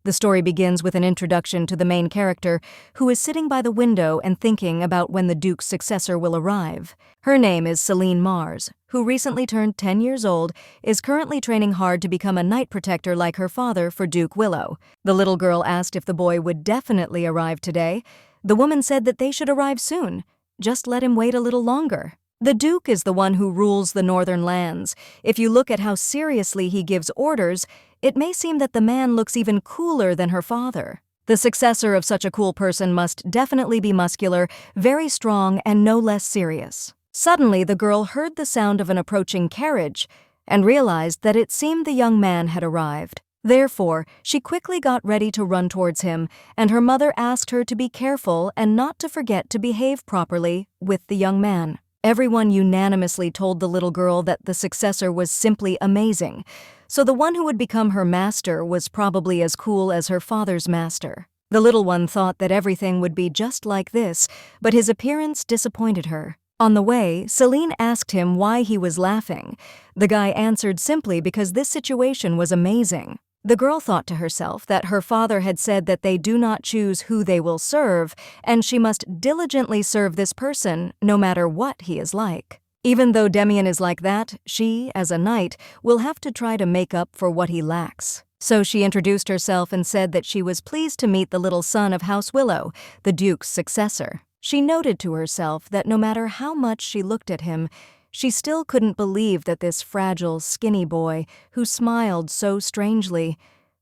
The story begins with an introduction to the main character, who is sitting by the window and thinking about when the Duke's successor will arrive. Her name is Celine Mars, who recently turned 10 years old, is currently training hard to become a knight protector like her father for Duke Willow. The little girl asked if the boy would definitely arrive today. The woman said that they should arrive soon. Just let him wait a little longer. The Duke is the one who rules the northern lands. If you look at how seriously he gives orders, it may seem that the man looks even cooler than her father. The successor of such a cool person must definitely be muscular, very strong, and no less serious. Suddenly, the girl heard the sound of an approaching carriage and realized that it seemed the young man had arrived. Therefore, she quickly got ready to run towards him, and her mother asked her to be careful and not to forget to behave properly with the young man. Everyone unanimously told the little girl that the successor was simply amazing, so the one who would become her master was probably as cool as her father's master. The little one thought that everything would be just like this, but his appearance disappointed her. On the way, Celine asked him why he was laughing. The guy answered simply because this situation was amazing. The girl thought to herself that her father had said that they do not choose who they will serve, and she must diligently serve this person no matter what he is like. Even though Demian is like that, she, as a knight, will have to try to make up for what he lacks. So she introduced herself and said that she was pleased to meet the little son of House Willow, the Duke's successor. She noted to herself that no matter how much she looked at him, she still couldn't believe that this fragile, skinny boy, who smiled so strangely,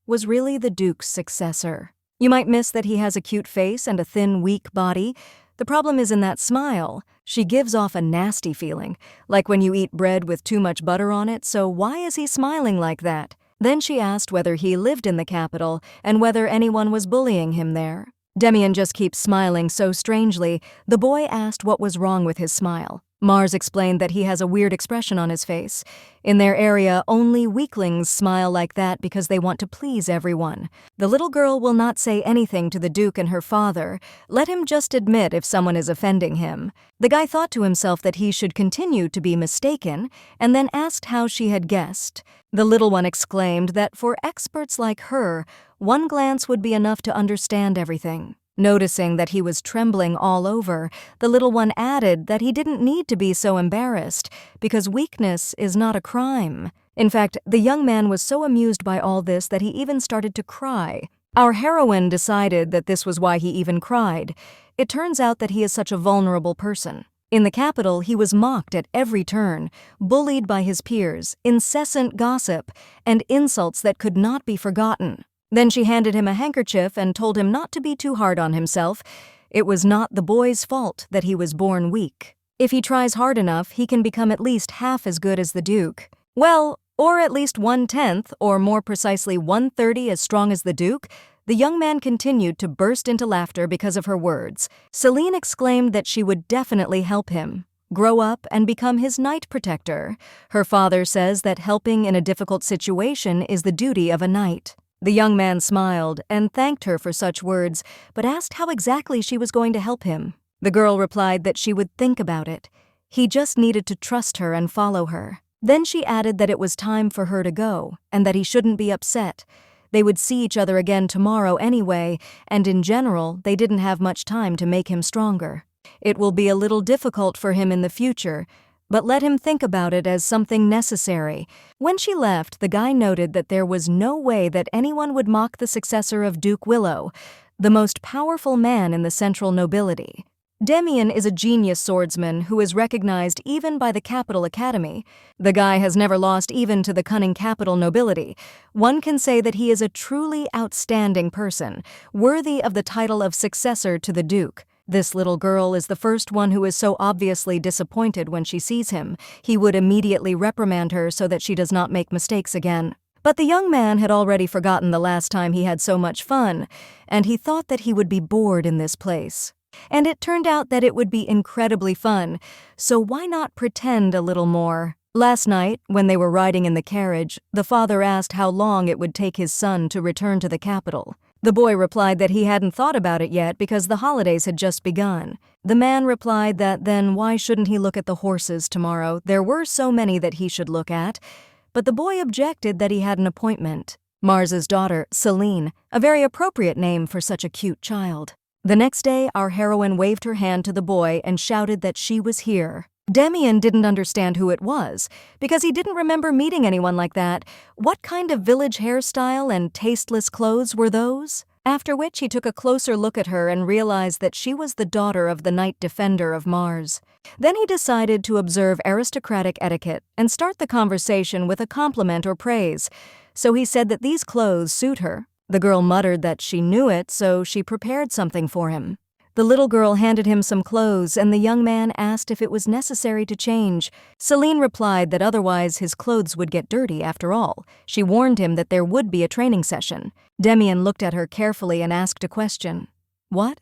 was really the Duke's successor. You might miss that he has a cute face and a thin, weak body. The problem is in that smile. She gives off a nasty feeling, like when you eat bread with too much butter on it, so why is he smiling like that? Then she asked whether he lived in the capital and whether anyone was bullying him there. Demian just keeps smiling so strangely. The boy asked what was wrong with his smile. Mars explained that he has a weird expression on his face. In their area, only weaklings smile like that because they want to please everyone. The little girl will not say anything to the Duke and her father. Let him just admit if someone is offending him. The guy thought to himself that he should continue to be mistaken, and then asked how she had guessed. The little one exclaimed that for experts like her, one glance would be enough to understand everything. Noticing that he was trembling all over, the little one added that he didn't need to be so embarrassed, because weakness is not a crime. In fact, the young man was so amused by all this that he even started to cry. Our heroine decided that this was why he even cried. It turns out that he is such a vulnerable person. In the capital, he was mocked at every turn, bullied by his peers, incessant gossip, and insults that could not be forgotten. Then she handed him a handkerchief and told him not to be too hard on himself. It was not the boy's fault that he was born weak. If he tries hard enough, he can become at least half as good as the Duke. Well, or at least 1/10, or more precisely 1/30 as strong as the Duke. The young man continued to burst into laughter because of her words. Celine exclaimed that she would definitely help him grow up and become his knight protector. Her father says that helping in a difficult situation is the duty of a knight. The young man smiled and thanked her for such words, but asked how exactly she was going to help him. The girl replied that she would think about it. He just needed to trust her and follow her. Then she added that it was time for her to go, and that he shouldn't be upset. They would see each other again tomorrow anyway, and in general, they didn't have much time to make him stronger. It will be a little difficult for him in the future, but let him think about it as something necessary. When she left, the guy noted that there was no way that anyone would mock the successor of Duke Willow, the most powerful man in the central nobility. Demian is a genius swordsman who is recognized even by the Capital Academy. The guy has never lost even to the cunning capital nobility. One can say that he is a truly outstanding person, worthy of the title of successor to the Duke. This little girl is the first one who is so obviously disappointed when she sees him. He would immediately reprimand her so that she does not make mistakes again. But the young man had already forgotten the last time he had so much fun, and he thought that he would be bored in this place. And it turned out that it would be incredibly fun, so why not pretend a little more? Last night, when they were riding in the carriage, the father asked how long it would take his son to return to the capital. The boy replied that he hadn't thought about it yet because the holidays had just begun. The man replied that then why shouldn't he look at the horses tomorrow? There were so many that he should look at. But the boy objected that he had an appointment. Mars's daughter, Celine, a very appropriate name for such a cute child. The next day, our heroine waved her hand to the boy and shouted that she was here. Demian didn't understand who it was, because he didn't remember meeting anyone like that. What kind of village hairstyle and tasteless clothes were those? After which he took a closer look at her and realized that she was the daughter of the Knight Defender of Mars. Then he decided to observe aristocratic etiquette and start the conversation with a compliment or praise. So he said that these clothes suit her. The girl muttered that she knew it, so she prepared something for him. The little girl handed him some clothes, and the young man asked if it was necessary to change. Celine replied that otherwise his clothes would get dirty after all. She warned him that there would be a training session. Demian looked at her carefully and asked a question. What?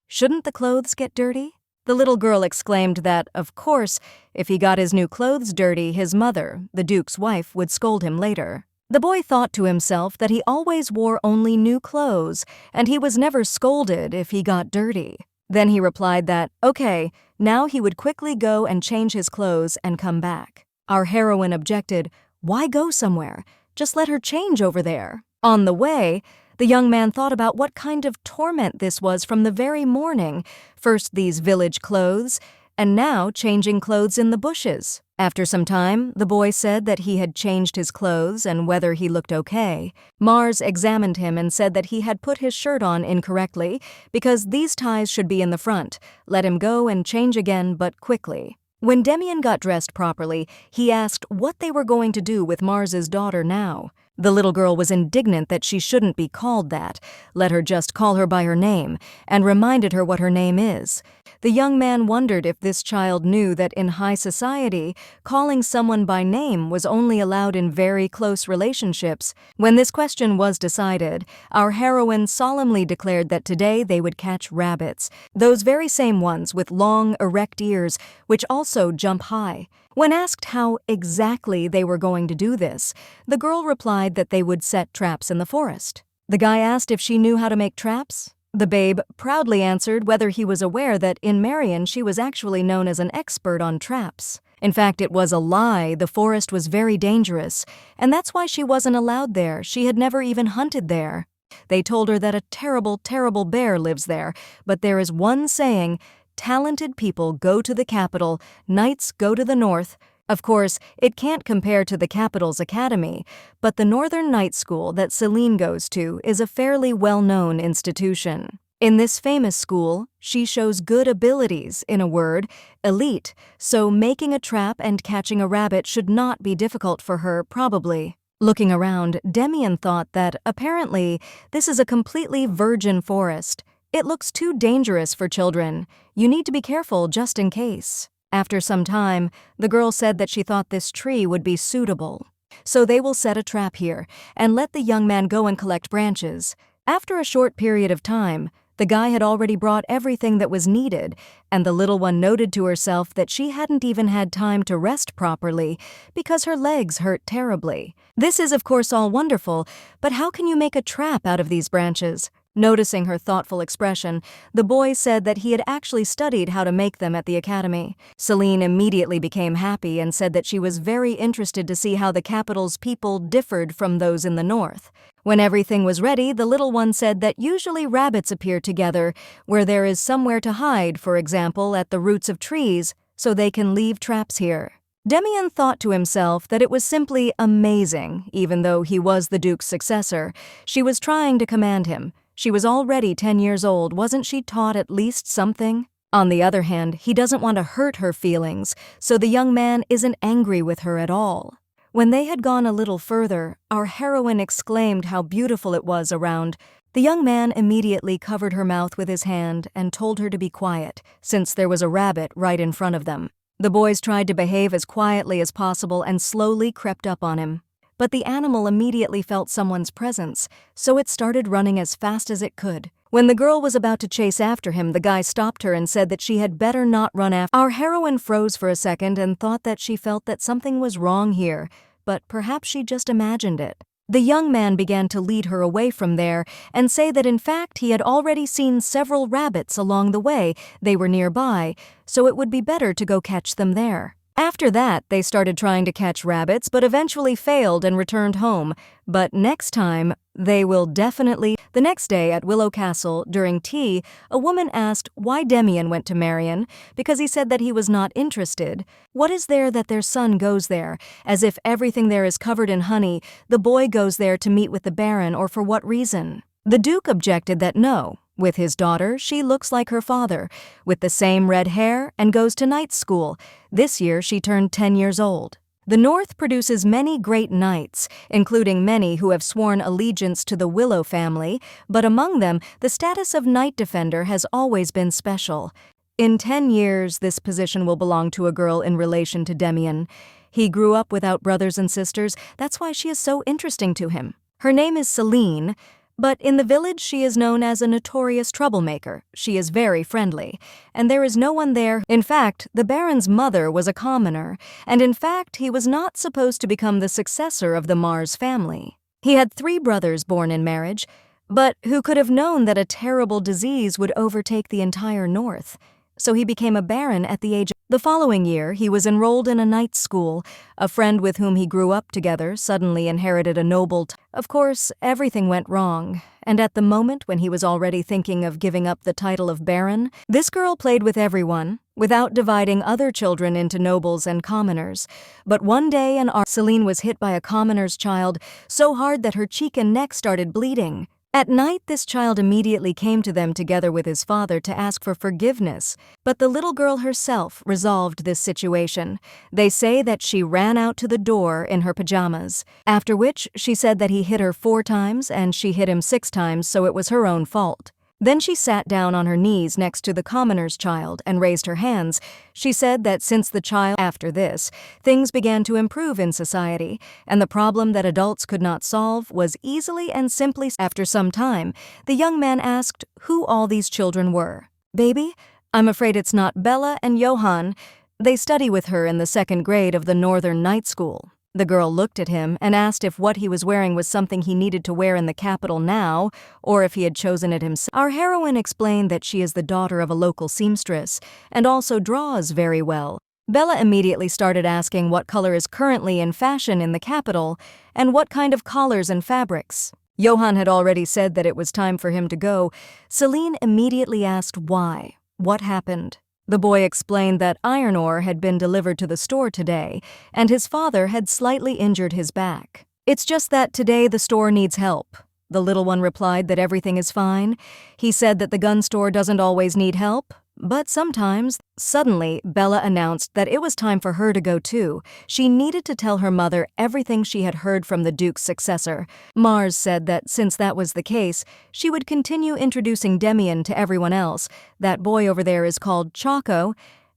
Shouldn't the clothes get dirty? The little girl exclaimed that, of course, if he got his new clothes dirty, his mother, the Duke's wife, would scold him later. The boy thought to himself that he always wore only new clothes, and he was never scolded if he got dirty. Then he replied that, okay, now he would quickly go and change his clothes and come back. Our heroine objected, why go somewhere? Just let her change over there. On the way, the young man thought about what kind of torment this was from the very morning. First these village clothes, and now changing clothes in the bushes. After some time, the boy said that he had changed his clothes and whether he looked okay. Mars examined him and said that he had put his shirt on incorrectly because these ties should be in the front. Let him go and change again, but quickly. When Demian got dressed properly, he asked what they were going to do with Mars's daughter now. The little girl was indignant that she shouldn't be called that. Let her just call her by her name, and reminded her what her name is. The young man wondered if this child knew that in high society, calling someone by name was only allowed in very close relationships. When this question was decided, our heroine solemnly declared that today they would catch rabbits, those very same ones with long, erect ears, which also jump high. When asked how exactly they were going to do this, the girl replied that they would set traps in the forest. The guy asked if she knew how to make traps. The babe proudly answered whether he was aware that in Marion she was actually known as an expert on traps. In fact, it was a lie. The forest was very dangerous, and that's why she wasn't allowed there. She had never even hunted there. They told her that a terrible, terrible bear lives there, but there is one saying, talented people go to the capital, knights go to the north. Of course, it can't compare to the capital's academy, but the Northern Night School that Celine goes to is a fairly well-known institution. In this famous school, she shows good abilities, in a word, elite, so making a trap and catching a rabbit should not be difficult for her, probably. Looking around, Demian thought that, apparently, this is a completely virgin forest. It looks too dangerous for children. You need to be careful just in case. After some time, the girl said that she thought this tree would be suitable. So they will set a trap here and let the young man go and collect branches. After a short period of time, the guy had already brought everything that was needed, and the little one noted to herself that she hadn't even had time to rest properly because her legs hurt terribly. This is, of course, all wonderful, but how can you make a trap out of these branches? Noticing her thoughtful expression, the boy said that he had actually studied how to make them at the academy. Celine immediately became happy and said that she was very interested to see how the capital's people differed from those in the north. When everything was ready, the little one said that usually rabbits appear together where there is somewhere to hide, for example, at the roots of trees, so they can leave traps here. Demian thought to himself that it was simply amazing, even though he was the Duke's successor. She was trying to command him. She was already 10 years old. Wasn't she taught at least something? On the other hand, he doesn't want to hurt her feelings, so the young man isn't angry with her at all. When they had gone a little further, our heroine exclaimed how beautiful it was around. The young man immediately covered her mouth with his hand and told her to be quiet, since there was a rabbit right in front of them. The boys tried to behave as quietly as possible and slowly crept up on him. But the animal immediately felt someone's presence, so it started running as fast as it could. When the girl was about to chase after him, the guy stopped her and said that she had better not run after. Our heroine froze for a second and thought that she felt that something was wrong here, but perhaps she just imagined it. The young man began to lead her away from there and say that in fact he had already seen several rabbits along the way. They were nearby, so it would be better to go catch them there. After that, they started trying to catch rabbits, but eventually failed and returned home. But next time, they will definitely. The next day at Willow Castle, during tea, a woman asked why Demian went to Marion, because he said that he was not interested. What is there that their son goes there? As if everything there is covered in honey, the boy goes there to meet with the Baron, or for what reason? The Duke objected that no. With his daughter, she looks like her father, with the same red hair, and goes to night school. This year she turned 10 years old. The North produces many great knights, including many who have sworn allegiance to the Willow family, but among them, the status of Knight Defender has always been special. In 10 years, this position will belong to a girl in relation to Demian. He grew up without brothers and sisters, that's why she is so interesting to him. Her name is Celine, but in the village she is known as a notorious troublemaker. She is very friendly, and there is no one there. In fact, the Baron's mother was a commoner, and in fact he was not supposed to become the successor of the Mars family. He had 3 brothers born in marriage, but who could have known that a terrible disease would overtake the entire North? So he became a baron at the age of... The following year, he was enrolled in a night school. A friend with whom he grew up together suddenly inherited a noble Of course, everything went wrong, and at the moment when he was already thinking of giving up the title of baron, this girl played with everyone, without dividing other children into nobles and commoners. But one day Celine was hit by a commoner's child so hard that her cheek and neck started bleeding. At night, this child immediately came to them together with his father to ask for forgiveness, but the little girl herself resolved this situation. They say that she ran out to the door in her pajamas, after which she said that he hit her 4 times and she hit him 6 times, so it was her own fault. Then she sat down on her knees next to the commoner's child and raised her hands. She said that since the child... After this, things began to improve in society, and the problem that adults could not solve was easily and simply... After some time, the young man asked who all these children were. "Baby, I'm afraid it's not Bella and Johann. They study with her in the 2nd grade of the Northern Night School." The girl looked at him and asked if what he was wearing was something he needed to wear in the capital now, or if he had chosen it himself. Our heroine explained that she is the daughter of a local seamstress, and also draws very well. Bella immediately started asking what color is currently in fashion in the capital, and what kind of collars and fabrics. Johann had already said that it was time for him to go. Celine immediately asked why. What happened? The boy explained that iron ore had been delivered to the store today, and his father had slightly injured his back. "It's just that today the store needs help." The little one replied that everything is fine. He said that the gun store doesn't always need help, but sometimes. Suddenly, Bella announced that it was time for her to go too. She needed to tell her mother everything she had heard from the Duke's successor. Mars said that since that was the case, she would continue introducing Demian to everyone else. "That boy over there is called Choco,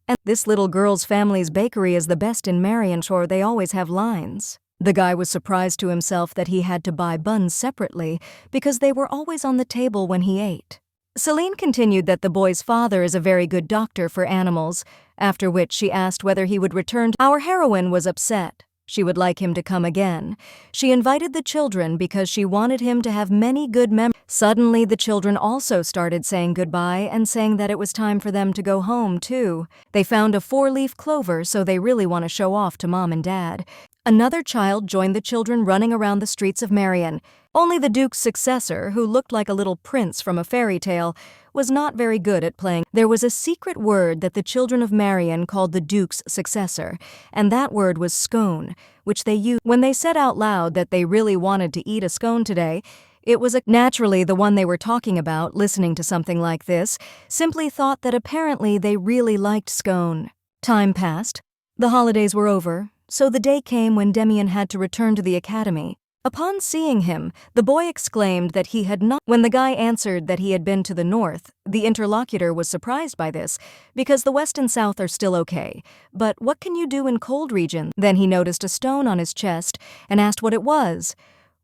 and this little girl's family's bakery is the best in Marienshore. They always have lines." The guy was surprised to himself that he had to buy buns separately because they were always on the table when he ate. Celine continued that the boy's father is a very good doctor for animals, after which she asked whether he would return. Our heroine was upset. She would like him to come again. She invited the children because she wanted him to have many good memories. Suddenly, the children also started saying goodbye and saying that it was time for them to go home, too. They found a 4-leaf clover, so they really want to show off to Mom and Dad. Another child joined the children running around the streets of Marion. Only the Duke's successor, who looked like a little prince from a fairy tale, was not very good at playing. There was a secret word that the children of Marion called the Duke's successor, and that word was scone, which they used when they said out loud that they really wanted to eat a scone today. It was naturally the one they were talking about, listening to something like this, simply thought that apparently they really liked scone. Time passed. The holidays were over, so the day came when Demian had to return to the academy. Upon seeing him, the boy exclaimed that he had not. When the guy answered that he had been to the north, the interlocutor was surprised by this, because the west and south are still okay. But what can you do in cold regions? Then he noticed a stone on his chest and asked what it was.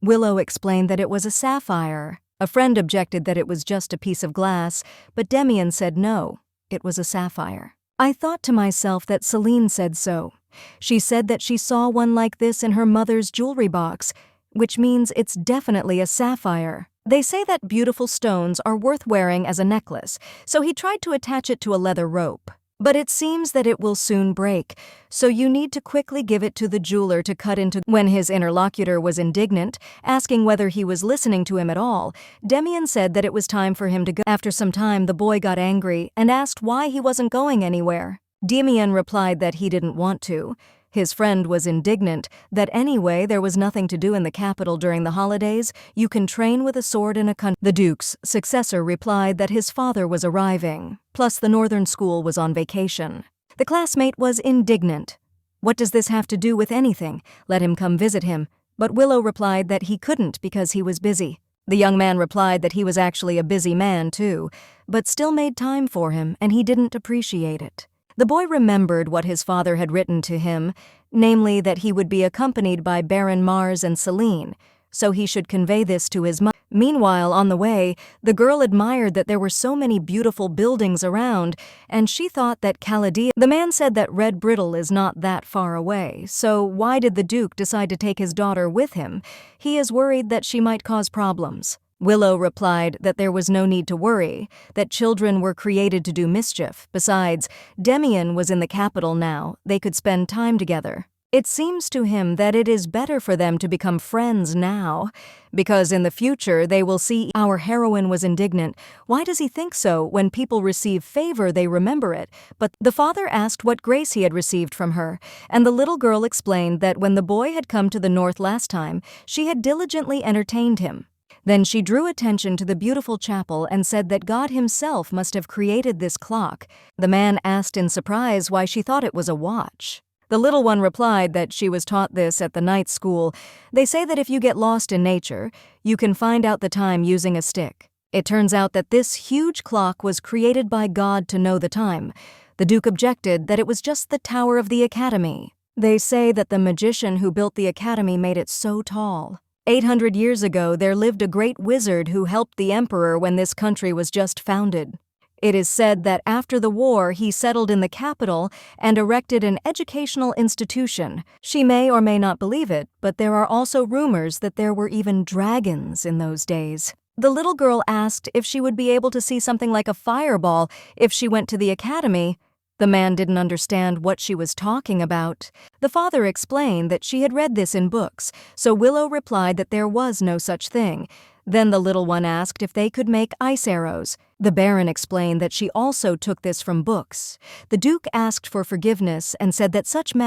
Willow explained that it was a sapphire. A friend objected that it was just a piece of glass, but Demian said no, it was a sapphire. I thought to myself that Celine said so. She said that she saw one like this in her mother's jewelry box, which means it's definitely a sapphire. They say that beautiful stones are worth wearing as a necklace, so he tried to attach it to a leather rope. But it seems that it will soon break, so you need to quickly give it to the jeweler to cut into. When his interlocutor was indignant, asking whether he was listening to him at all, Demian said that it was time for him to go. After some time, the boy got angry and asked why he wasn't going anywhere. Demian replied that he didn't want to. His friend was indignant that anyway there was nothing to do in the capital during the holidays. You can train with a sword in a country. The Duke's successor replied that his father was arriving, plus the northern school was on vacation. The classmate was indignant. What does this have to do with anything? Let him come visit him. But Willow replied that he couldn't because he was busy. The young man replied that he was actually a busy man too, but still made time for him and he didn't appreciate it. The boy remembered what his father had written to him, namely that he would be accompanied by Baron Mars and Celine, so he should convey this to his mother. Meanwhile, on the way, the girl admired that there were so many beautiful buildings around, and she thought that Caladia. The man said that Red Brittle is not that far away, so why did the Duke decide to take his daughter with him? He is worried that she might cause problems. Willow replied that there was no need to worry, that children were created to do mischief. Besides, Demian was in the capital now, they could spend time together. It seems to him that it is better for them to become friends now, because in the future they will see. Our heroine was indignant. Why does he think so? When people receive favor, they remember it. But the father asked what grace he had received from her, and the little girl explained that when the boy had come to the north last time, she had diligently entertained him. Then she drew attention to the beautiful chapel and said that God himself must have created this clock. The man asked in surprise why she thought it was a watch. The little one replied that she was taught this at the night school. They say that if you get lost in nature, you can find out the time using a stick. It turns out that this huge clock was created by God to know the time. The Duke objected that it was just the tower of the academy. They say that the magician who built the academy made it so tall. 800 years ago, there lived a great wizard who helped the emperor when this country was just founded. It is said that after the war, he settled in the capital and erected an educational institution. She may or may not believe it, but there are also rumors that there were even dragons in those days. The little girl asked if she would be able to see something like a fireball if she went to the academy. The man didn't understand what she was talking about. The father explained that she had read this in books, so Willow replied that there was no such thing. Then the little one asked if they could make ice arrows. The Baron explained that she also took this from books. The Duke asked for forgiveness and said that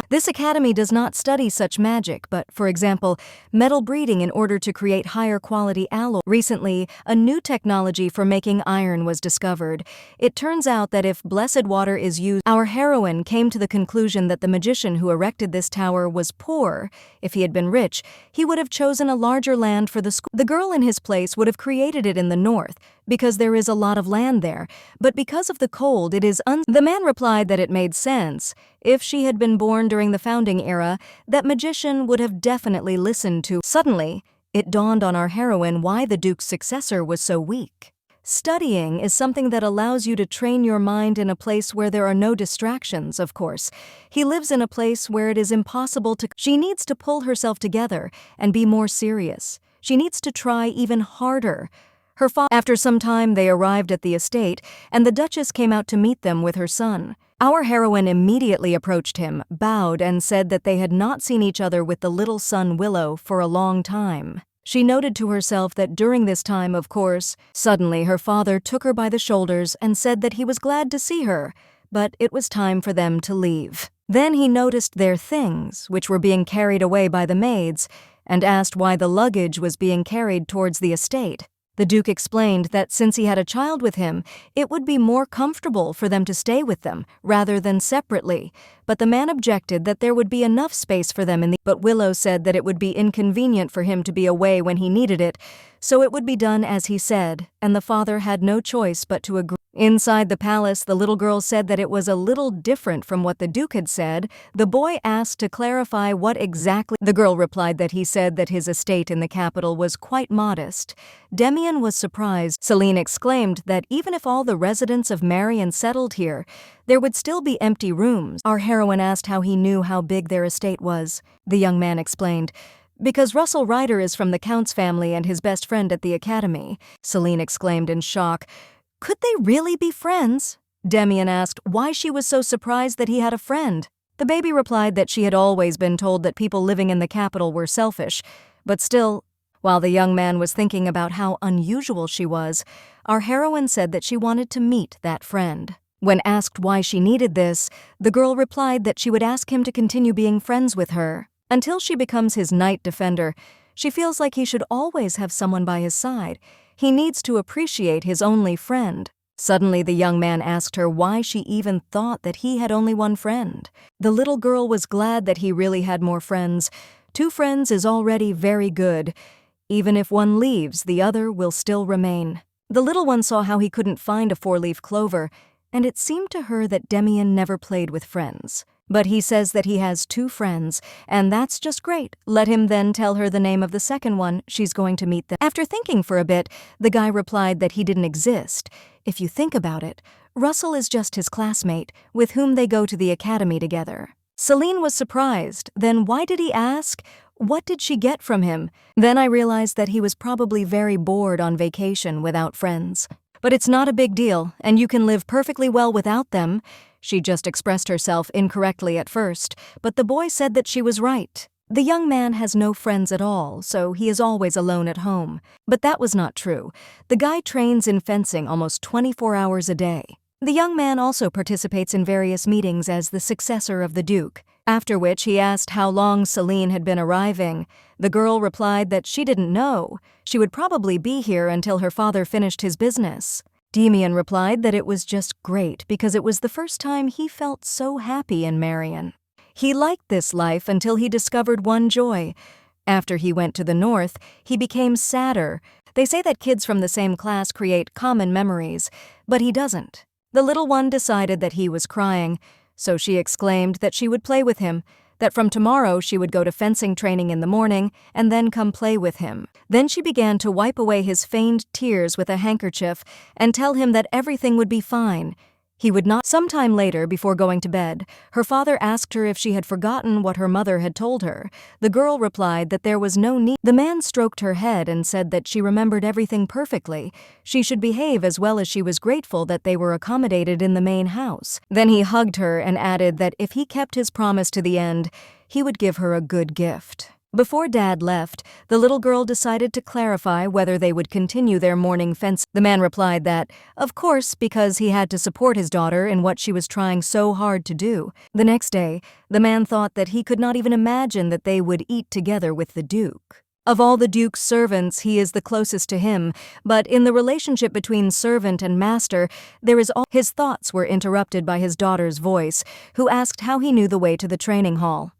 this academy does not study such magic, but, for example, metal breeding in order to create higher quality alloy. Recently, a new technology for making iron was discovered. It turns out that if blessed water is used, our heroine came to the conclusion that the magician who erected this tower was poor. If he had been rich, he would have chosen a larger land for the school. The girl in his place would have created it in the north, because there is a lot of land there, but because of the cold it is The man replied that it made sense. If she had been born during the founding era, that magician would have definitely listened to. Suddenly, it dawned on our heroine why the Duke's successor was so weak. Studying is something that allows you to train your mind in a place where there are no distractions, of course. He lives in a place where it is impossible to. She needs to pull herself together and be more serious. She needs to try even harder. After some time, they arrived at the estate, and the Duchess came out to meet them with her son. Our heroine immediately approached him, bowed, and said that they had not seen each other with the little son Willow for a long time. She noted to herself that during this time, of course, suddenly her father took her by the shoulders and said that he was glad to see her, but it was time for them to leave. Then he noticed their things, which were being carried away by the maids, and asked why the luggage was being carried towards the estate. The Duke explained that since he had a child with him, it would be more comfortable for them to stay with them, rather than separately. But the man objected that there would be enough space for them But Willow said that it would be inconvenient for him to be away when he needed it, so it would be done as he said, and the father had no choice but to agree. Inside the palace, the little girl said that it was a little different from what the Duke had said. The boy asked to clarify what exactly. The girl replied that he said that his estate in the capital was quite modest. Demian was surprised. Celine exclaimed that even if all the residents of Marion settled here, there would still be empty rooms. Our heroine asked how he knew how big their estate was. The young man explained, "Because Russell Ryder is from the Count's family and his best friend at the academy." Celine exclaimed in shock, "Could they really be friends?" Demian asked why she was so surprised that he had a friend. The baby replied that she had always been told that people living in the capital were selfish, but still, while the young man was thinking about how unusual she was, our heroine said that she wanted to meet that friend. When asked why she needed this, the girl replied that she would ask him to continue being friends with her. Until she becomes his knight defender, she feels like he should always have someone by his side. He needs to appreciate his only friend. Suddenly, the young man asked her why she even thought that he had only one friend. The little girl was glad that he really had more friends. 2 friends is already very good. Even if one leaves, the other will still remain. The little one saw how he couldn't find a 4-leaf clover, and it seemed to her that Demian never played with friends. But he says that he has 2 friends, and that's just great. Let him then tell her the name of the second one. She's going to meet them. After thinking for a bit, the guy replied that he didn't exist. If you think about it, Russell is just his classmate, with whom they go to the academy together. Celine was surprised. Then why did he ask? What did she get from him? Then I realized that he was probably very bored on vacation without friends. But it's not a big deal, and you can live perfectly well without them. She just expressed herself incorrectly at first, but the boy said that she was right. The young man has no friends at all, so he is always alone at home. But that was not true. The guy trains in fencing almost 24 hours a day. The young man also participates in various meetings as the successor of the Duke, after which he asked how long Celine had been arriving. The girl replied that she didn't know. She would probably be here until her father finished his business. Demian replied that it was just great because it was the first time he felt so happy in Marion. He liked this life until he discovered one joy. After he went to the north, he became sadder. They say that kids from the same class create common memories, but he doesn't. The little one decided that he was crying, so she exclaimed that she would play with him, that from tomorrow she would go to fencing training in the morning and then come play with him. Then she began to wipe away his feigned tears with a handkerchief and tell him that everything would be fine. He would not. Sometime later, before going to bed, her father asked her if she had forgotten what her mother had told her. The girl replied that there was no need. The man stroked her head and said that she remembered everything perfectly. She should behave as well as she was grateful that they were accommodated in the main house. Then he hugged her and added that if he kept his promise to the end, he would give her a good gift. Before Dad left, the little girl decided to clarify whether they would continue their morning fence. The man replied that, of course, because he had to support his daughter in what she was trying so hard to do. The next day, the man thought that he could not even imagine that they would eat together with the Duke. Of all the Duke's servants, he is the closest to him, but in the relationship between servant and master, there is all. His thoughts were interrupted by his daughter's voice, who asked how he knew the way to the training hall.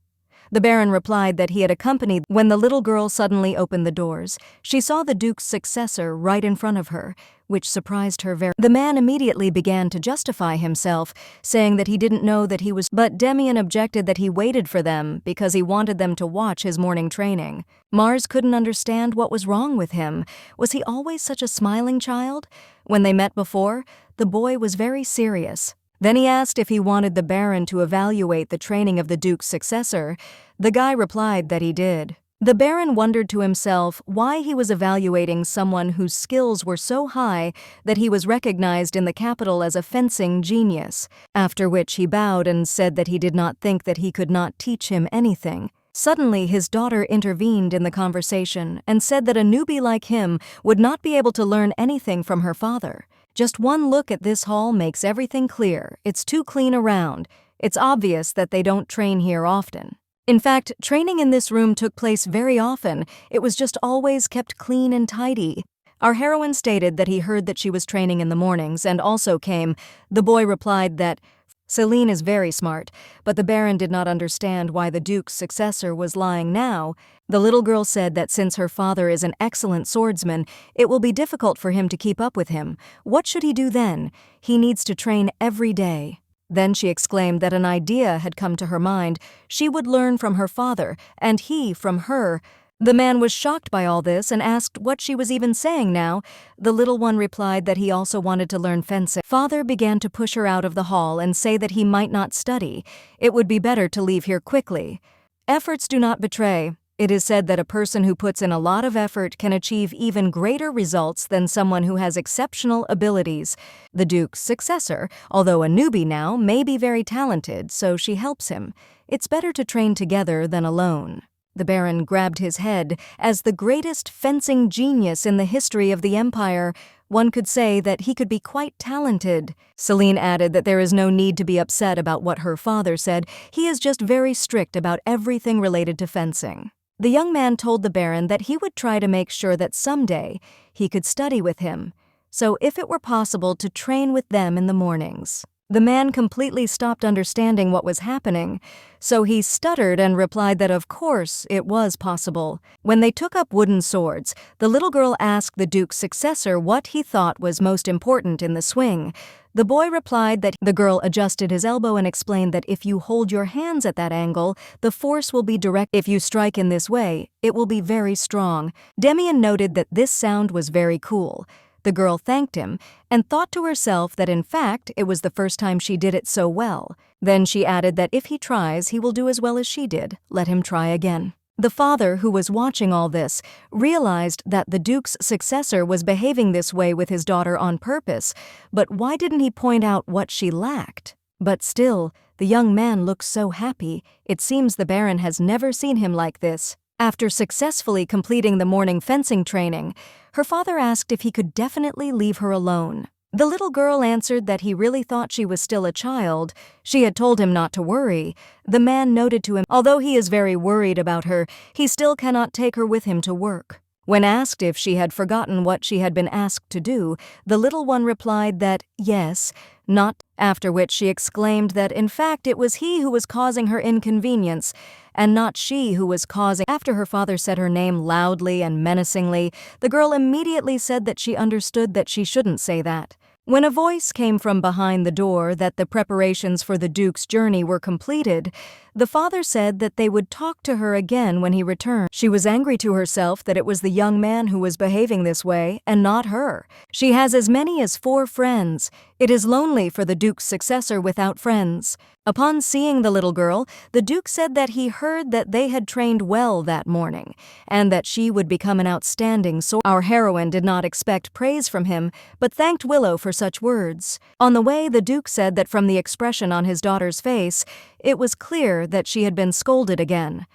The Baron replied that he had accompanied. When the little girl suddenly opened the doors, she saw the Duke's successor right in front of her, which surprised her very. The man immediately began to justify himself, saying that he didn't know that he was. But Demian objected that he waited for them because he wanted them to watch his morning training. Mars couldn't understand what was wrong with him. Was he always such a smiling child? When they met before, the boy was very serious. Then he asked if he wanted the Baron to evaluate the training of the Duke's successor. The guy replied that he did. The Baron wondered to himself why he was evaluating someone whose skills were so high that he was recognized in the capital as a fencing genius, after which he bowed and said that he did not think that he could not teach him anything. Suddenly, his daughter intervened in the conversation and said that a newbie like him would not be able to learn anything from her father. Just one look at this hall makes everything clear. It's too clean around. It's obvious that they don't train here often. In fact, training in this room took place very often. It was just always kept clean and tidy. Our heroine stated that he heard that she was training in the mornings and also came. The boy replied that Celine is very smart, but the Baron did not understand why the Duke's successor was lying now. The little girl said that since her father is an excellent swordsman, it will be difficult for him to keep up with him. What should he do then? He needs to train every day. Then she exclaimed that an idea had come to her mind. She would learn from her father, and he from her. The man was shocked by all this and asked what she was even saying now. The little one replied that he also wanted to learn fencing. Father began to push her out of the hall and say that he might not study. It would be better to leave here quickly. Efforts do not betray. It is said that a person who puts in a lot of effort can achieve even greater results than someone who has exceptional abilities. The Duke's successor, although a newbie now, may be very talented, so she helps him. It's better to train together than alone. The Baron grabbed his head. As the greatest fencing genius in the history of the Empire, one could say that he could be quite talented. Celine added that there is no need to be upset about what her father said. He is just very strict about everything related to fencing. The young man told the Baron that he would try to make sure that someday he could study with him, so if it were possible to train with them in the mornings. The man completely stopped understanding what was happening, so he stuttered and replied that of course it was possible. When they took up wooden swords, the little girl asked the Duke's successor what he thought was most important in the swing. The boy replied that the girl adjusted his elbow and explained that if you hold your hands at that angle, the force will be direct. If you strike in this way, it will be very strong. Demian noted that this sound was very cool. The girl thanked him and thought to herself that in fact it was the first time she did it so well. Then she added that if he tries, he will do as well as she did. Let him try again. The father, who was watching all this, realized that the Duke's successor was behaving this way with his daughter on purpose, but why didn't he point out what she lacked? But still, the young man looked so happy. It seems the Baron has never seen him like this. After successfully completing the morning fencing training, her father asked if he could definitely leave her alone. The little girl answered that he really thought she was still a child. She had told him not to worry. The man noted to him, although he is very worried about her, he still cannot take her with him to work. When asked if she had forgotten what she had been asked to do, the little one replied that yes, not, after which she exclaimed that in fact it was he who was causing her inconvenience, and not she who was causing. After her father said her name loudly and menacingly, the girl immediately said that she understood that she shouldn't say that. When a voice came from behind the door that the preparations for the Duke's journey were completed, the father said that they would talk to her again when he returned. She was angry to herself that it was the young man who was behaving this way, and not her. She has as many as 4 friends. It is lonely for the Duke's successor without friends. Upon seeing the little girl, the Duke said that he heard that they had trained well that morning, and that she would become an outstanding sword. Our heroine did not expect praise from him, but thanked Willow for such words. On the way, the Duke said that from the expression on his daughter's face, it was clear that she had been scolded again.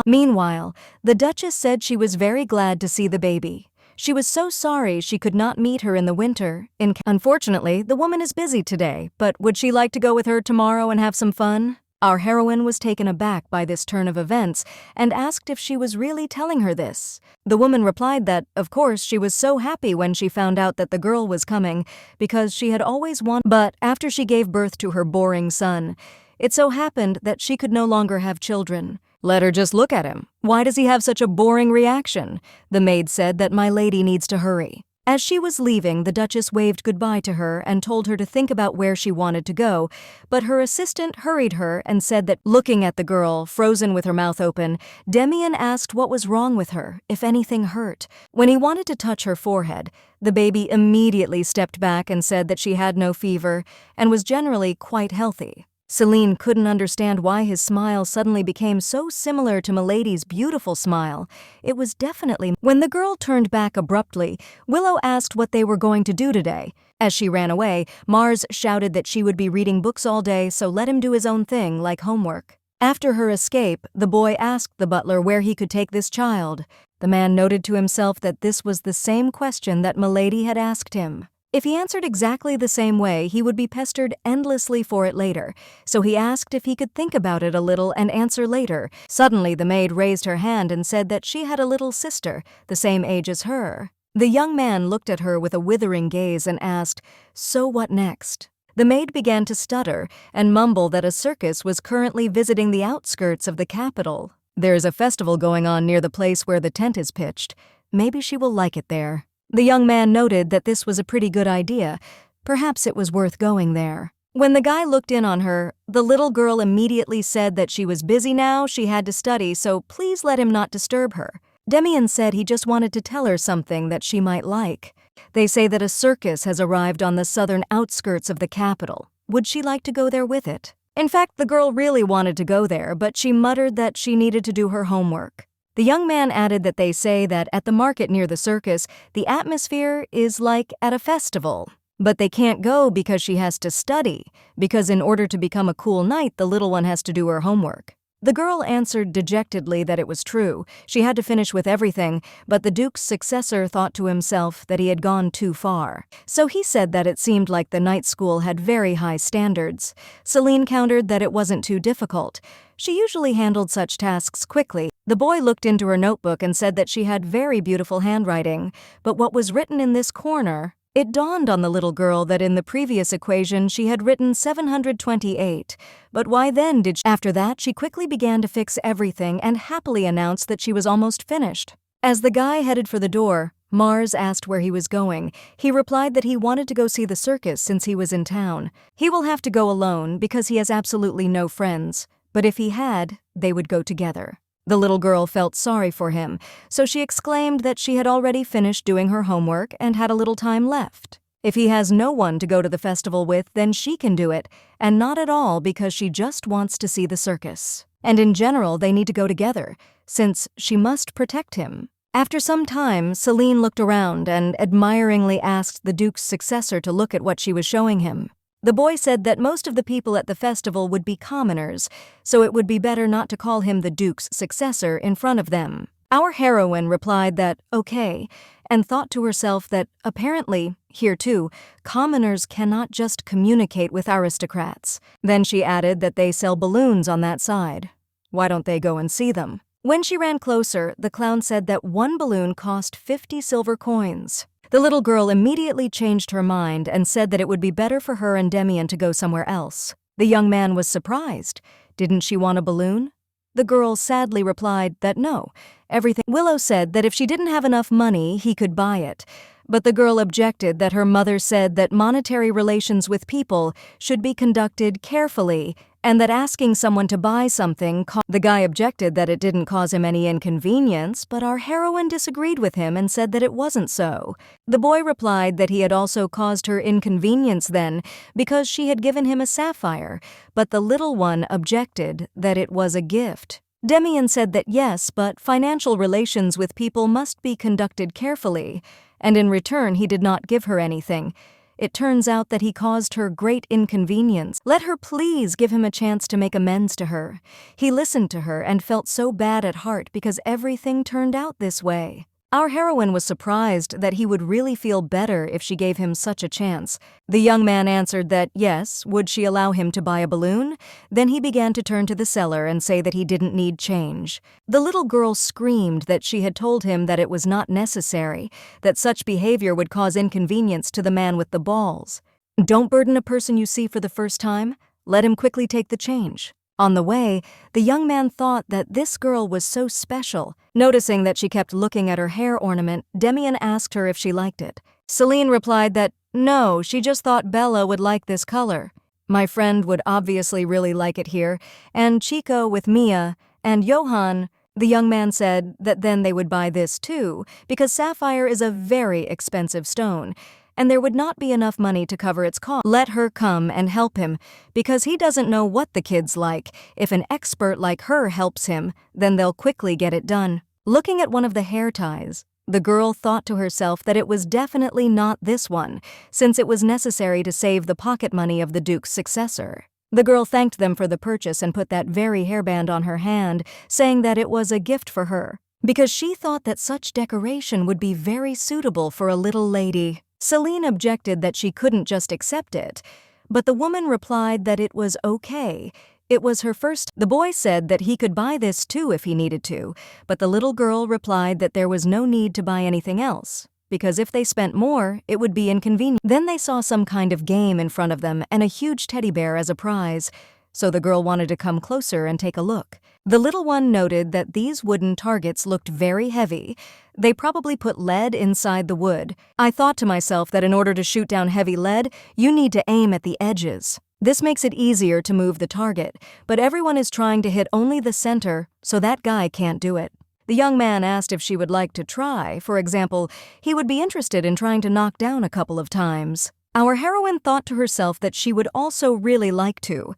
Meanwhile, the Duchess said she was very glad to see the baby. She was so sorry she could not meet her in the winter. Unfortunately, the woman is busy today, but would she like to go with her tomorrow and have some fun? Our heroine was taken aback by this turn of events and asked if she was really telling her this. The woman replied that, of course, she was so happy when she found out that the girl was coming because she had always wanted. But after she gave birth to her boring son, it so happened that she could no longer have children. Let her just look at him. Why does he have such a boring reaction? The maid said that my lady needs to hurry. As she was leaving, the Duchess waved goodbye to her and told her to think about where she wanted to go, but her assistant hurried her and said that, looking at the girl, frozen with her mouth open, Demian asked what was wrong with her, if anything hurt. When he wanted to touch her forehead, the baby immediately stepped back and said that she had no fever and was generally quite healthy. Celine couldn't understand why his smile suddenly became so similar to Milady's beautiful smile. It was definitely. When the girl turned back abruptly, Willow asked what they were going to do today. As she ran away, Mars shouted that she would be reading books all day, so let him do his own thing, like homework. After her escape, the boy asked the butler where he could take this child. The man noted to himself that this was the same question that Milady had asked him. If he answered exactly the same way, he would be pestered endlessly for it later, so he asked if he could think about it a little and answer later. Suddenly, the maid raised her hand and said that she had a little sister, the same age as her. The young man looked at her with a withering gaze and asked, "So what next?" The maid began to stutter and mumble that a circus was currently visiting the outskirts of the capital. There's a festival going on near the place where the tent is pitched. Maybe she will like it there. The young man noted that this was a pretty good idea. Perhaps it was worth going there. When the guy looked in on her, the little girl immediately said that she was busy now, she had to study, so please let him not disturb her. Demian said he just wanted to tell her something that she might like. They say that a circus has arrived on the southern outskirts of the capital. Would she like to go there with it? In fact, the girl really wanted to go there, but she muttered that she needed to do her homework. The young man added that they say that at the market near the circus, the atmosphere is like at a festival. But they can't go because she has to study, because in order to become a cool knight, the little one has to do her homework. The girl answered dejectedly that it was true. She had to finish with everything, but the Duke's successor thought to himself that he had gone too far. So he said that it seemed like the night school had very high standards. Celine countered that it wasn't too difficult. She usually handled such tasks quickly. The boy looked into her notebook and said that she had very beautiful handwriting, but what was written in this corner? It dawned on the little girl that in the previous equation she had written 728, but why then did she? After that, she quickly began to fix everything and happily announced that she was almost finished. As the guy headed for the door, Mars asked where he was going. He replied that he wanted to go see the circus since he was in town. He will have to go alone because he has absolutely no friends, but if he had, they would go together. The little girl felt sorry for him, so she exclaimed that she had already finished doing her homework and had a little time left. If he has no one to go to the festival with, then she can do it, and not at all because she just wants to see the circus. And in general, they need to go together, since she must protect him. After some time, Celine looked around and admiringly asked the Duke's successor to look at what she was showing him. The boy said that most of the people at the festival would be commoners, so it would be better not to call him the Duke's successor in front of them. Our heroine replied that, okay, and thought to herself that, apparently, here too, commoners cannot just communicate with aristocrats. Then she added that they sell balloons on that side. Why don't they go and see them? When she ran closer, the clown said that one balloon cost 50 silver coins. The little girl immediately changed her mind and said that it would be better for her and Demian to go somewhere else. The young man was surprised. Didn't she want a balloon? The girl sadly replied that no, everything. Willow said that if she didn't have enough money, he could buy it. But the girl objected that her mother said that monetary relations with people should be conducted carefully and that asking someone to buy something The guy objected that it didn't cause him any inconvenience, but our heroine disagreed with him and said that it wasn't so. The boy replied that he had also caused her inconvenience then because she had given him a sapphire, but the little one objected that it was a gift. Demian said that yes, but financial relations with people must be conducted carefully, and in return he did not give her anything. It turns out that he caused her great inconvenience. Let her please give him a chance to make amends to her. He listened to her and felt so bad at heart because everything turned out this way. Our heroine was surprised that he would really feel better if she gave him such a chance. The young man answered that yes, would she allow him to buy a balloon? Then he began to turn to the seller and say that he didn't need change. The little girl screamed that she had told him that it was not necessary, that such behavior would cause inconvenience to the man with the balls. Don't burden a person you see for the first time. Let him quickly take the change. On the way, the young man thought that this girl was so special. Noticing that she kept looking at her hair ornament, Demian asked her if she liked it. Celine replied that, no, she just thought Bella would like this color. My friend would obviously really like it here, and Chico with Mia, and Johan. The young man said that then they would buy this too, because sapphire is a very expensive stone, and there would not be enough money to cover its cost. Let her come and help him, because he doesn't know what the kids like. If an expert like her helps him, then they'll quickly get it done. Looking at one of the hair ties, the girl thought to herself that it was definitely not this one, since it was necessary to save the pocket money of the Duke's successor. The girl thanked them for the purchase and put that very hairband on her hand, saying that it was a gift for her, because she thought that such decoration would be very suitable for a little lady. Celine objected that she couldn't just accept it, but the woman replied that it was okay. It was her first. The boy said that he could buy this too if he needed to, but the little girl replied that there was no need to buy anything else, because if they spent more, it would be inconvenient. Then they saw some kind of game in front of them and a huge teddy bear as a prize, so the girl wanted to come closer and take a look. The little one noted that these wooden targets looked very heavy. They probably put lead inside the wood. I thought to myself that in order to shoot down heavy lead, you need to aim at the edges. This makes it easier to move the target, but everyone is trying to hit only the center, so that guy can't do it. The young man asked if she would like to try. For example, he would be interested in trying to knock down a couple of times. Our heroine thought to herself that she would also really like to,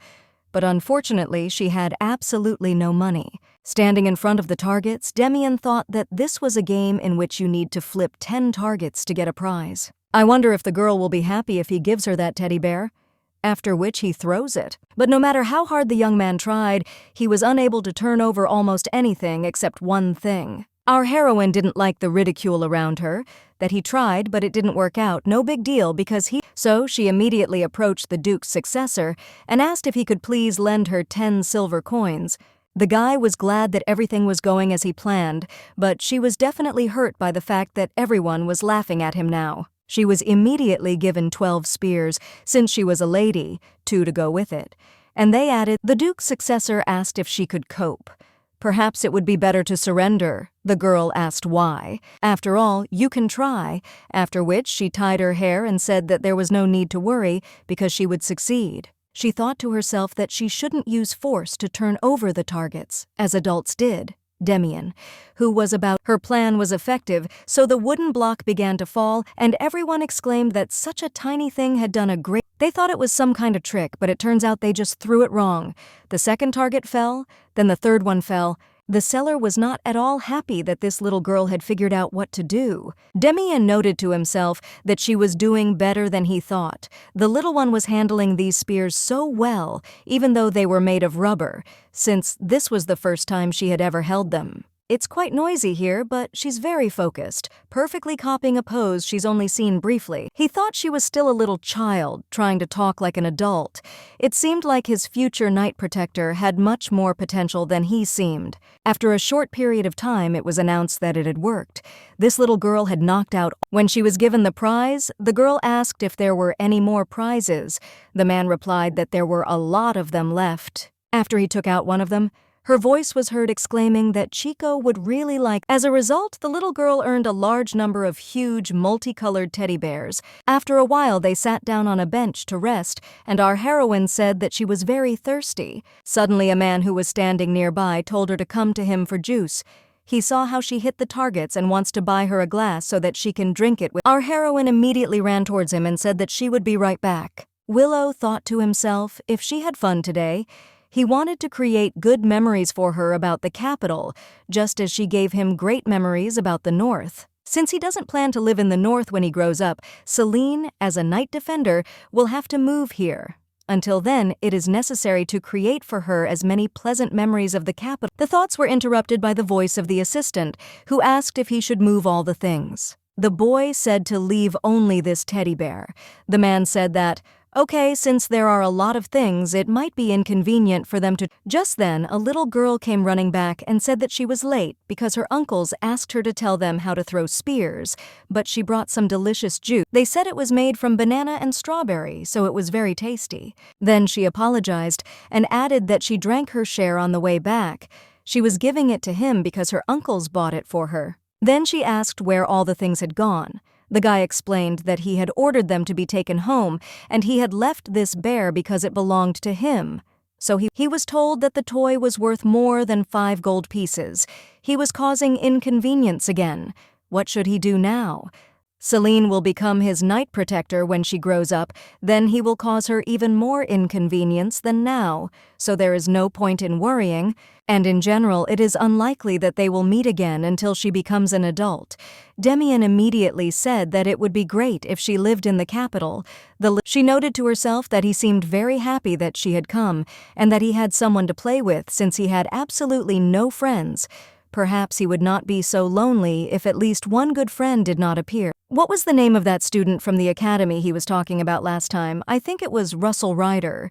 but unfortunately she had absolutely no money. Standing in front of the targets, Demian thought that this was a game in which you need to flip 10 targets to get a prize. I wonder if the girl will be happy if he gives her that teddy bear. After which he throws it. But no matter how hard the young man tried, he was unable to turn over almost anything except one thing. Our heroine didn't like the ridicule around her, that he tried but it didn't work out, no big deal So she immediately approached the Duke's successor and asked if he could please lend her 10 silver coins. The guy was glad that everything was going as he planned, but she was definitely hurt by the fact that everyone was laughing at him now. She was immediately given 12 spears, since she was a lady, 2 to go with it. And they added, the Duke's successor asked if she could cope. Perhaps it would be better to surrender. The girl asked why. After all, you can try. After which she tied her hair and said that there was no need to worry because she would succeed. She thought to herself that she shouldn't use force to turn over the targets, as adults did. Demian, who was about her plan was effective, so the wooden block began to fall, and everyone exclaimed that such a tiny thing had done a great. They thought it was some kind of trick, but it turns out they just threw it wrong. The second target fell, then the third one fell. The seller was not at all happy that this little girl had figured out what to do. Demian noted to himself that she was doing better than he thought. The little one was handling these spears so well, even though they were made of rubber, since this was the first time she had ever held them. It's quite noisy here, but she's very focused, perfectly copying a pose she's only seen briefly. He thought she was still a little child, trying to talk like an adult. It seemed like his future night protector had much more potential than he seemed. After a short period of time, it was announced that it had worked. This little girl had knocked out. When she was given the prize, the girl asked if there were any more prizes. The man replied that there were a lot of them left. After he took out one of them, her voice was heard exclaiming that Chico would really like. As a result, the little girl earned a large number of huge, multicolored teddy bears. After a while, they sat down on a bench to rest, and our heroine said that she was very thirsty. Suddenly, a man who was standing nearby told her to come to him for juice. He saw how she hit the targets and wants to buy her a glass so that she can drink it with. Our heroine immediately ran towards him and said that she would be right back. Willow thought to himself, if she had fun today, he wanted to create good memories for her about the capital, just as she gave him great memories about the North. Since he doesn't plan to live in the North when he grows up, Celine, as a night defender, will have to move here. Until then, it is necessary to create for her as many pleasant memories of the capital. The thoughts were interrupted by the voice of the assistant, who asked if he should move all the things. The boy said to leave only this teddy bear. The man said that, okay, since there are a lot of things, it might be inconvenient for them to. Just then, a little girl came running back and said that she was late because her uncles asked her to tell them how to throw spears, but she brought some delicious juice. They said it was made from banana and strawberry, so it was very tasty. Then she apologized and added that she drank her share on the way back. She was giving it to him because her uncles bought it for her. Then she asked where all the things had gone. The guy explained that he had ordered them to be taken home, and he had left this bear because it belonged to him. So he was told that the toy was worth more than 5 gold pieces. He was causing inconvenience again. What should he do now? Celine will become his night protector when she grows up, then he will cause her even more inconvenience than now, so there is no point in worrying, and in general it is unlikely that they will meet again until she becomes an adult. Demian immediately said that it would be great if she lived in the capital. She noted to herself that he seemed very happy that she had come, and that he had someone to play with since he had absolutely no friends. Perhaps he would not be so lonely if at least one good friend did not appear. What was the name of that student from the academy he was talking about last time? I think it was Russell Ryder.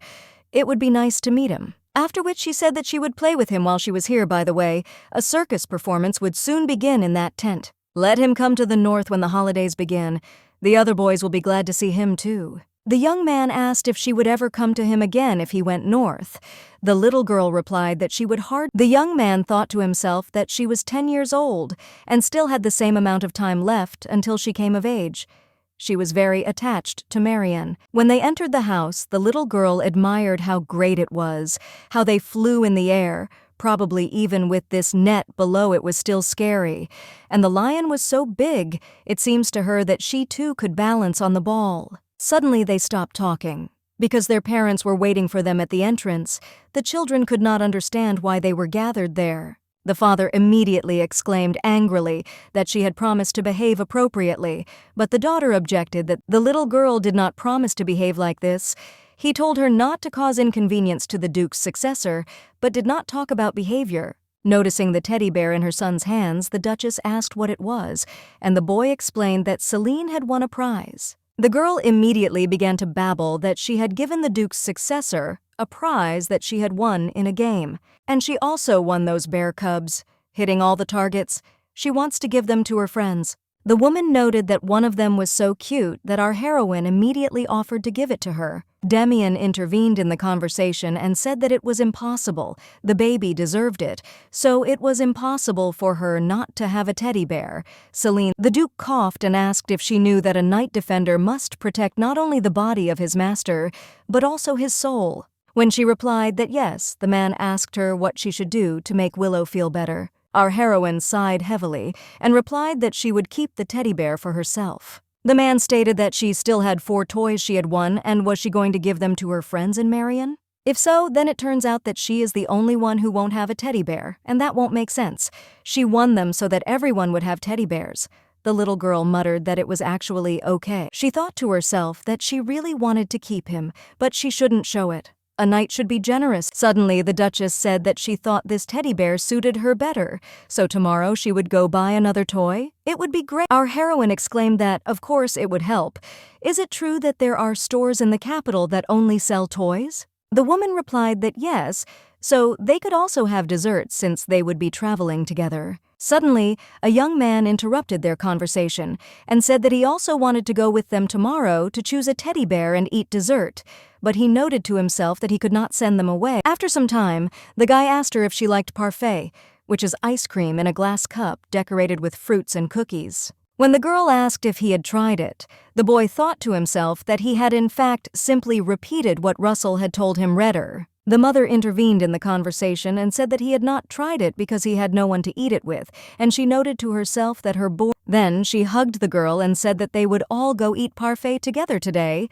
It would be nice to meet him. After which she said that she would play with him while she was here, by the way. A circus performance would soon begin in that tent. Let him come to the North when the holidays begin. The other boys will be glad to see him too. The young man asked if she would ever come to him again if he went north. The little girl replied that she would The young man thought to himself that she was 10 years old and still had the same amount of time left until she came of age. She was very attached to Marianne. When they entered the house, the little girl admired how great it was, how they flew in the air. Probably even with this net below it was still scary. And the lion was so big, it seems to her that she too could balance on the ball. Suddenly they stopped talking. Because their parents were waiting for them at the entrance, the children could not understand why they were gathered there. The father immediately exclaimed angrily that she had promised to behave appropriately, but the daughter objected that the little girl did not promise to behave like this. He told her not to cause inconvenience to the Duke's successor, but did not talk about behavior. Noticing the teddy bear in her son's hands, the Duchess asked what it was, and the boy explained that Celine had won a prize. The girl immediately began to babble that she had given the Duke's successor a prize that she had won in a game, and she also won those bear cubs, hitting all the targets. She wants to give them to her friends. The woman noted that one of them was so cute that our heroine immediately offered to give it to her. Demian intervened in the conversation and said that it was impossible. The baby deserved it, so it was impossible for her not to have a teddy bear. Celine, the Duke coughed and asked if she knew that a knight defender must protect not only the body of his master, but also his soul. When she replied that yes, the man asked her what she should do to make Willow feel better. Our heroine sighed heavily and replied that she would keep the teddy bear for herself. The man stated that she still had 4 toys she had won, and was she going to give them to her friends in Marion? If so, then it turns out that she is the only one who won't have a teddy bear, and that won't make sense. She won them so that everyone would have teddy bears. The little girl muttered that it was actually okay. She thought to herself that she really wanted to keep him, but she shouldn't show it. A knight should be generous. Suddenly, the Duchess said that she thought this teddy bear suited her better, so tomorrow she would go buy another toy. It would be great. Our heroine exclaimed that, of course, it would help. Is it true that there are stores in the capital that only sell toys? The woman replied that yes, so they could also have desserts since they would be traveling together. Suddenly, a young man interrupted their conversation and said that he also wanted to go with them tomorrow to choose a teddy bear and eat dessert, but he noted to himself that he could not send them away. After some time, the guy asked her if she liked Parfait, which is ice cream in a glass cup decorated with fruits and cookies. When the girl asked if he had tried it, the boy thought to himself that he had in fact simply repeated what Russell had told him redder. The mother intervened in the conversation and said that he had not tried it because he had no one to eat it with, and she noted to herself that her boy. Then she hugged the girl and said that they would all go eat Parfait together today.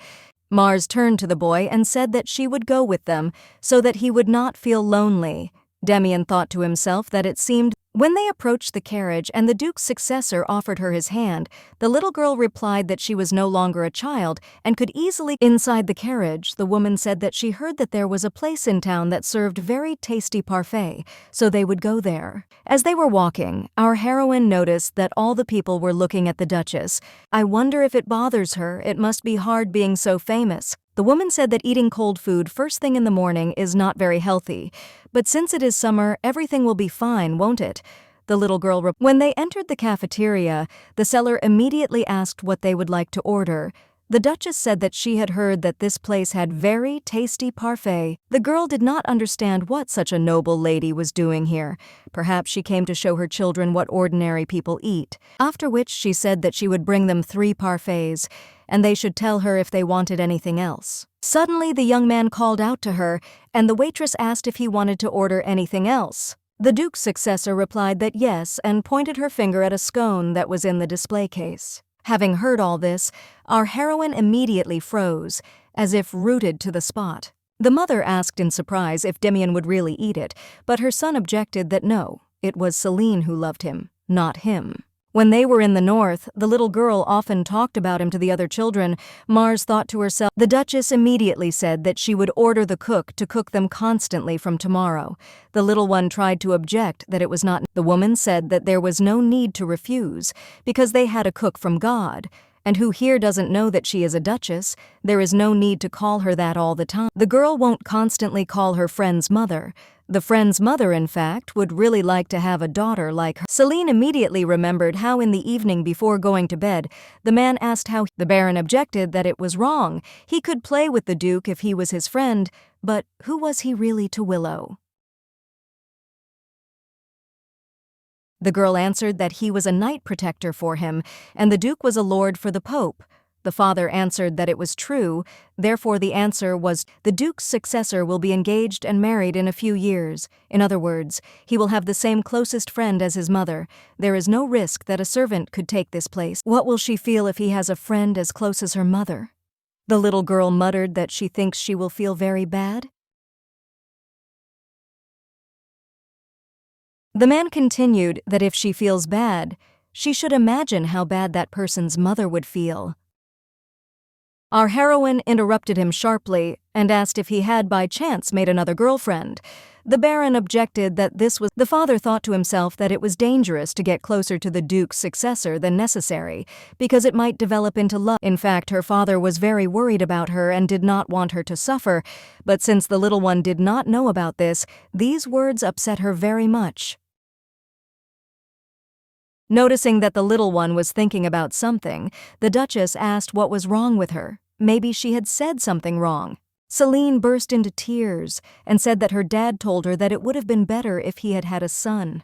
Mars turned to the boy and said that she would go with them so that he would not feel lonely. Demian thought to himself that it seemed. When they approached the carriage and the Duke's successor offered her his hand, the little girl replied that she was no longer a child and could easily. Inside the carriage, the woman said that she heard that there was a place in town that served very tasty parfait, so they would go there. As they were walking, our heroine noticed that all the people were looking at the Duchess. I wonder if it bothers her. It must be hard being so famous. The woman said that eating cold food first thing in the morning is not very healthy, but since it is summer, everything will be fine, won't it? The little girl When they entered the cafeteria, the seller immediately asked what they would like to order. The Duchess said that she had heard that this place had very tasty parfait. The girl did not understand what such a noble lady was doing here. Perhaps she came to show her children what ordinary people eat. After which she said that she would bring them 3 parfaits, and they should tell her if they wanted anything else. Suddenly, the young man called out to her, and the waitress asked if he wanted to order anything else. The Duke's successor replied that yes, and pointed her finger at a scone that was in the display case. Having heard all this, our heroine immediately froze, as if rooted to the spot. The mother asked in surprise if Demian would really eat it, but her son objected that no, it was Celine who loved him, not him. When they were in the north, the little girl often talked about him to the other children. Mars thought to herself. The Duchess immediately said that she would order the cook to cook them constantly from tomorrow. The little one tried to object that it was not. The woman said that there was no need to refuse, because they had a cook from God. And who here doesn't know that she is a duchess? There is no need to call her that all the time. The girl won't constantly call her friend's mother. The friend's mother, in fact, would really like to have a daughter like her. Celine immediately remembered how in the evening before going to bed, the man asked how. The Baron objected that it was wrong. He could play with the Duke if he was his friend, but who was he really to Willow? The girl answered that he was a knight protector for him, and the Duke was a lord for the Pope. The father answered that it was true, therefore the answer was, the Duke's successor will be engaged and married in a few years. In other words, he will have the same closest friend as his mother. There is no risk that a servant could take this place. What will she feel if he has a friend as close as her mother? The little girl muttered that she thinks she will feel very bad. The man continued that if she feels bad, she should imagine how bad that person's mother would feel. Our heroine interrupted him sharply and asked if he had by chance made another girlfriend. The Baron objected that this was— The father thought to himself that it was dangerous to get closer to the Duke's successor than necessary, because it might develop into love. In fact, her father was very worried about her and did not want her to suffer, but since the little one did not know about this, these words upset her very much. Noticing that the little one was thinking about something, the Duchess asked what was wrong with her. Maybe she had said something wrong. Celine burst into tears and said that her dad told her that it would have been better if he had had a son.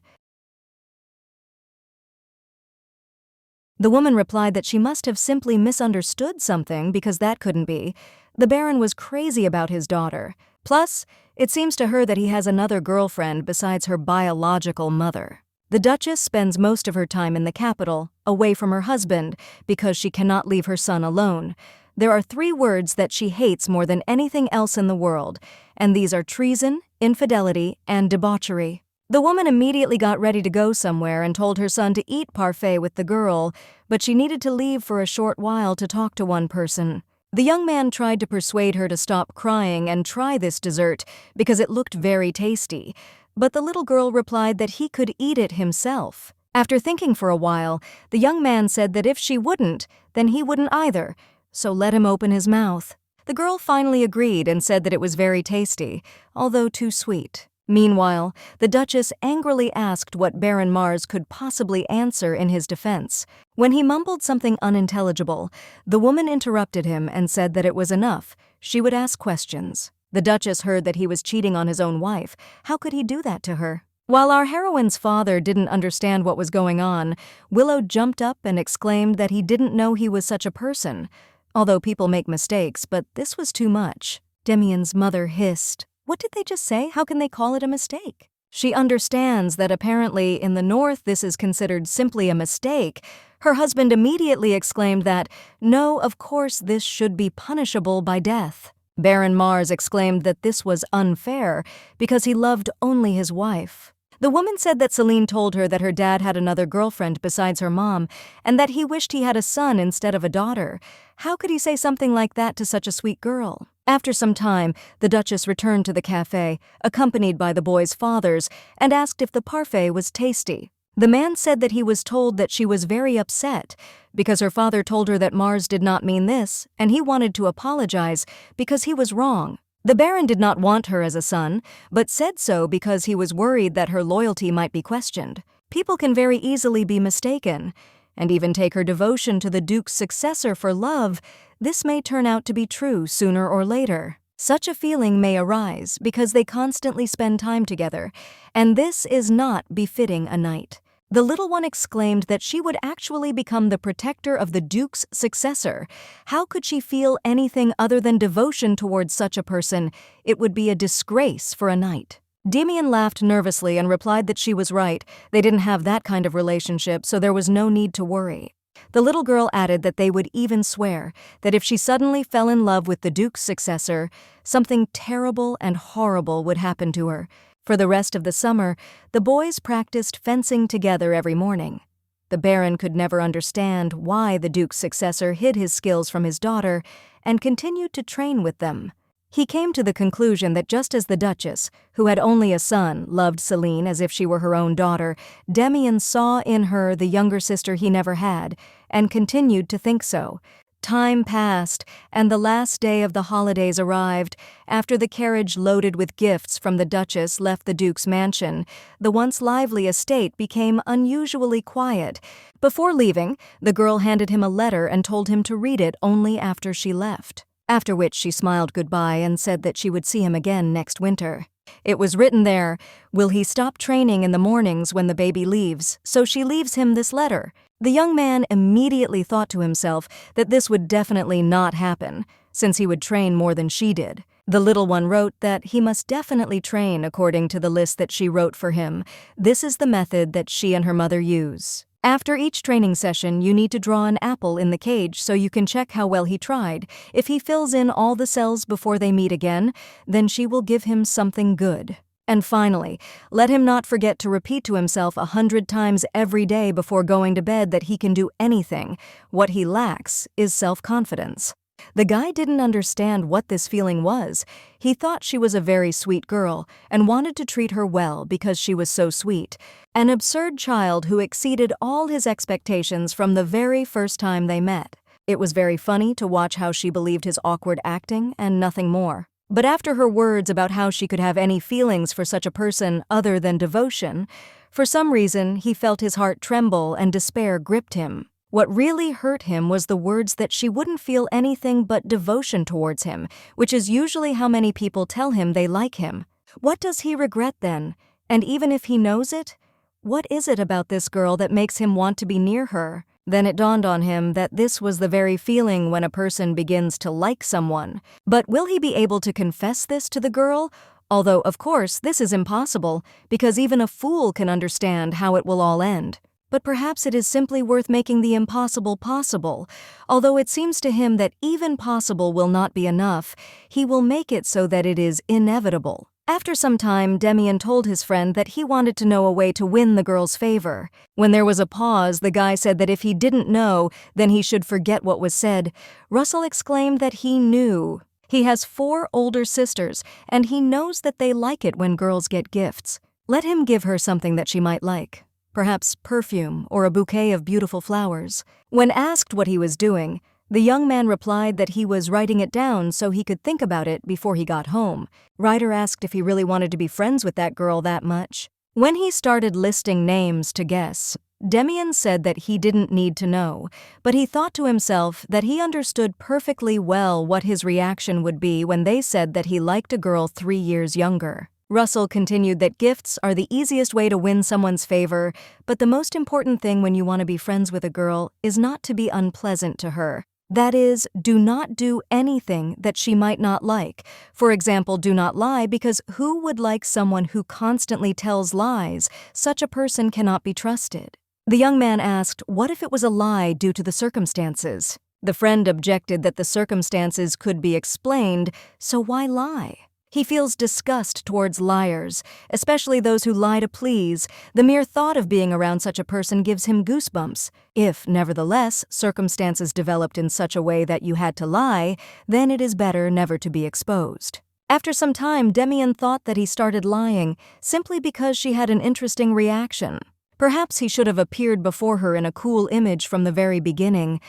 The woman replied that she must have simply misunderstood something because that couldn't be. The Baron was crazy about his daughter. Plus, it seems to her that he has another girlfriend besides her biological mother. The Duchess spends most of her time in the capital, away from her husband, because she cannot leave her son alone. There are 3 words that she hates more than anything else in the world, and these are treason, infidelity, and debauchery. The woman immediately got ready to go somewhere and told her son to eat parfait with the girl, but she needed to leave for a short while to talk to one person. The young man tried to persuade her to stop crying and try this dessert because it looked very tasty, but the little girl replied that he could eat it himself. After thinking for a while, the young man said that if she wouldn't, then he wouldn't either, so let him open his mouth. The girl finally agreed and said that it was very tasty, although too sweet. Meanwhile, the Duchess angrily asked what Baron Mars could possibly answer in his defense. When he mumbled something unintelligible, the woman interrupted him and said that it was enough. She would ask questions. The Duchess heard that he was cheating on his own wife. How could he do that to her? While our heroine's father didn't understand what was going on, Willow jumped up and exclaimed that he didn't know he was such a person. Although people make mistakes, but this was too much. Demian's mother hissed. What did they just say? How can they call it a mistake? She understands that apparently in the north this is considered simply a mistake. Her husband immediately exclaimed that, no, of course this should be punishable by death. Baron Mars exclaimed that this was unfair because he loved only his wife. The woman said that Celine told her that her dad had another girlfriend besides her mom and that he wished he had a son instead of a daughter. How could he say something like that to such a sweet girl? After some time, the Duchess returned to the cafe, accompanied by the boys' fathers, and asked if the parfait was tasty. The man said that he was told that she was very upset because her father told her that Mars did not mean this, and he wanted to apologize because he was wrong. The Baron did not want her as a son, but said so because he was worried that her loyalty might be questioned. People can very easily be mistaken, and even take her devotion to the Duke's successor for love. This may turn out to be true sooner or later. Such a feeling may arise because they constantly spend time together, and this is not befitting a knight. The little one exclaimed that she would actually become the protector of the Duke's successor. How could she feel anything other than devotion towards such a person? It would be a disgrace for a knight. Demian laughed nervously and replied that she was right. They didn't have that kind of relationship, so there was no need to worry. The little girl added that they would even swear that if she suddenly fell in love with the Duke's successor, something terrible and horrible would happen to her. For the rest of the summer, the boys practiced fencing together every morning. The Baron could never understand why the Duke's successor hid his skills from his daughter and continued to train with them. He came to the conclusion that just as the Duchess, who had only a son, loved Celine as if she were her own daughter, Demian saw in her the younger sister he never had, and continued to think so. Time passed, and the last day of the holidays arrived. After the carriage loaded with gifts from the Duchess left the Duke's mansion, the once lively estate became unusually quiet. Before leaving, the girl handed him a letter and told him to read it only after she left. After which she smiled goodbye and said that she would see him again next winter. It was written there, "Will he stop training in the mornings when the baby leaves?" So she leaves him this letter. The young man immediately thought to himself that this would definitely not happen, since he would train more than she did. The little one wrote that he must definitely train according to the list that she wrote for him. This is the method that she and her mother use. After each training session, you need to draw an apple in the cage so you can check how well he tried. If he fills in all the cells before they meet again, then she will give him something good. And finally, let him not forget to repeat to himself 100 times every day before going to bed that he can do anything. What he lacks is self-confidence. The guy didn't understand what this feeling was. He thought she was a very sweet girl and wanted to treat her well because she was so sweet. An absurd child who exceeded all his expectations from the very first time they met. It was very funny to watch how she believed his awkward acting and nothing more. But after her words about how she could have any feelings for such a person other than devotion, for some reason he felt his heart tremble and despair gripped him. What really hurt him was the words that she wouldn't feel anything but devotion towards him, which is usually how many people tell him they like him. What does he regret then? And even if he knows it, what is it about this girl that makes him want to be near her? Then it dawned on him that this was the very feeling when a person begins to like someone. But will he be able to confess this to the girl? Although, of course, this is impossible, because even a fool can understand how it will all end. But perhaps it is simply worth making the impossible possible. Although it seems to him that even possible will not be enough, he will make it so that it is inevitable. After some time, Demian told his friend that he wanted to know a way to win the girl's favor. When there was a pause, the guy said that if he didn't know, then he should forget what was said. Russell exclaimed that he knew. He has 4 older sisters, and he knows that they like it when girls get gifts. Let him give her something that she might like. Perhaps perfume or a bouquet of beautiful flowers. When asked what he was doing, the young man replied that he was writing it down so he could think about it before he got home. Ryder asked if he really wanted to be friends with that girl that much. When he started listing names to guess, Demian said that he didn't need to know, but he thought to himself that he understood perfectly well what his reaction would be when they said that he liked a girl 3 years younger. Russell continued that gifts are the easiest way to win someone's favor, but the most important thing when you want to be friends with a girl is not to be unpleasant to her. That is, do not do anything that she might not like. For example, do not lie, because who would like someone who constantly tells lies? Such a person cannot be trusted. The young man asked, what if it was a lie due to the circumstances? The friend objected that the circumstances could be explained, so why lie? He feels disgust towards liars, especially those who lie to please. The mere thought of being around such a person gives him goosebumps. If, nevertheless, circumstances developed in such a way that you had to lie, then it is better never to be exposed. After some time, Demian thought that he started lying simply because she had an interesting reaction. Perhaps he should have appeared before her in a cool image from the very beginning.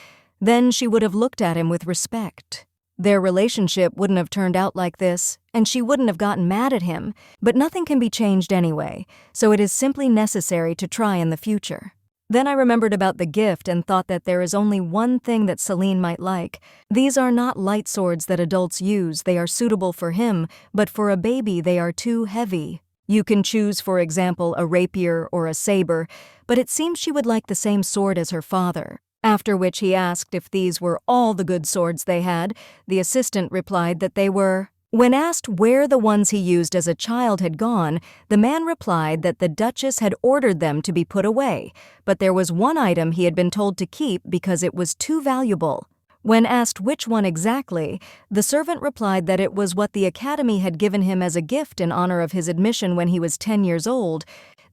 Then she would have looked at him with respect. Their relationship wouldn't have turned out like this, and she wouldn't have gotten mad at him, but nothing can be changed anyway, so it is simply necessary to try in the future. Then I remembered about the gift and thought that there is only one thing that Celine might like. These are not light swords that adults use, they are suitable for him, but for a baby they are too heavy. You can choose, for example, a rapier or a saber, but it seems she would like the same sword as her father. After which he asked if these were all the good swords they had. The assistant replied that they were. When asked where the ones he used as a child had gone, the man replied that the Duchess had ordered them to be put away, but there was one item he had been told to keep because it was too valuable. When asked which one exactly, the servant replied that it was what the Academy had given him as a gift in honor of his admission when he was 10 years old.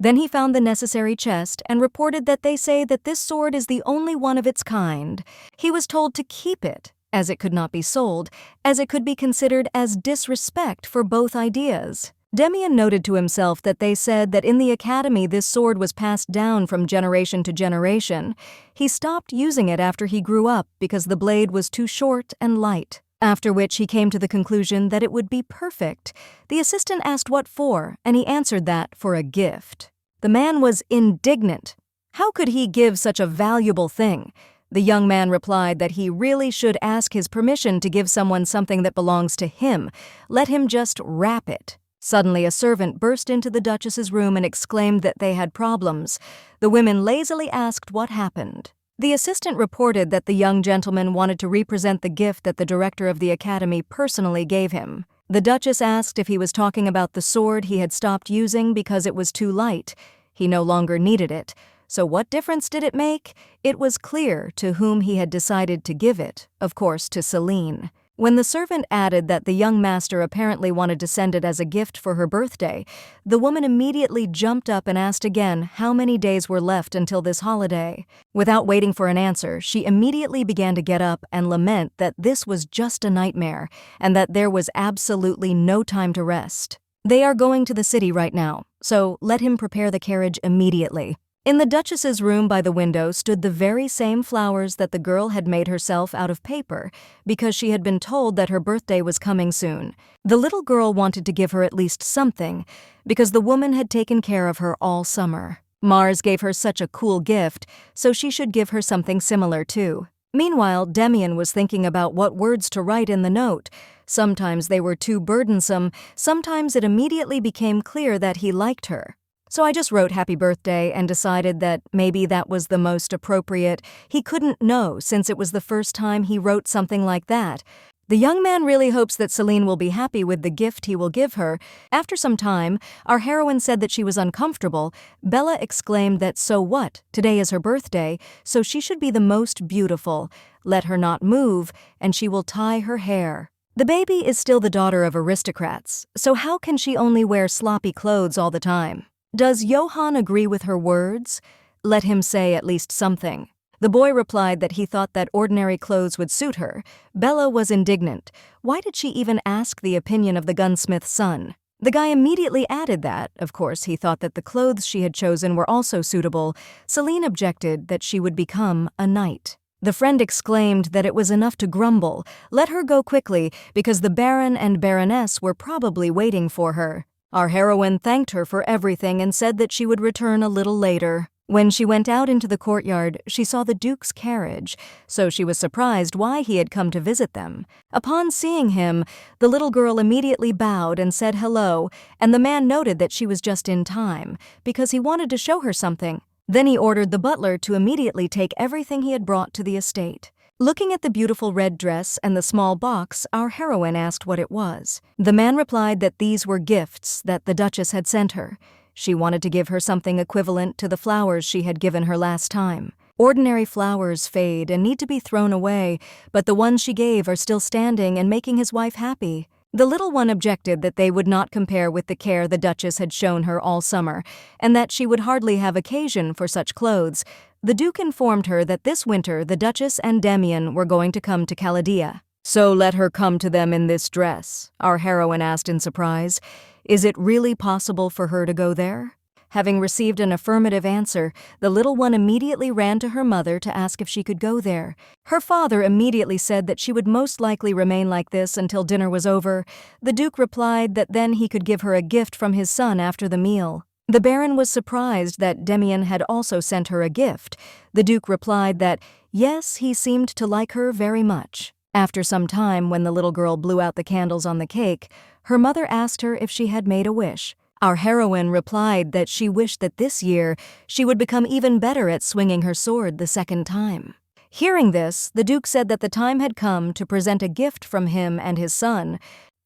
Then he found the necessary chest and reported that they say that this sword is the only one of its kind. He was told to keep it, as it could not be sold, as it could be considered as disrespect for both ideas. Demian noted to himself that they said that in the Academy this sword was passed down from generation to generation. He stopped using it after he grew up because the blade was too short and light. After which he came to the conclusion that it would be perfect. The assistant asked what for, and he answered that for a gift. The man was indignant. How could he give such a valuable thing? The young man replied that he really should ask his permission to give someone something that belongs to him. Let him just wrap it. Suddenly a servant burst into the Duchess's room and exclaimed that they had problems. The women lazily asked what happened. The assistant reported that the young gentleman wanted to represent the gift that the director of the Academy personally gave him. The Duchess asked if he was talking about the sword he had stopped using because it was too light. He no longer needed it. So what difference did it make? It was clear to whom he had decided to give it, of course to Celine. When the servant added that the young master apparently wanted to send it as a gift for her birthday, the woman immediately jumped up and asked again how many days were left until this holiday. Without waiting for an answer, she immediately began to get up and lament that this was just a nightmare and that there was absolutely no time to rest. They are going to the city right now, so let him prepare the carriage immediately. In the Duchess's room by the window stood the very same flowers that the girl had made herself out of paper because she had been told that her birthday was coming soon. The little girl wanted to give her at least something because the woman had taken care of her all summer. Mars gave her such a cool gift, so she should give her something similar too. Meanwhile, Demian was thinking about what words to write in the note. Sometimes they were too burdensome, sometimes it immediately became clear that he liked her. So I just wrote happy birthday and decided that maybe that was the most appropriate. He couldn't know since it was the first time he wrote something like that. The young man really hopes that Celine will be happy with the gift he will give her. After some time, our heroine said that she was uncomfortable. Bella exclaimed that so what? Today is her birthday, so she should be the most beautiful. Let her not move, and she will tie her hair. The baby is still the daughter of aristocrats, so how can she only wear sloppy clothes all the time? Does Johann agree with her words? Let him say at least something. The boy replied that he thought that ordinary clothes would suit her. Bella was indignant. Why did she even ask the opinion of the gunsmith's son? The guy immediately added that, of course, he thought that the clothes she had chosen were also suitable. Celine objected that she would become a knight. The friend exclaimed that it was enough to grumble. Let her go quickly, because the Baron and Baroness were probably waiting for her. Our heroine thanked her for everything and said that she would return a little later. When she went out into the courtyard, she saw the Duke's carriage, so she was surprised why he had come to visit them. Upon seeing him, the little girl immediately bowed and said hello, and the man noted that she was just in time, because he wanted to show her something. Then he ordered the butler to immediately take everything he had brought to the estate. Looking at the beautiful red dress and the small box, our heroine asked what it was. The man replied that these were gifts that the Duchess had sent her. She wanted to give her something equivalent to the flowers she had given her last time. Ordinary flowers fade and need to be thrown away, but the ones she gave are still standing and making his wife happy. The little one objected that they would not compare with the care the Duchess had shown her all summer, and that she would hardly have occasion for such clothes. The Duke informed her that this winter the Duchess and Demian were going to come to Chaldea. So let her come to them in this dress, our heroine asked in surprise. Is it really possible for her to go there? Having received an affirmative answer, the little one immediately ran to her mother to ask if she could go there. Her father immediately said that she would most likely remain like this until dinner was over. The Duke replied that then he could give her a gift from his son after the meal. The Baron was surprised that Demian had also sent her a gift. The Duke replied that, yes, he seemed to like her very much. After some time, when the little girl blew out the candles on the cake, her mother asked her if she had made a wish. Our heroine replied that she wished that this year she would become even better at swinging her sword the second time. Hearing this, the Duke said that the time had come to present a gift from him and his son.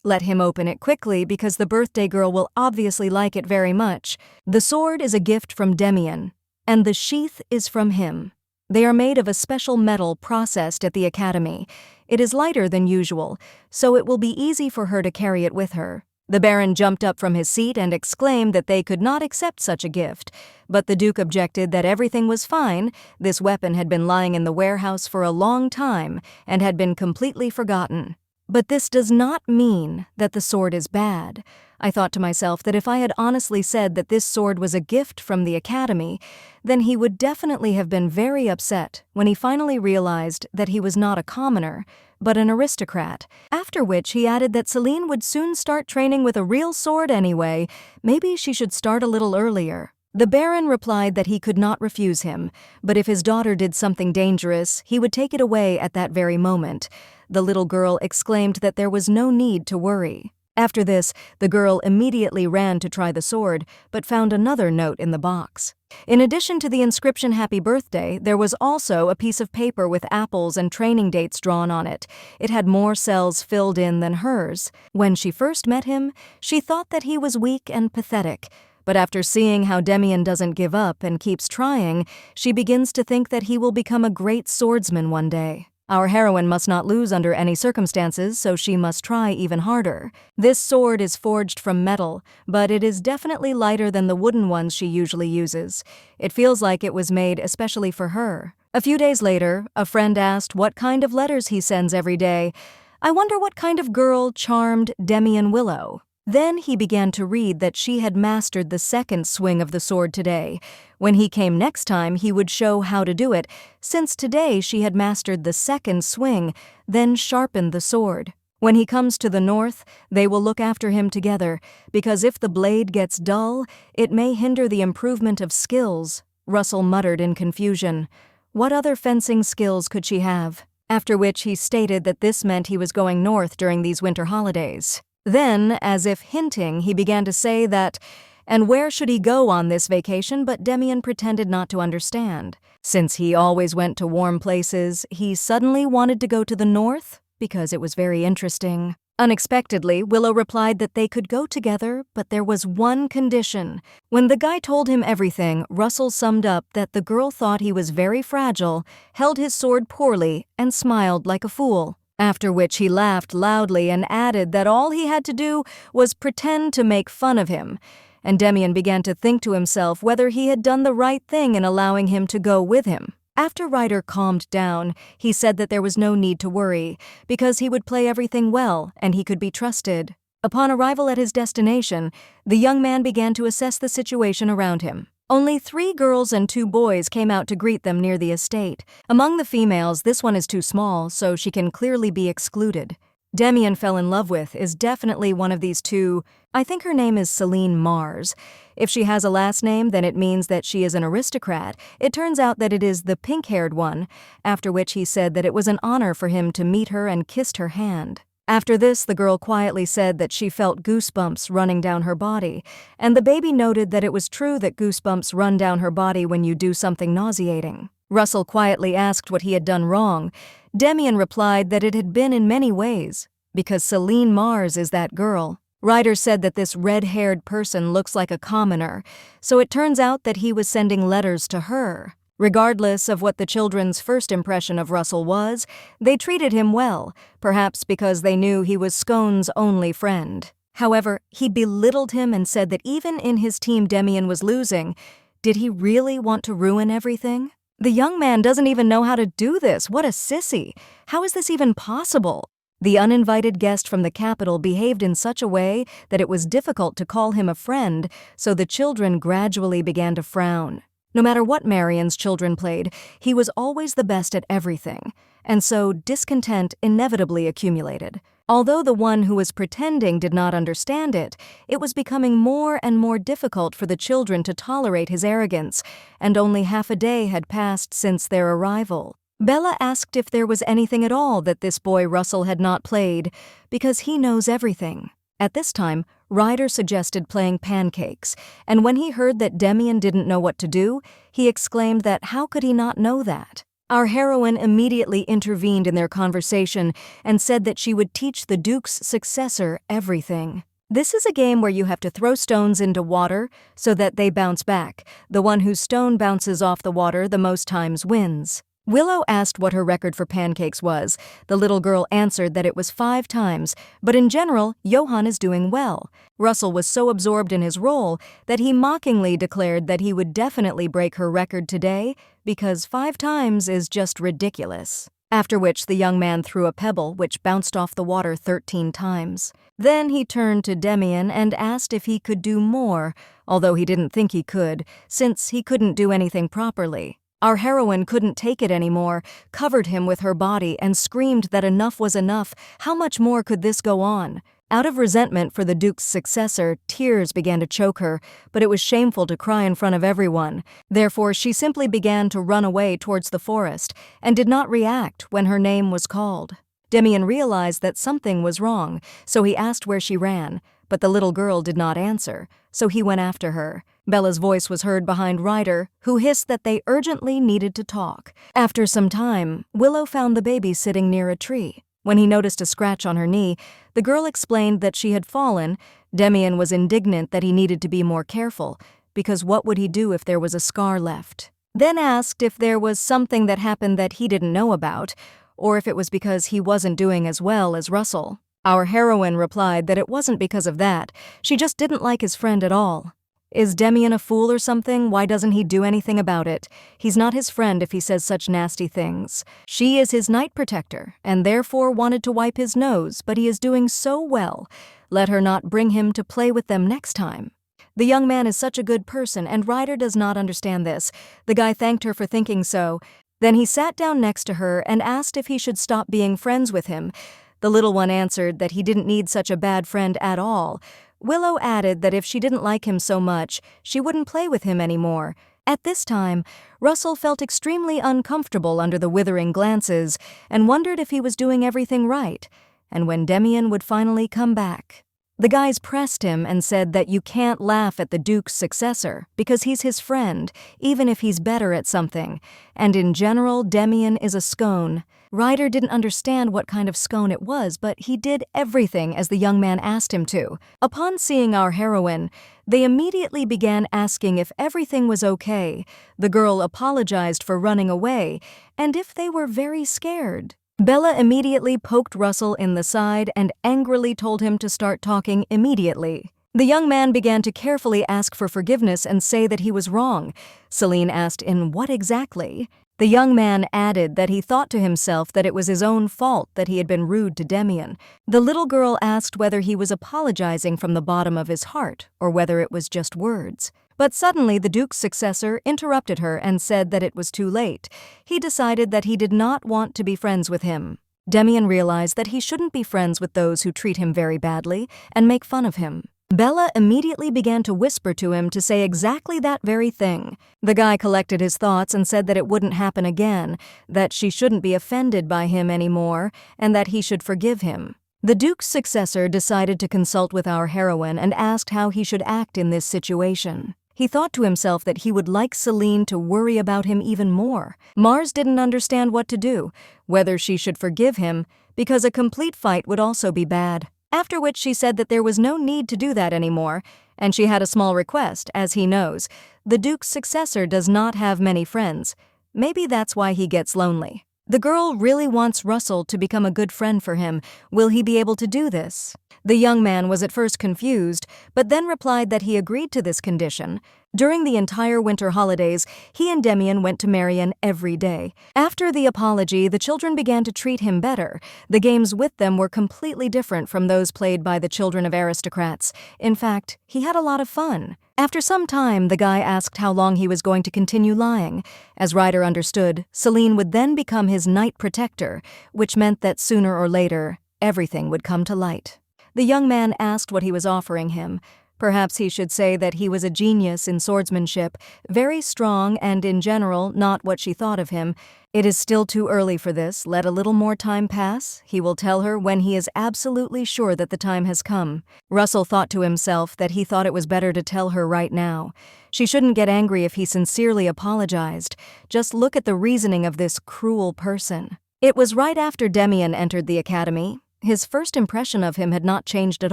Let him open it quickly because the birthday girl will obviously like it very much. The sword is a gift from Demian, and the sheath is from him. They are made of a special metal processed at the academy. It is lighter than usual, so it will be easy for her to carry it with her. The Baron jumped up from his seat and exclaimed that they could not accept such a gift, but the Duke objected that everything was fine. This weapon had been lying in the warehouse for a long time and had been completely forgotten. But this does not mean that the sword is bad. I thought to myself that if I had honestly said that this sword was a gift from the academy, then he would definitely have been very upset when he finally realized that he was not a commoner, but an aristocrat, after which he added that Celine would soon start training with a real sword anyway. Maybe she should start a little earlier. The Baron replied that he could not refuse him, but if his daughter did something dangerous, he would take it away at that very moment. The little girl exclaimed that there was no need to worry. After this, the girl immediately ran to try the sword, but found another note in the box. In addition to the inscription Happy Birthday, there was also a piece of paper with apples and training dates drawn on it. It had more cells filled in than hers. When she first met him, she thought that he was weak and pathetic. But after seeing how Demian doesn't give up and keeps trying, she begins to think that he will become a great swordsman one day. Our heroine must not lose under any circumstances, so she must try even harder. This sword is forged from metal, but it is definitely lighter than the wooden ones she usually uses. It feels like it was made especially for her. A few days later, a friend asked what kind of letters he sends every day. I wonder what kind of girl charmed Demian Willow. Then he began to read that she had mastered the second swing of the sword today. When he came next time, he would show how to do it, since today she had mastered the second swing, then sharpened the sword. When he comes to the north, they will look after him together, because if the blade gets dull, it may hinder the improvement of skills, Russell muttered in confusion. What other fencing skills could she have? After which he stated that this meant he was going north during these winter holidays. Then, as if hinting, he began to say that, and where should he go on this vacation, but Demian pretended not to understand. Since he always went to warm places, he suddenly wanted to go to the north because it was very interesting. Unexpectedly, Willow replied that they could go together, but there was one condition. When the guy told him everything, Russell summed up that the girl thought he was very fragile, held his sword poorly, and smiled like a fool. After which he laughed loudly and added that all he had to do was pretend to make fun of him. And Demian began to think to himself whether he had done the right thing in allowing him to go with him. After Ryder calmed down, he said that there was no need to worry, because he would play everything well and he could be trusted. Upon arrival at his destination, the young man began to assess the situation around him. Only 3 girls and 2 boys came out to greet them near the estate. Among the females, this one is too small, so she can clearly be excluded. Demian fell in love with is definitely one of these 2. I think her name is Celine Mars. If she has a last name, then it means that she is an aristocrat. It turns out that it is the pink-haired one, after which he said that it was an honor for him to meet her and kissed her hand. After this, the girl quietly said that she felt goosebumps running down her body, and the baby noted that it was true that goosebumps run down her body when you do something nauseating. Russell quietly asked what he had done wrong. Demian replied that it had been in many ways, because Celine Mars is that girl. Ryder said that this red-haired person looks like a commoner, so it turns out that he was sending letters to her. Regardless of what the children's first impression of Russell was, they treated him well, perhaps because they knew he was Scone's only friend. However, he belittled him and said that even in his team Demian was losing. Did he really want to ruin everything? The young man doesn't even know how to do this. What a sissy. How is this even possible? The uninvited guest from the capital behaved in such a way that it was difficult to call him a friend, so the children gradually began to frown. No matter what Marion's children played, he was always the best at everything, and so discontent inevitably accumulated. Although the one who was pretending did not understand it, it was becoming more and more difficult for the children to tolerate his arrogance, and only half a day had passed since their arrival. Bella asked if there was anything at all that this boy Russell had not played, because he knows everything. At this time, Ryder suggested playing pancakes, and when he heard that Demian didn't know what to do, he exclaimed that how could he not know that? Our heroine immediately intervened in their conversation and said that she would teach the Duke's successor everything. This is a game where you have to throw stones into water so that they bounce back. The one whose stone bounces off the water the most times wins. Willow asked what her record for pancakes was. The little girl answered that it was 5 times, but in general, Johann is doing well. Russell was so absorbed in his role that he mockingly declared that he would definitely break her record today because 5 times is just ridiculous. After which the young man threw a pebble which bounced off the water 13 times. Then he turned to Demian and asked if he could do more, although he didn't think he could, since he couldn't do anything properly. Our heroine couldn't take it anymore, covered him with her body, and screamed that enough was enough. How much more could this go on? Out of resentment for the Duke's successor, tears began to choke her, but it was shameful to cry in front of everyone. Therefore, she simply began to run away towards the forest, and did not react when her name was called. Demian realized that something was wrong, so he asked where she ran, but the little girl did not answer, so he went after her. Bella's voice was heard behind Ryder, who hissed that they urgently needed to talk. After some time, Willow found the baby sitting near a tree. When he noticed a scratch on her knee, the girl explained that she had fallen. Demian was indignant that he needed to be more careful, because what would he do if there was a scar left? Then asked if there was something that happened that he didn't know about, or if it was because he wasn't doing as well as Russell. Our heroine replied that it wasn't because of that, she just didn't like his friend at all. Is Demian a fool or something? Why doesn't he do anything about it? He's not his friend if he says such nasty things. She is his night protector, and therefore wanted to wipe his nose, but he is doing so well. Let her not bring him to play with them next time. The young man is such a good person, and Ryder does not understand this. The guy thanked her for thinking so. Then he sat down next to her and asked if he should stop being friends with him. The little one answered that he didn't need such a bad friend at all. Willow added that if she didn't like him so much, she wouldn't play with him anymore. At this time, Russell felt extremely uncomfortable under the withering glances and wondered if he was doing everything right, and when Demian would finally come back. The guys pressed him and said that you can't laugh at the Duke's successor because he's his friend, even if he's better at something, and in general, Demian is a scone. Ryder didn't understand what kind of scone it was, but he did everything as the young man asked him to. Upon seeing our heroine, they immediately began asking if everything was okay. The girl apologized for running away, and if they were very scared. Bella immediately poked Russell in the side and angrily told him to start talking immediately. The young man began to carefully ask for forgiveness and say that he was wrong. Celine asked in what exactly? The young man added that he thought to himself that it was his own fault that he had been rude to Demian. The little girl asked whether he was apologizing from the bottom of his heart or whether it was just words. But suddenly the Duke's successor interrupted her and said that it was too late. He decided that he did not want to be friends with him. Demian realized that he shouldn't be friends with those who treat him very badly and make fun of him. Bella immediately began to whisper to him to say exactly that very thing. The guy collected his thoughts and said that it wouldn't happen again, that she shouldn't be offended by him anymore, and that he should forgive him. The Duke's successor decided to consult with our heroine and asked how he should act in this situation. He thought to himself that he would like Celine to worry about him even more. Mars didn't understand what to do, whether she should forgive him, because a complete fight would also be bad. After which she said that there was no need to do that anymore, and she had a small request, as he knows. The Duke's successor does not have many friends. Maybe that's why he gets lonely. The girl really wants Russell to become a good friend for him. Will he be able to do this? The young man was at first confused, but then replied that he agreed to this condition. During the entire winter holidays, he and Demian went to Marion every day. After the apology, the children began to treat him better. The games with them were completely different from those played by the children of aristocrats. In fact, he had a lot of fun. After some time, the guy asked how long he was going to continue lying. As Ryder understood, Celine would then become his night protector, which meant that sooner or later, everything would come to light. The young man asked what he was offering him. Perhaps he should say that he was a genius in swordsmanship, very strong and, in general, not what she thought of him. It is still too early for this. Let a little more time pass. He will tell her when he is absolutely sure that the time has come. Russell thought to himself that he thought it was better to tell her right now. She shouldn't get angry if he sincerely apologized. Just look at the reasoning of this cruel person. It was right after Demian entered the academy. His first impression of him had not changed at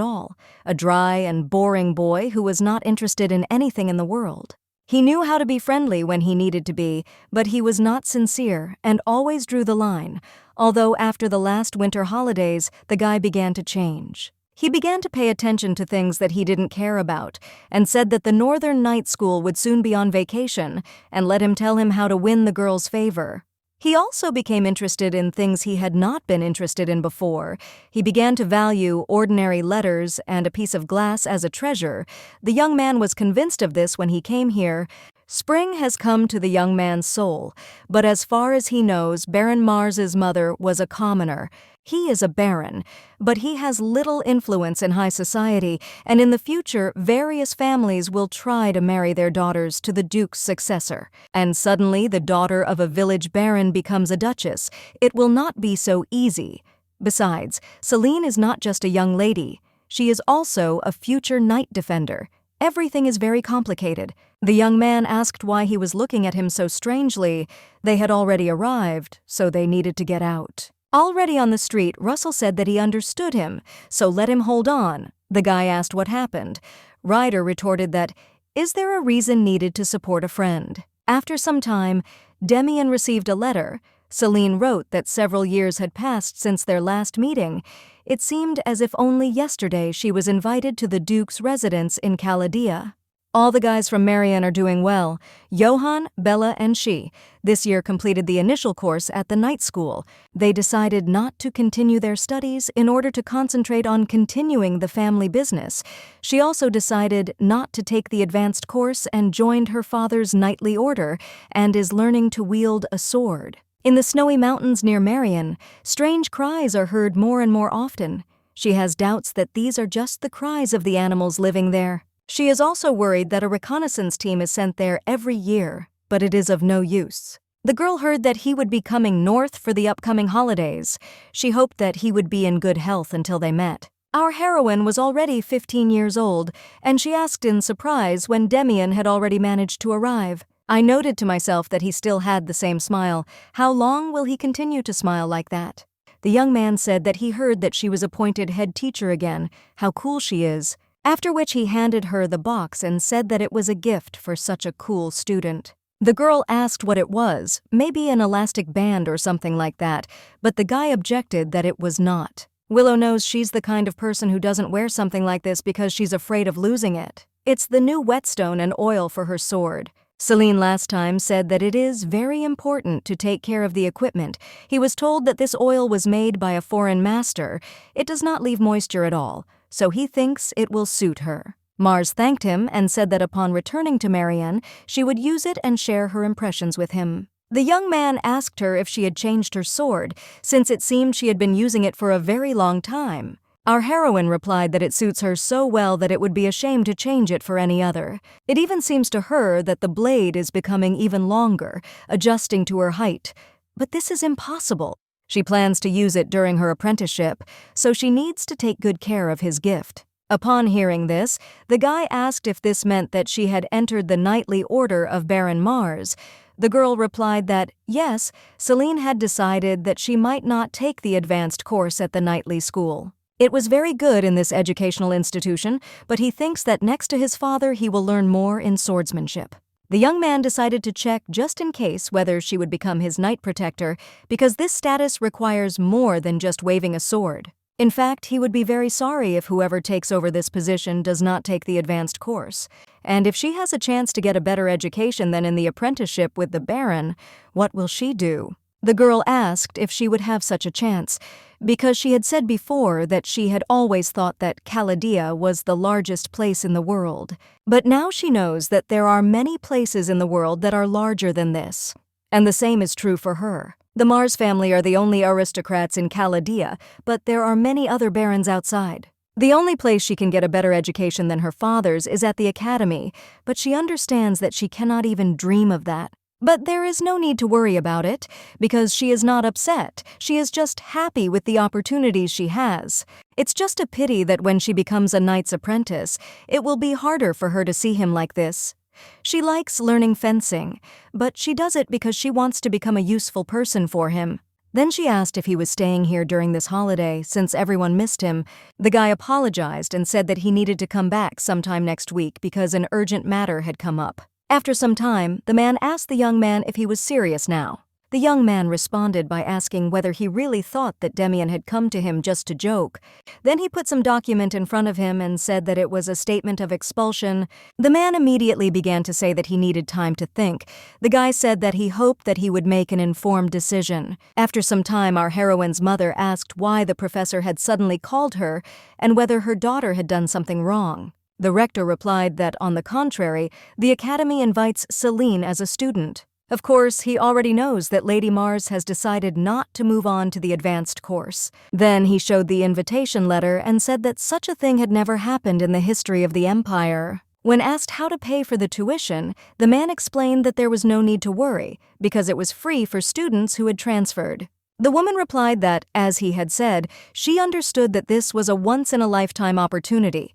all, a dry and boring boy who was not interested in anything in the world. He knew how to be friendly when he needed to be, but he was not sincere and always drew the line, although after the last winter holidays, the guy began to change. He began to pay attention to things that he didn't care about and said that the Northern Night School would soon be on vacation and let him tell him how to win the girls' favor. He also became interested in things he had not been interested in before. He began to value ordinary letters and a piece of glass as a treasure. The young man was convinced of this when he came here. Spring has come to the young man's soul, but as far as he knows, Baron Mars's mother was a commoner. He is a baron, but he has little influence in high society, and in the future, various families will try to marry their daughters to the Duke's successor. And suddenly, the daughter of a village baron becomes a duchess. It will not be so easy. Besides, Celine is not just a young lady. She is also a future night defender. Everything is very complicated. The young man asked why he was looking at him so strangely. They had already arrived, so they needed to get out. Already on the street, Russell said that he understood him, so let him hold on. The guy asked what happened. Ryder retorted that, "Is there a reason needed to support a friend?" After some time, Demian received a letter. Celine wrote that several years had passed since their last meeting. It seemed as if only yesterday she was invited to the Duke's residence in Chaldea. All the guys from Marion are doing well. Johan, Bella, and she this year completed the initial course at the night school. They decided not to continue their studies in order to concentrate on continuing the family business. She also decided not to take the advanced course and joined her father's knightly order and is learning to wield a sword. In the snowy mountains near Marion, strange cries are heard more and more often. She has doubts that these are just the cries of the animals living there. She is also worried that a reconnaissance team is sent there every year, but it is of no use. The girl heard that he would be coming north for the upcoming holidays. She hoped that he would be in good health until they met. Our heroine was already 15 years old, and she asked in surprise when Demian had already managed to arrive. I noted to myself that he still had the same smile. How long will he continue to smile like that? The young man said that he heard that she was appointed head teacher again. How cool she is. After which he handed her the box and said that it was a gift for such a cool student. The girl asked what it was, maybe an elastic band or something like that, but the guy objected that it was not. Willow knows she's the kind of person who doesn't wear something like this because she's afraid of losing it. It's the new whetstone and oil for her sword. Celine last time said that it is very important to take care of the equipment. He was told that this oil was made by a foreign master. It does not leave moisture at all, so he thinks it will suit her. Mars thanked him and said that upon returning to Marianne, she would use it and share her impressions with him. The young man asked her if she had changed her sword, since it seemed she had been using it for a very long time. Our heroine replied that it suits her so well that it would be a shame to change it for any other. It even seems to her that the blade is becoming even longer, adjusting to her height. But this is impossible. She plans to use it during her apprenticeship, so she needs to take good care of his gift. Upon hearing this, the guy asked if this meant that she had entered the knightly order of Baron Mars. The girl replied that, yes, Celine had decided that she might not take the advanced course at the knightly school. It was very good in this educational institution, but he thinks that next to his father he will learn more in swordsmanship. The young man decided to check just in case whether she would become his knight protector, because this status requires more than just waving a sword. In fact, he would be very sorry if whoever takes over this position does not take the advanced course. And if she has a chance to get a better education than in the apprenticeship with the Baron, what will she do? The girl asked if she would have such a chance, because she had said before that she had always thought that Chaldea was the largest place in the world. But now she knows that there are many places in the world that are larger than this. And the same is true for her. The Mars family are the only aristocrats in Chaldea, but there are many other barons outside. The only place she can get a better education than her father's is at the academy, but she understands that she cannot even dream of that. But there is no need to worry about it, because she is not upset. She is just happy with the opportunities she has. It's just a pity that when she becomes a knight's apprentice, it will be harder for her to see him like this. She likes learning fencing, but she does it because she wants to become a useful person for him. Then she asked if he was staying here during this holiday, since everyone missed him. The guy apologized and said that he needed to come back sometime next week because an urgent matter had come up. After some time, the man asked the young man if he was serious now. The young man responded by asking whether he really thought that Demian had come to him just to joke. Then he put some document in front of him and said that it was a statement of expulsion. The man immediately began to say that he needed time to think. The guy said that he hoped that he would make an informed decision. After some time, our heroine's mother asked why the professor had suddenly called her and whether her daughter had done something wrong. The rector replied that, on the contrary, the academy invites Celine as a student. Of course, he already knows that Lady Mars has decided not to move on to the advanced course. Then he showed the invitation letter and said that such a thing had never happened in the history of the Empire. When asked how to pay for the tuition, the man explained that there was no need to worry, because it was free for students who had transferred. The woman replied that, as he had said, she understood that this was a once-in-a-lifetime opportunity,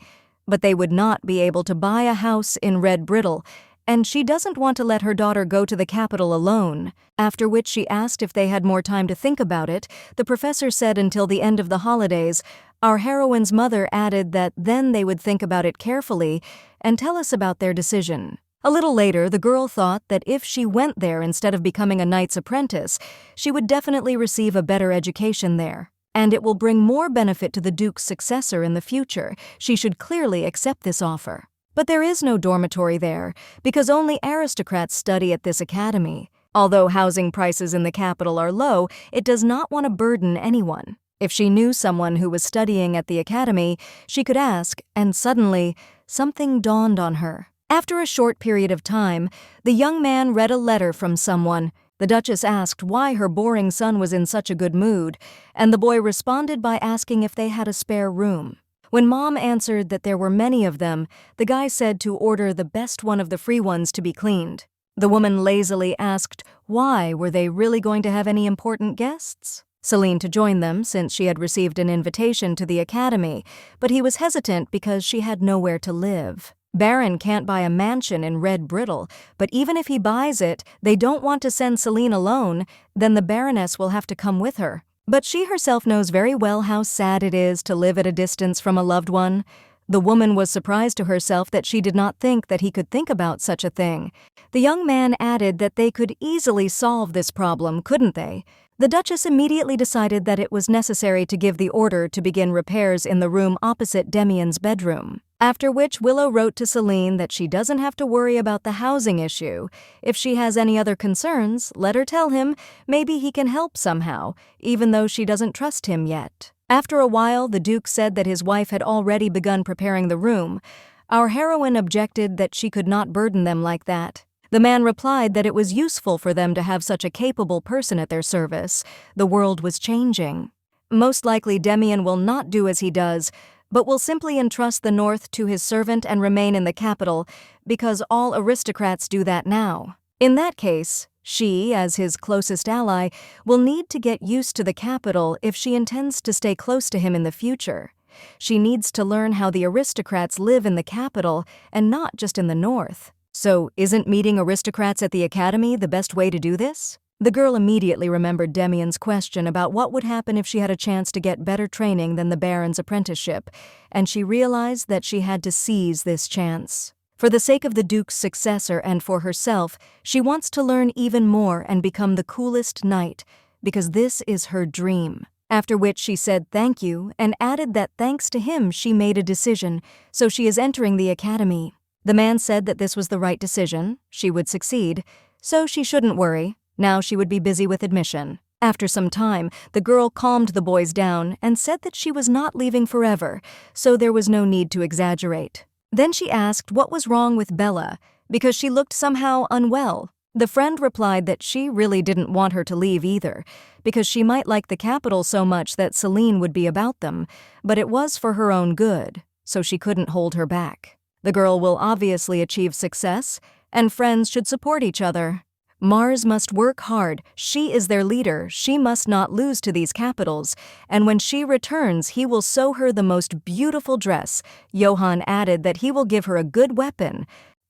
but they would not be able to buy a house in Red Brittle, and she doesn't want to let her daughter go to the capital alone. After which she asked if they had more time to think about it. The professor said until the end of the holidays. Our heroine's mother added that then they would think about it carefully and tell us about their decision. A little later, the girl thought that if she went there instead of becoming a knight's apprentice, she would definitely receive a better education there. And it will bring more benefit to the Duke's successor in the future. She should clearly accept this offer. But there is no dormitory there, because only aristocrats study at this academy. Although housing prices in the capital are low, it does not want to burden anyone. If she knew someone who was studying at the academy, she could ask, and suddenly, something dawned on her. After a short period of time, the young man read a letter from someone. The Duchess asked why her boring son was in such a good mood, and the boy responded by asking if they had a spare room. When Mom answered that there were many of them, the guy said to order the best one of the free ones to be cleaned. The woman lazily asked why were they really going to have any important guests? Celine to join them since she had received an invitation to the academy, but he was hesitant because she had nowhere to live. Baron can't buy a mansion in Red Brittle, but even if he buys it, they don't want to send Celine alone, then the Baroness will have to come with her. But she herself knows very well how sad it is to live at a distance from a loved one. The woman was surprised to herself that she did not think that he could think about such a thing. The young man added that they could easily solve this problem, couldn't they? The Duchess immediately decided that it was necessary to give the order to begin repairs in the room opposite Demien's bedroom. After which Willow wrote to Celine that she doesn't have to worry about the housing issue. If she has any other concerns, let her tell him. Maybe he can help somehow, even though she doesn't trust him yet. After a while, the Duke said that his wife had already begun preparing the room. Our heroine objected that she could not burden them like that. The man replied that it was useful for them to have such a capable person at their service. The world was changing. Most likely Demien will not do as he does, but will simply entrust the north to his servant and remain in the capital, because all aristocrats do that now. In that case, she, as his closest ally, will need to get used to the capital if she intends to stay close to him in the future. She needs to learn how the aristocrats live in the capital and not just in the north. So, isn't meeting aristocrats at the academy the best way to do this? The girl immediately remembered Demien's question about what would happen if she had a chance to get better training than the Baron's apprenticeship, and she realized that she had to seize this chance. For the sake of the Duke's successor and for herself, she wants to learn even more and become the coolest knight, because this is her dream. After which she said thank you and added that thanks to him she made a decision, so she is entering the academy. The man said that this was the right decision, she would succeed, so she shouldn't worry. Now she would be busy with admission. After some time, the girl calmed the boys down and said that she was not leaving forever, so there was no need to exaggerate. Then she asked what was wrong with Bella, because she looked somehow unwell. The friend replied that she really didn't want her to leave either, because she might like the capital so much that Celine would be about them, but it was for her own good, so she couldn't hold her back. The girl will obviously achieve success, and friends should support each other. Mars must work hard. She is their leader. She must not lose to these capitals. And when she returns, he will sew her the most beautiful dress. Johann added that he will give her a good weapon.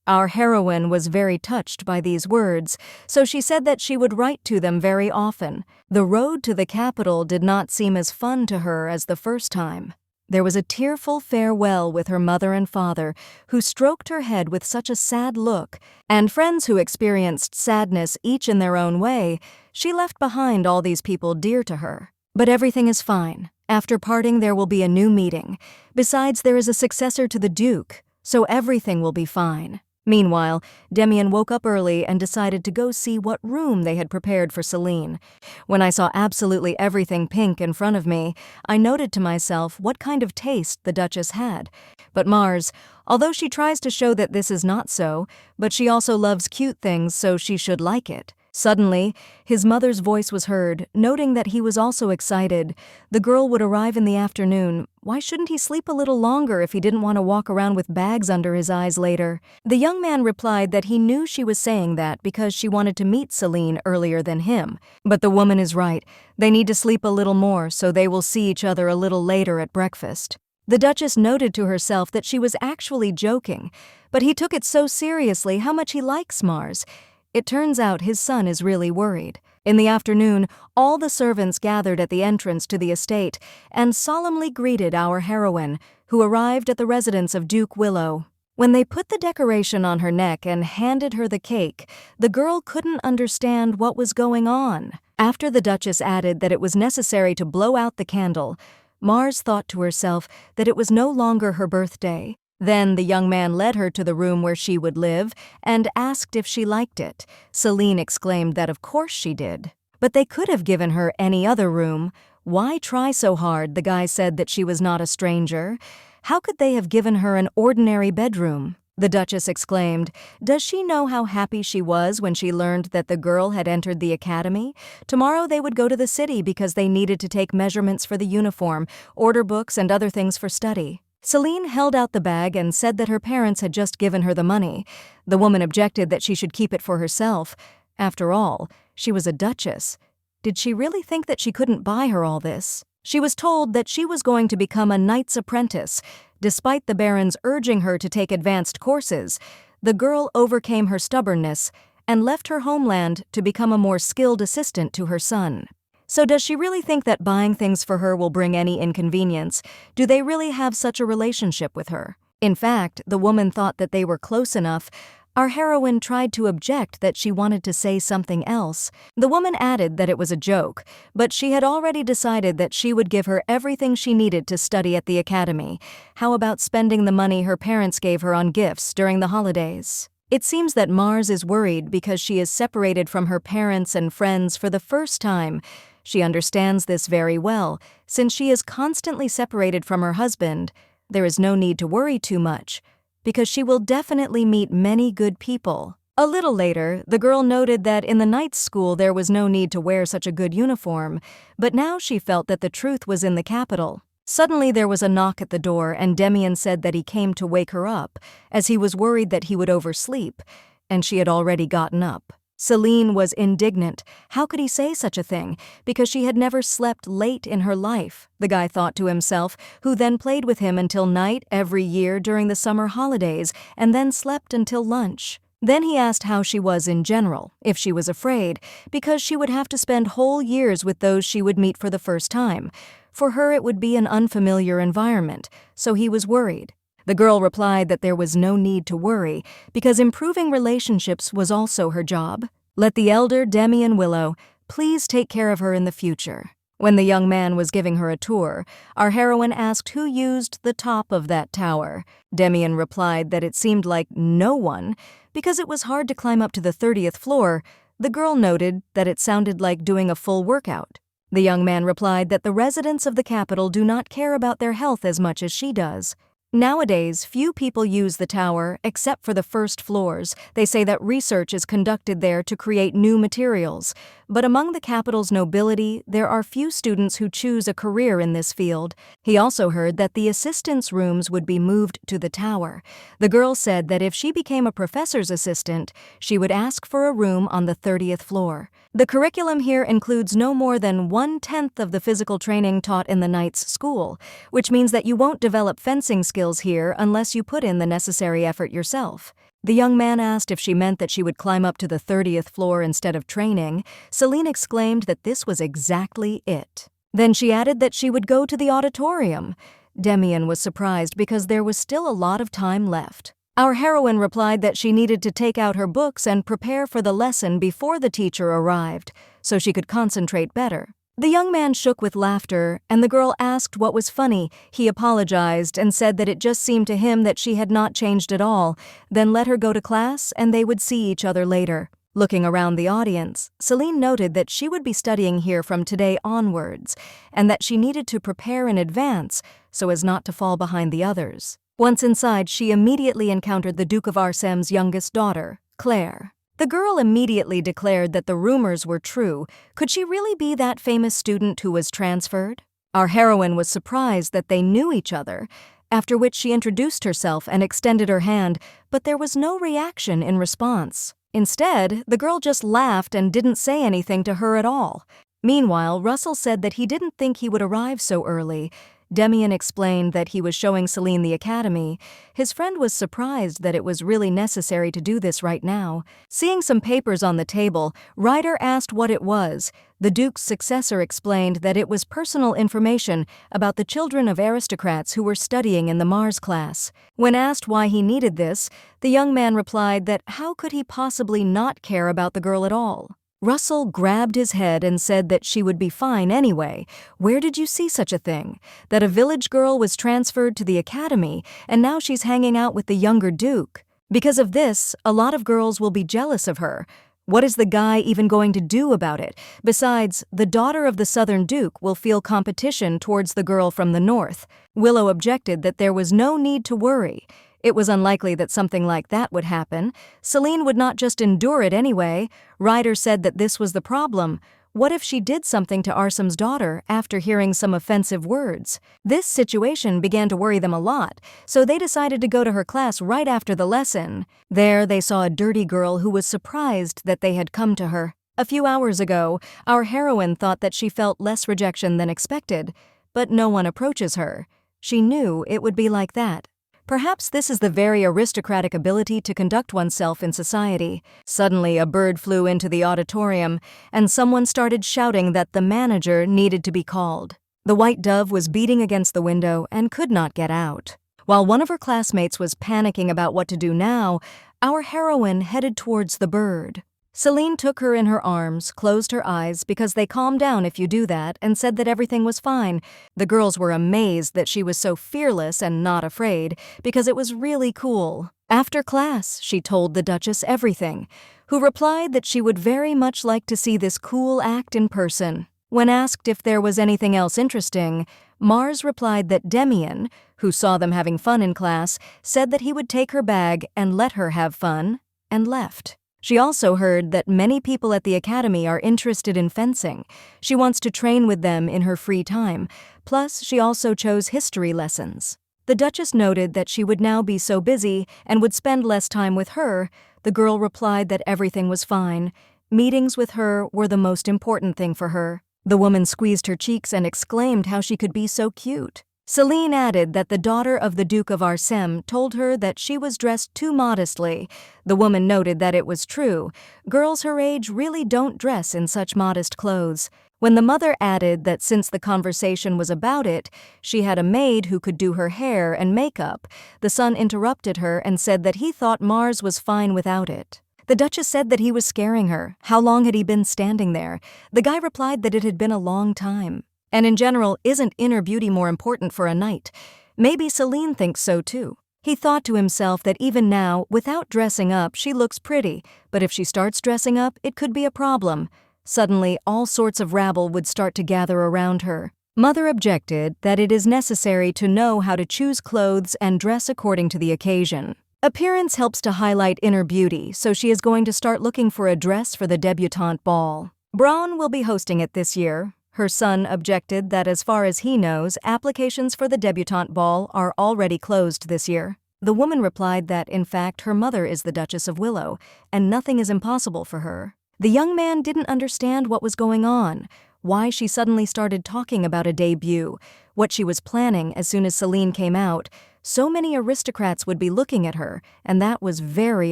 Our heroine was very touched by these words, so she said that she would write to them very often. The road to the capital did not seem as fun to her as the first time. There was a tearful farewell with her mother and father, who stroked her head with such a sad look, and friends who experienced sadness each in their own way. She left behind all these people dear to her. But everything is fine. After parting, there will be a new meeting. Besides, there is a successor to the Duke, so everything will be fine. Meanwhile, Demien woke up early and decided to go see what room they had prepared for Celine. When I saw absolutely everything pink in front of me, I noted to myself what kind of taste the Duchess had. But Mars, although she tries to show that this is not so, but she also loves cute things, so she should like it. Suddenly, his mother's voice was heard, noting that he was also excited. The girl would arrive in the afternoon. Why shouldn't he sleep a little longer if he didn't want to walk around with bags under his eyes later? The young man replied that he knew she was saying that because she wanted to meet Celine earlier than him. But the woman is right. They need to sleep a little more, so they will see each other a little later at breakfast. The Duchess noted to herself that she was actually joking, but he took it so seriously how much he likes Mars. It turns out his son is really worried. In the afternoon, all the servants gathered at the entrance to the estate and solemnly greeted our heroine, who arrived at the residence of Duke Willow. When they put the decoration on her neck and handed her the cake, the girl couldn't understand what was going on. After the Duchess added that it was necessary to blow out the candle, Mars thought to herself that it was no longer her birthday. Then the young man led her to the room where she would live and asked if she liked it. Celine exclaimed that of course she did. But they could have given her any other room. Why try so hard? The guy said that she was not a stranger. How could they have given her an ordinary bedroom? The Duchess exclaimed, "Does she know how happy she was when she learned that the girl had entered the academy? Tomorrow they would go to the city because they needed to take measurements for the uniform, order books and other things for study." Celine held out the bag and said that her parents had just given her the money. The woman objected that she should keep it for herself. After all, she was a duchess. Did she really think that she couldn't buy her all this? She was told that she was going to become a knight's apprentice. Despite the baron's urging her to take advanced courses, the girl overcame her stubbornness and left her homeland to become a more skilled assistant to her son. So does she really think that buying things for her will bring any inconvenience? Do they really have such a relationship with her? In fact, the woman thought that they were close enough. Our heroine tried to object that she wanted to say something else. The woman added that it was a joke, but she had already decided that she would give her everything she needed to study at the academy. How about spending the money her parents gave her on gifts during the holidays? It seems that Mars is worried because she is separated from her parents and friends for the first time. She understands this very well. Since she is constantly separated from her husband, there is no need to worry too much, because she will definitely meet many good people. A little later, the girl noted that in the knight's school there was no need to wear such a good uniform, but now she felt that the truth was in the capital. Suddenly there was a knock at the door, and Demian said that he came to wake her up, as he was worried that he would oversleep, and she had already gotten up. Celine was indignant. How could he say such a thing? Because she had never slept late in her life, the guy thought to himself, who then played with him until night every year during the summer holidays, and then slept until lunch. Then he asked how she was in general, if she was afraid, because she would have to spend whole years with those she would meet for the first time. For her it would be an unfamiliar environment, so he was worried. The girl replied that there was no need to worry, because improving relationships was also her job. Let the elder Demian Willow please take care of her in the future. When the young man was giving her a tour, our heroine asked who used the top of that tower. Demian replied that it seemed like no one, because it was hard to climb up to the 30th floor. The girl noted that it sounded like doing a full workout. The young man replied that the residents of the capital do not care about their health as much as she does. Nowadays, few people use the tower except for the first floors. They say that research is conducted there to create new materials. But among the capital's nobility, there are few students who choose a career in this field. He also heard that the assistants' rooms would be moved to the tower. The girl said that if she became a professor's assistant, she would ask for a room on the 30th floor. The curriculum here includes no more than 1/10 of the physical training taught in the knight's school, which means that you won't develop fencing skills here unless you put in the necessary effort yourself. The young man asked if she meant that she would climb up to the 30th floor instead of training. Celine exclaimed that this was exactly it. Then she added that she would go to the auditorium. Demian was surprised because there was still a lot of time left. Our heroine replied that she needed to take out her books and prepare for the lesson before the teacher arrived, so she could concentrate better. The young man shook with laughter, and the girl asked what was funny. He apologized and said that it just seemed to him that she had not changed at all, then let her go to class and they would see each other later. Looking around the audience, Celine noted that she would be studying here from today onwards, and that she needed to prepare in advance so as not to fall behind the others. Once inside, she immediately encountered the Duke of Arsem's youngest daughter, Claire. The girl immediately declared that the rumors were true. Could she really be that famous student who was transferred? Our heroine was surprised that they knew each other, after which she introduced herself and extended her hand, but there was no reaction in response. Instead, the girl just laughed and didn't say anything to her at all. Meanwhile, Russell said that he didn't think he would arrive so early. Demian explained that he was showing Celine the academy. His friend was surprised that it was really necessary to do this right now. Seeing some papers on the table, Ryder asked what it was. The Duke's successor explained that it was personal information about the children of aristocrats who were studying in the Mars class. When asked why he needed this, the young man replied that how could he possibly not care about the girl at all? Russell grabbed his head and said that she would be fine anyway. Where did you see such a thing? That a village girl was transferred to the academy and now she's hanging out with the younger Duke. Because of this, a lot of girls will be jealous of her. What is the guy even going to do about it? Besides, the daughter of the Southern Duke will feel competition towards the girl from the North. Willow objected that there was no need to worry. It was unlikely that something like that would happen. Celine would not just endure it anyway. Ryder said that this was the problem. What if she did something to Arsam's daughter after hearing some offensive words? This situation began to worry them a lot, so they decided to go to her class right after the lesson. There, they saw a dirty girl who was surprised that they had come to her. A few hours ago, our heroine thought that she felt less rejection than expected, but no one approaches her. She knew it would be like that. Perhaps this is the very aristocratic ability to conduct oneself in society. Suddenly, a bird flew into the auditorium, and someone started shouting that the manager needed to be called. The white dove was beating against the window and could not get out. While one of her classmates was panicking about what to do now, our heroine headed towards the bird. Celine took her in her arms, closed her eyes because they calm down if you do that, and said that everything was fine. The girls were amazed that she was so fearless and not afraid because it was really cool. After class, she told the Duchess everything, who replied that she would very much like to see this cool act in person. When asked if there was anything else interesting, Mars replied that Demian, who saw them having fun in class, said that he would take her bag and let her have fun, and left. She also heard that many people at the academy are interested in fencing. She wants to train with them in her free time. Plus, she also chose history lessons. The Duchess noted that she would now be so busy and would spend less time with her. The girl replied that everything was fine. Meetings with her were the most important thing for her. The woman squeezed her cheeks and exclaimed how she could be so cute. Celine added that the daughter of the Duke of Arsem told her that she was dressed too modestly. The woman noted that it was true. Girls her age really don't dress in such modest clothes. When the mother added that since the conversation was about it, she had a maid who could do her hair and makeup, the son interrupted her and said that he thought Mars was fine without it. The Duchess said that he was scaring her. How long had he been standing there? The guy replied that it had been a long time. And in general, isn't inner beauty more important for a knight? Maybe Celine thinks so too. He thought to himself that even now, without dressing up, she looks pretty, but if she starts dressing up, it could be a problem. Suddenly, all sorts of rabble would start to gather around her. Mother objected that it is necessary to know how to choose clothes and dress according to the occasion. Appearance helps to highlight inner beauty, so she is going to start looking for a dress for the debutante ball. Braun will be hosting it this year. Her son objected that as far as he knows, applications for the debutante ball are already closed this year. The woman replied that, in fact, her mother is the Duchess of Willow, and nothing is impossible for her. The young man didn't understand what was going on, why she suddenly started talking about a debut, what she was planning as soon as Celine came out. So many aristocrats would be looking at her, and that was very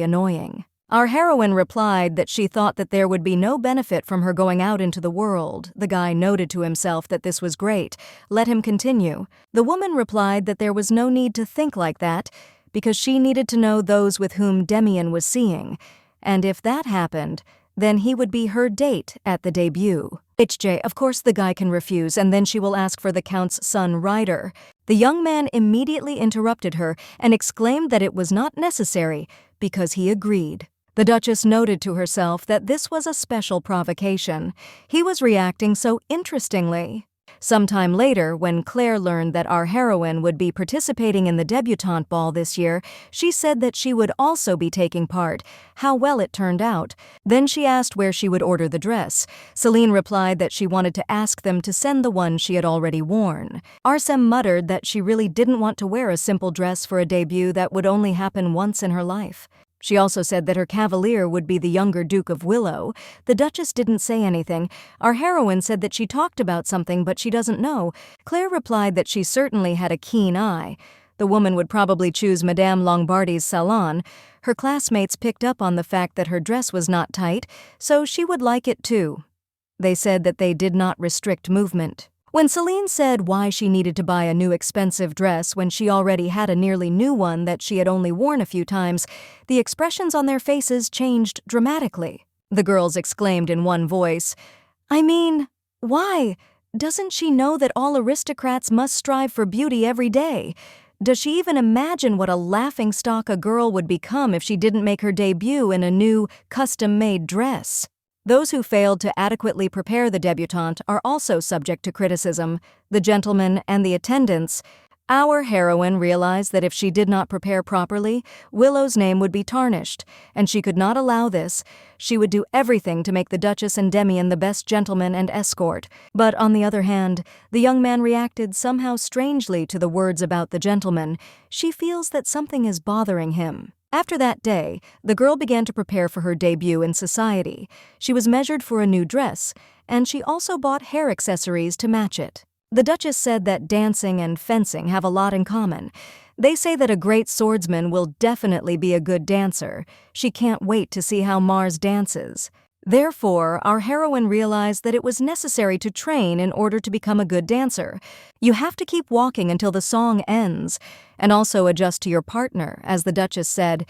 annoying. Our heroine replied that she thought that there would be no benefit from her going out into the world. The guy noted to himself that this was great. Let him continue. The woman replied that there was no need to think like that because she needed to know those with whom Demian was seeing. And if that happened, then he would be her date at the debut. HJ, of course the guy can refuse, and then she will ask for the Count's son Ryder. The young man immediately interrupted her and exclaimed that it was not necessary because he agreed. The Duchess noted to herself that this was a special provocation. He was reacting so interestingly. Sometime later, when Claire learned that our heroine would be participating in the debutante ball this year, she said that she would also be taking part. How well it turned out. Then she asked where she would order the dress. Celine replied that she wanted to ask them to send the one she had already worn. Arsem muttered that she really didn't want to wear a simple dress for a debut that would only happen once in her life. She also said that her cavalier would be the younger Duke of Willow. The Duchess didn't say anything. Our heroine said that she talked about something, but she doesn't know. Claire replied that she certainly had a keen eye. The woman would probably choose Madame Lombardi's salon. Her classmates picked up on the fact that her dress was not tight, so she would like it too. They said that they did not restrict movement. When Celine said why she needed to buy a new expensive dress when she already had a nearly new one that she had only worn a few times, the expressions on their faces changed dramatically. The girls exclaimed in one voice, "I mean, why? Doesn't she know that all aristocrats must strive for beauty every day? Does she even imagine what a laughingstock a girl would become if she didn't make her debut in a new, custom-made dress?" Those who failed to adequately prepare the debutante are also subject to criticism, the gentlemen and the attendants. Our heroine realized that if she did not prepare properly, Willow's name would be tarnished, and she could not allow this. She would do everything to make the Duchess and Demian the best gentleman and escort. But on the other hand, the young man reacted somehow strangely to the words about the gentleman. She feels that something is bothering him. After that day, the girl began to prepare for her debut in society. She was measured for a new dress, and she also bought hair accessories to match it. The Duchess said that dancing and fencing have a lot in common. They say that a great swordsman will definitely be a good dancer. She can't wait to see how Mars dances. Therefore, our heroine realized that it was necessary to train in order to become a good dancer. You have to keep walking until the song ends, and also adjust to your partner, as the Duchess said.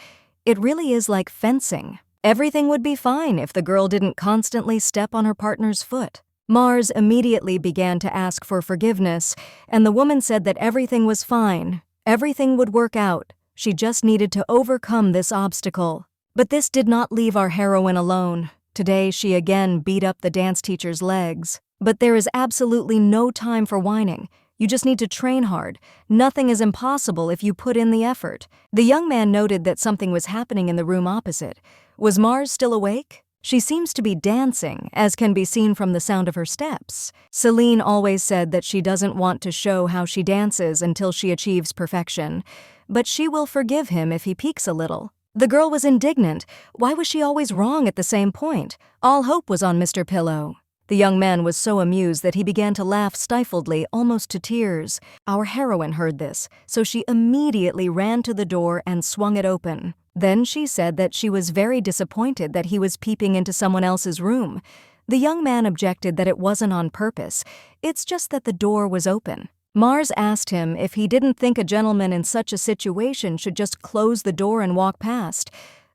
It really is like fencing. Everything would be fine if the girl didn't constantly step on her partner's foot. Mars immediately began to ask for forgiveness, and the woman said that everything was fine. Everything would work out. She just needed to overcome this obstacle. But this did not leave our heroine alone. Today, she again beat up the dance teacher's legs. But there is absolutely no time for whining. You just need to train hard. Nothing is impossible if you put in the effort. The young man noted that something was happening in the room opposite. Was Mars still awake? She seems to be dancing, as can be seen from the sound of her steps. Celine always said that she doesn't want to show how she dances until she achieves perfection. But she will forgive him if he peeks a little. The girl was indignant. Why was she always wrong at the same point? All hope was on Mr. Pillow. The young man was so amused that he began to laugh stifledly, almost to tears. Our heroine heard this, so she immediately ran to the door and swung it open. Then she said that she was very disappointed that he was peeping into someone else's room. The young man objected that it wasn't on purpose. It's just that the door was open. Mars asked him if he didn't think a gentleman in such a situation should just close the door and walk past.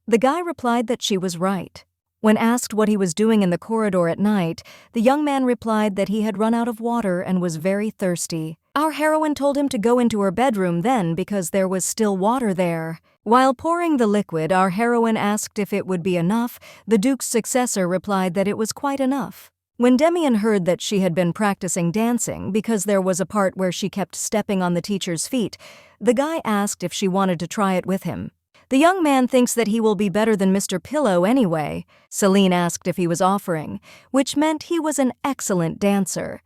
The guy replied that she was right. When asked what he was doing in the corridor at night, the young man replied that he had run out of water and was very thirsty. Our heroine told him to go into her bedroom then because there was still water there. While pouring the liquid, our heroine asked if it would be enough. The Duke's successor replied that it was quite enough. When Demian heard that she had been practicing dancing because there was a part where she kept stepping on the teacher's feet, the guy asked if she wanted to try it with him. The young man thinks that he will be better than Mr. Pillow anyway. Celine asked if he was offering, which meant he was an excellent dancer.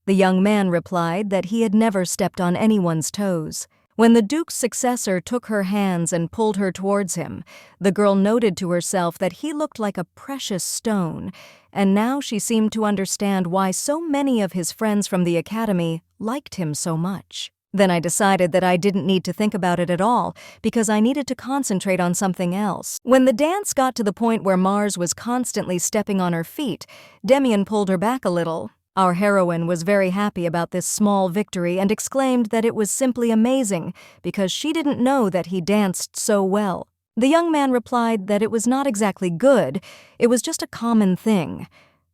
The young man replied that he had never stepped on anyone's toes. When the Duke's successor took her hands and pulled her towards him, the girl noted to herself that he looked like a precious stone, and now she seemed to understand why so many of his friends from the academy liked him so much. Then I decided that I didn't need to think about it at all because I needed to concentrate on something else. When the dance got to the point where Mars was constantly stepping on her feet, Demian pulled her back a little. Our heroine was very happy about this small victory and exclaimed that it was simply amazing because she didn't know that he danced so well. The young man replied that it was not exactly good, it was just a common thing.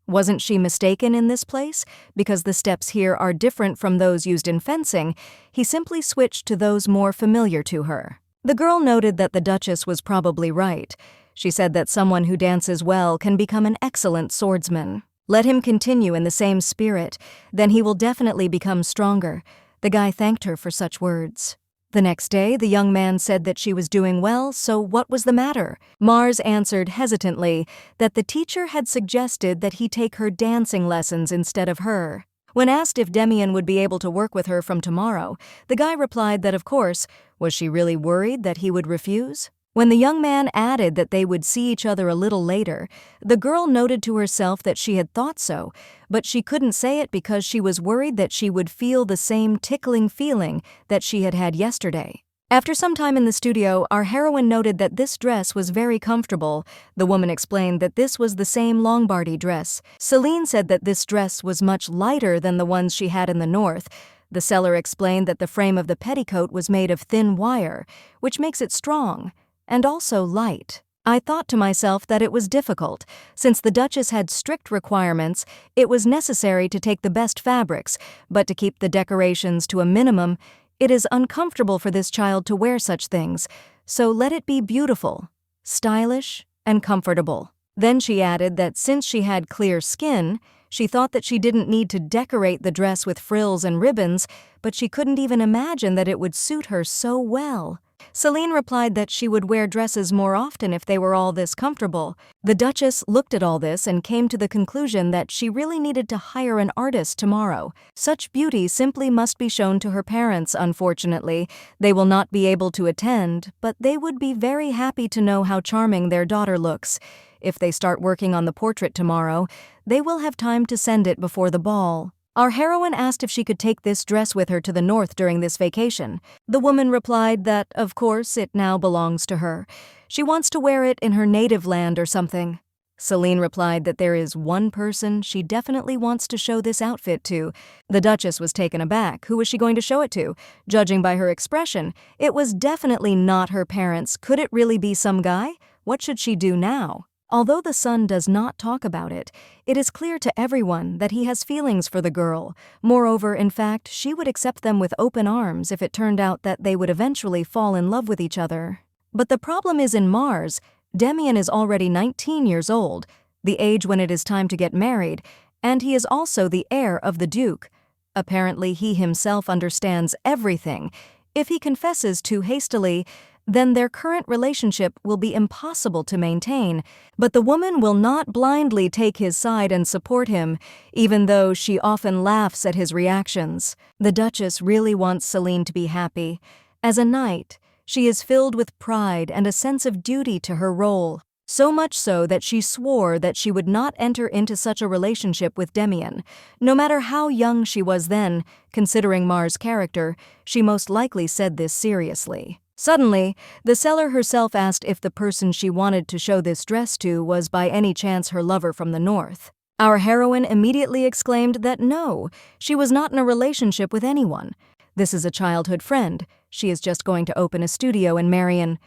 Wasn't she mistaken in this place? Because the steps here are different from those used in fencing, he simply switched to those more familiar to her. The girl noted that the Duchess was probably right. She said that someone who dances well can become an excellent swordsman. Let him continue in the same spirit, then he will definitely become stronger. The guy thanked her for such words. The next day, the young man said that she was doing well, so what was the matter? Mars answered hesitantly that the teacher had suggested that he take her dancing lessons instead of her. When asked if Demian would be able to work with her from tomorrow, the guy replied that of course. Was she really worried that he would refuse? When the young man added that they would see each other a little later, the girl noted to herself that she had thought so, but she couldn't say it because she was worried that she would feel the same tickling feeling that she had had yesterday. After some time in the studio, our heroine noted that this dress was very comfortable. The woman explained that this was the same Lombardy dress. Celine said that this dress was much lighter than the ones she had in the north. The seller explained that the frame of the petticoat was made of thin wire, which makes it strong and also light. I thought to myself that it was difficult. Since the Duchess had strict requirements, it was necessary to take the best fabrics, but to keep the decorations to a minimum, it is uncomfortable for this child to wear such things, so let it be beautiful, stylish, and comfortable. Then she added that since she had clear skin, she thought that she didn't need to decorate the dress with frills and ribbons, but she couldn't even imagine that it would suit her so well. Celine replied that she would wear dresses more often if they were all this comfortable. The Duchess looked at all this and came to the conclusion that she really needed to hire an artist tomorrow. Such beauty simply must be shown to her parents, unfortunately. They will not be able to attend, but they would be very happy to know how charming their daughter looks. If they start working on the portrait tomorrow, they will have time to send it before the ball. Our heroine asked if she could take this dress with her to the north during this vacation. The woman replied that, of course, it now belongs to her. She wants to wear it in her native land or something. Celine replied that there is one person she definitely wants to show this outfit to. The Duchess was taken aback. Who was she going to show it to? Judging by her expression, it was definitely not her parents. Could it really be some guy? What should she do now? Although the son does not talk about it, it is clear to everyone that he has feelings for the girl. Moreover, in fact, she would accept them with open arms if it turned out that they would eventually fall in love with each other. But the problem is in Mars. Demian is already 19 years old, the age when it is time to get married, and he is also the heir of the Duke. Apparently, he himself understands everything. If he confesses too hastily, then their current relationship will be impossible to maintain, but the woman will not blindly take his side and support him, even though she often laughs at his reactions. The Duchess really wants Celine to be happy. As a knight, she is filled with pride and a sense of duty to her role, so much so that she swore that she would not enter into such a relationship with Demian. No matter how young she was then, considering Mars' character, she most likely said this seriously. Suddenly, the seller herself asked if the person she wanted to show this dress to was by any chance her lover from the north. Our heroine immediately exclaimed that no, she was not in a relationship with anyone. This is a childhood friend. She is just going to open a studio in Marion.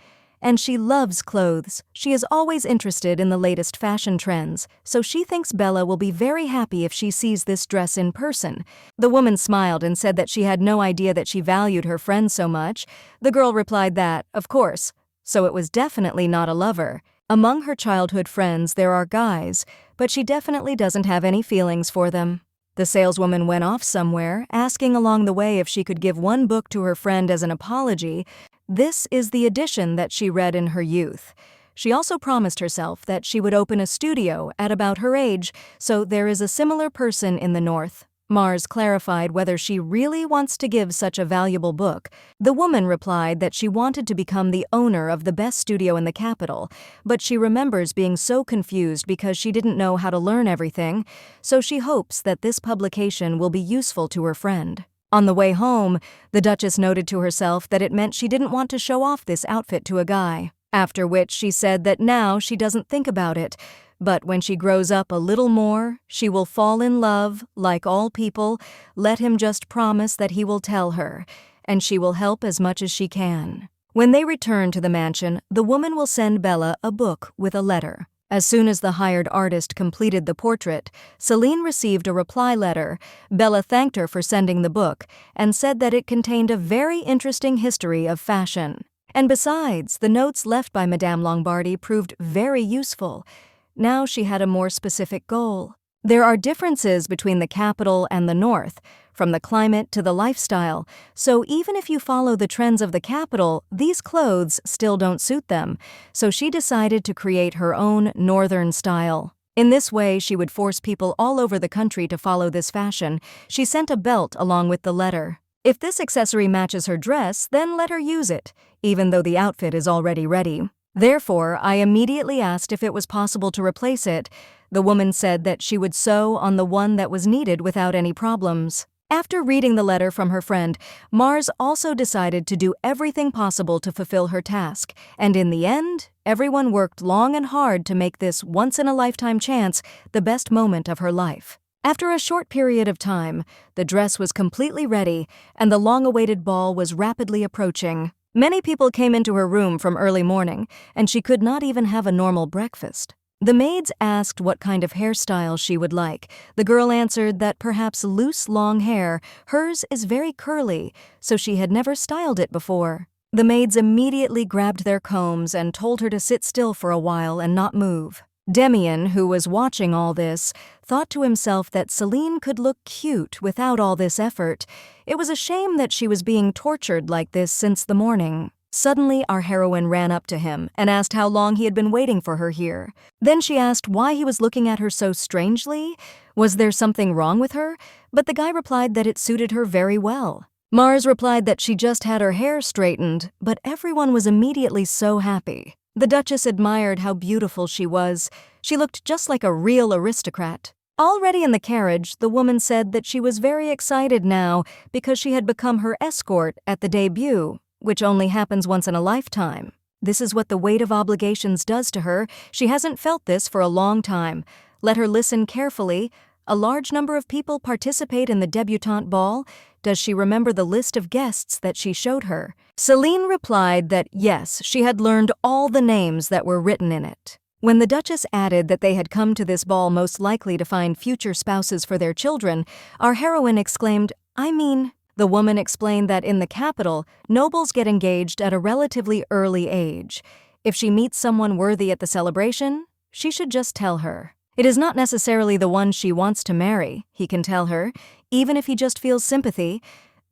And she loves clothes. She is always interested in the latest fashion trends, so she thinks Bella will be very happy if she sees this dress in person. The woman smiled and said that she had no idea that she valued her friend so much. The girl replied that, of course, so it was definitely not a lover. Among her childhood friends there are guys, but she definitely doesn't have any feelings for them. The saleswoman went off somewhere, asking along the way if she could give one book to her friend as an apology. This is the edition that she read in her youth. She also promised herself that she would open a studio at about her age, so there is a similar person in the north. Mars clarified whether she really wants to give such a valuable book. The woman replied that she wanted to become the owner of the best studio in the capital, but she remembers being so confused because she didn't know how to learn everything, so she hopes that this publication will be useful to her friend. On the way home, the Duchess noted to herself that it meant she didn't want to show off this outfit to a guy, after which she said that now she doesn't think about it, but when she grows up a little more, she will fall in love, like all people. Let him just promise that he will tell her, and she will help as much as she can. When they return to the mansion, the woman will send Bella a book with a letter. As soon as the hired artist completed the portrait, Celine received a reply letter. Bella thanked her for sending the book and said that it contained a very interesting history of fashion. And besides, the notes left by Madame Lombardy proved very useful. Now she had a more specific goal. There are differences between the capital and the north, from the climate to the lifestyle, so even if you follow the trends of the capital, these clothes still don't suit them, so she decided to create her own northern style. In this way, she would force people all over the country to follow this fashion. She sent a belt along with the letter. If this accessory matches her dress, then let her use it, even though the outfit is already ready. Therefore, I immediately asked if it was possible to replace it. The woman said that she would sew on the one that was needed without any problems. After reading the letter from her friend, Mars also decided to do everything possible to fulfill her task, and in the end, everyone worked long and hard to make this once-in-a-lifetime chance the best moment of her life. After a short period of time, the dress was completely ready, and the long-awaited ball was rapidly approaching. Many people came into her room from early morning, and she could not even have a normal breakfast. The maids asked what kind of hairstyle she would like. The girl answered that perhaps loose, long hair. Hers is very curly, so she had never styled it before. The maids immediately grabbed their combs and told her to sit still for a while and not move. Demian, who was watching all this, thought to himself that Celine could look cute without all this effort. It was a shame that she was being tortured like this since the morning. Suddenly, our heroine ran up to him and asked how long he had been waiting for her here. Then she asked why he was looking at her so strangely. Was there something wrong with her? But the guy replied that it suited her very well. Mars replied that she just had her hair straightened, but everyone was immediately so happy. The Duchess admired how beautiful she was. She looked just like a real aristocrat. Already in the carriage, the woman said that she was very excited now because she had become her escort at the debut, which only happens once in a lifetime. This is what the weight of obligations does to her. She hasn't felt this for a long time. Let her listen carefully. A large number of people participate in the debutante ball. Does she remember the list of guests that she showed her? Celine replied that yes, she had learned all the names that were written in it. When the Duchess added that they had come to this ball most likely to find future spouses for their children, our heroine exclaimed, "I mean..." The woman explained that in the capital, nobles get engaged at a relatively early age. If she meets someone worthy at the celebration, she should just tell her. It is not necessarily the one she wants to marry, he can tell her, even if he just feels sympathy.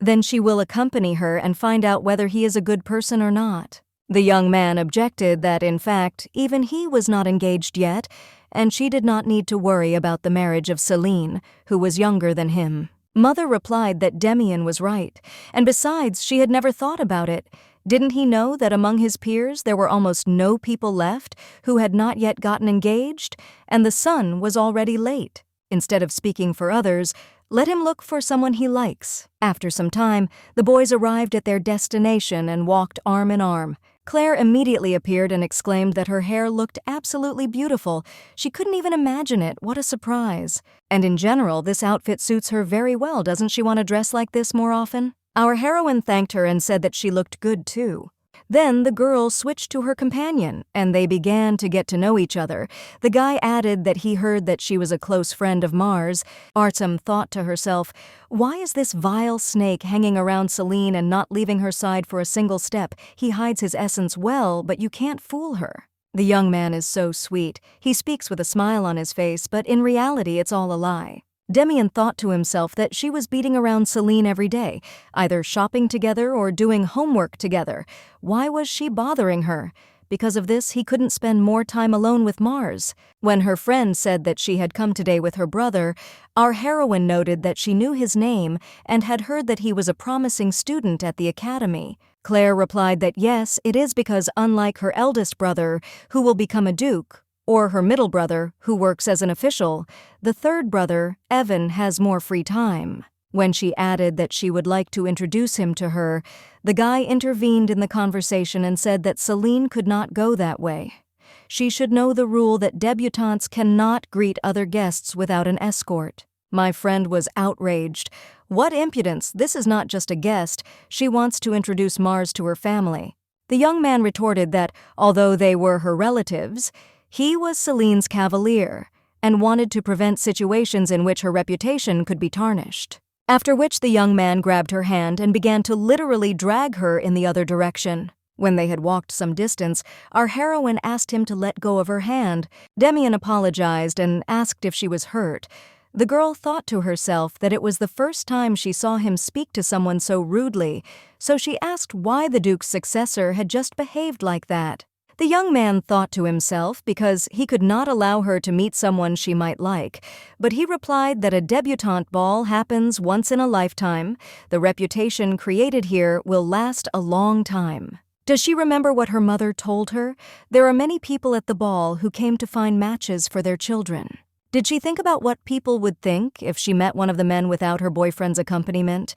Then she will accompany her and find out whether he is a good person or not. The young man objected that, in fact, even he was not engaged yet, and she did not need to worry about the marriage of Celine, who was younger than him. Mother replied that Demian was right, and besides, she had never thought about it. Didn't he know that among his peers there were almost no people left who had not yet gotten engaged, and the sun was already late? Instead of speaking for others, let him look for someone he likes. After some time, the boys arrived at their destination and walked arm in arm. Claire immediately appeared and exclaimed that her hair looked absolutely beautiful. She couldn't even imagine it. What a surprise. And in general, this outfit suits her very well. Doesn't she want to dress like this more often? Our heroine thanked her and said that she looked good too. Then the girl switched to her companion, and they began to get to know each other. The guy added that he heard that she was a close friend of Mars. Artem thought to herself, why is this vile snake hanging around Celine and not leaving her side for a single step? He hides his essence well, but you can't fool her. The young man is so sweet. He speaks with a smile on his face, but in reality it's all a lie. Demian thought to himself that she was beating around Celine every day, either shopping together or doing homework together. Why was she bothering her? Because of this, he couldn't spend more time alone with Mars. When her friend said that she had come today with her brother, our heroine noted that she knew his name and had heard that he was a promising student at the academy. Claire replied that yes, it is because unlike her eldest brother, who will become a duke, or her middle brother, who works as an official, the third brother, Evan, has more free time. When she added that she would like to introduce him to her, the guy intervened in the conversation and said that Celine could not go that way. She should know the rule that debutantes cannot greet other guests without an escort. My friend was outraged. What impudence! This is not just a guest. She wants to introduce Mars to her family. The young man retorted that, although they were her relatives, he was Celine's cavalier and wanted to prevent situations in which her reputation could be tarnished. After which the young man grabbed her hand and began to literally drag her in the other direction. When they had walked some distance, our heroine asked him to let go of her hand. Demian apologized and asked if she was hurt. The girl thought to herself that it was the first time she saw him speak to someone so rudely, so she asked why the Duke's successor had just behaved like that. The young man thought to himself because he could not allow her to meet someone she might like, but he replied that a debutante ball happens once in a lifetime. The reputation created here will last a long time. Does she remember what her mother told her? There are many people at the ball who came to find matches for their children. Did she think about what people would think if she met one of the men without her boyfriend's accompaniment?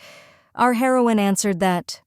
Our heroine answered that,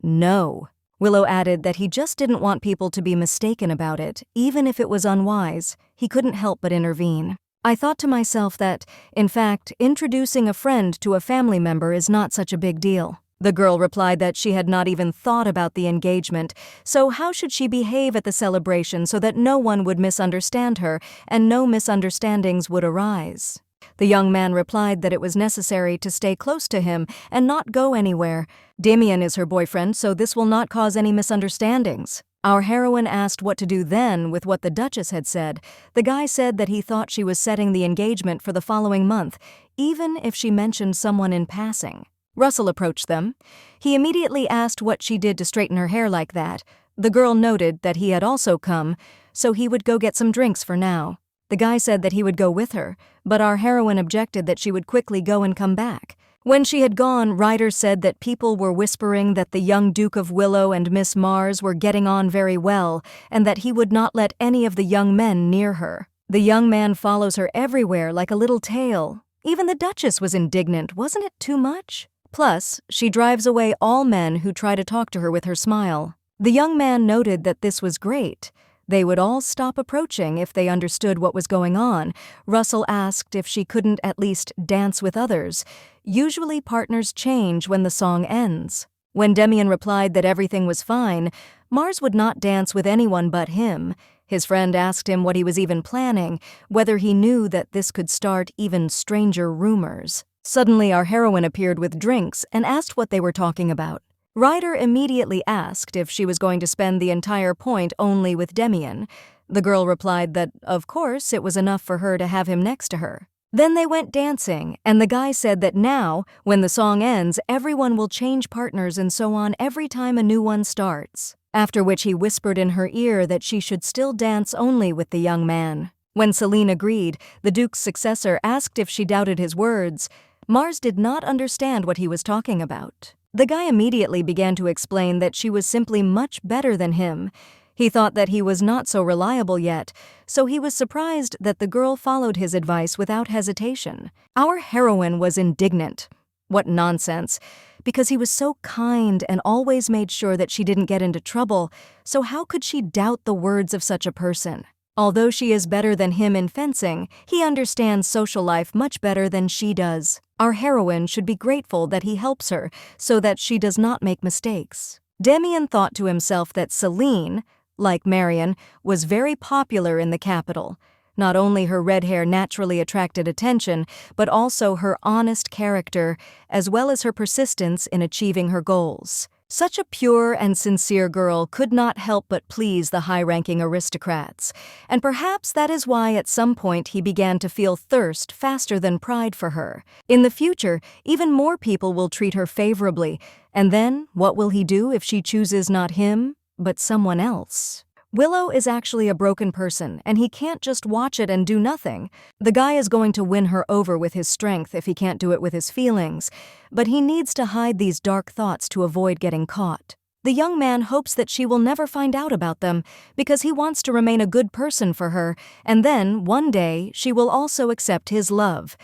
no. Willow added that he just didn't want people to be mistaken about it, even if it was unwise. He couldn't help but intervene. I thought to myself that, in fact, introducing a friend to a family member is not such a big deal. The girl replied that she had not even thought about the engagement, so how should she behave at the celebration so that no one would misunderstand her and no misunderstandings would arise? The young man replied that it was necessary to stay close to him and not go anywhere. Damien is her boyfriend, so this will not cause any misunderstandings. Our heroine asked what to do then with what the Duchess had said. The guy said that he thought she was setting the engagement for the following month, even if she mentioned someone in passing. Russell approached them. He immediately asked what she did to straighten her hair like that. The girl noted that he had also come, so he would go get some drinks for now. The guy said that he would go with her, but our heroine objected that she would quickly go and come back. When she had gone, Ryder said that people were whispering that the young Duke of Willow and Miss Mars were getting on very well, and that he would not let any of the young men near her. The young man follows her everywhere like a little tail. Even the Duchess was indignant. Wasn't it too much? Plus, she drives away all men who try to talk to her with her smile. The young man noted that this was great. They would all stop approaching if they understood what was going on. Russell asked if she couldn't at least dance with others. Usually partners change when the song ends. When Damien replied that everything was fine, Mars would not dance with anyone but him. His friend asked him what he was even planning, whether he knew that this could start even stranger rumors. Suddenly our heroine appeared with drinks and asked what they were talking about. Ryder immediately asked if she was going to spend the entire point only with Damien. The girl replied that, of course, it was enough for her to have him next to her. Then they went dancing, and the guy said that now, when the song ends, everyone will change partners and so on every time a new one starts. After which he whispered in her ear that she should still dance only with the young man. When Celine agreed, the Duke's successor asked if she doubted his words. Mars did not understand what he was talking about. The guy immediately began to explain that she was simply much better than him. He thought that he was not so reliable yet, so he was surprised that the girl followed his advice without hesitation. Our heroine was indignant. What nonsense! Because he was so kind and always made sure that she didn't get into trouble, so how could she doubt the words of such a person? Although she is better than him in fencing, he understands social life much better than she does. Our heroine should be grateful that he helps her so that she does not make mistakes. Damien thought to himself that Celine, like Marion, was very popular in the capital. Not only her red hair naturally attracted attention, but also her honest character, as well as her persistence in achieving her goals. Such a pure and sincere girl could not help but please the high-ranking aristocrats, and perhaps that is why at some point he began to feel thirst faster than pride for her. In the future, even more people will treat her favorably, and then what will he do if she chooses not him, but someone else? Willow is actually a broken person, and he can't just watch it and do nothing. The guy is going to win her over with his strength if he can't do it with his feelings, but he needs to hide these dark thoughts to avoid getting caught. The young man hopes that she will never find out about them because he wants to remain a good person for her, and then, one day, she will also accept his love.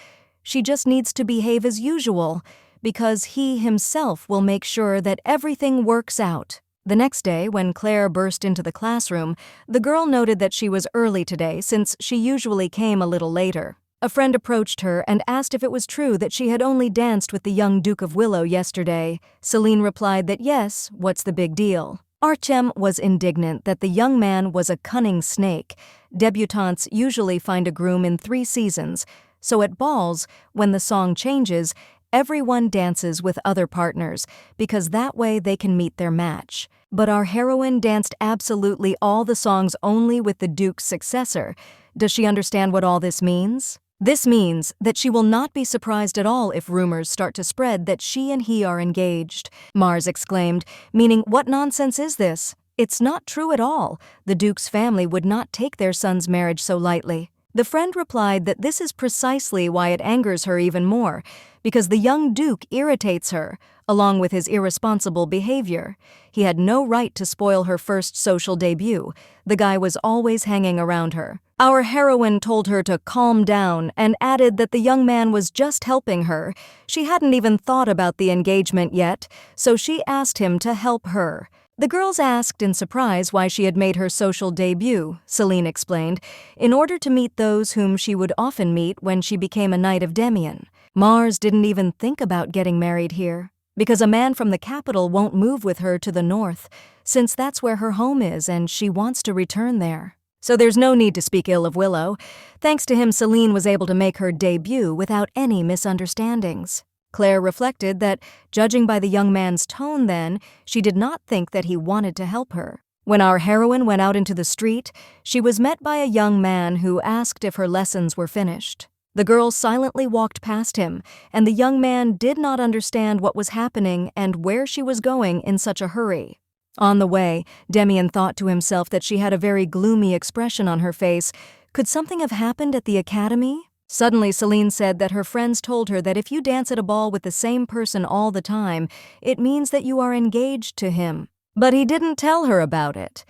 She just needs to behave as usual, because he himself will make sure that everything works out. The next day, when Claire burst into the classroom, the girl noted that she was early today since she usually came a little later. A friend approached her and asked if it was true that she had only danced with the young Duke of Willow yesterday. Celine replied that yes, what's the big deal? Archem was indignant that the young man was a cunning snake. Debutantes usually find a groom in 3 seasons, so at balls, when the song changes, everyone dances with other partners, because that way they can meet their match. But our heroine danced absolutely all the songs only with the Duke's successor. Does she understand what all this means? This means that she will not be surprised at all if rumors start to spread that she and he are engaged. Mars exclaimed, meaning, what nonsense is this? It's not true at all. The Duke's family would not take their son's marriage so lightly. The friend replied that this is precisely why it angers her even more, because the young Duke irritates her. along with his irresponsible behavior. He had no right to spoil her first social debut. The guy was always hanging around her. Our heroine told her to calm down and added that the young man was just helping her. She hadn't even thought about the engagement yet, so she asked him to help her. The girls asked in surprise why she had made her social debut, Celine explained, in order to meet those whom she would often meet when she became a knight of Demian. Mars didn't even think about getting married here, because a man from the capital won't move with her to the north, since that's where her home is and she wants to return there. So there's no need to speak ill of Willow. Thanks to him, Celine was able to make her debut without any misunderstandings. Claire reflected that, judging by the young man's tone then, she did not think that he wanted to help her. When our heroine went out into the street, she was met by a young man who asked if her lessons were finished. The girl silently walked past him, and the young man did not understand what was happening and where she was going in such a hurry. On the way, Demian thought to himself that she had a very gloomy expression on her face. Could something have happened at the academy? Suddenly, Celine said that her friends told her that if you dance at a ball with the same person all the time, it means that you are engaged to him. But he didn't tell her about it.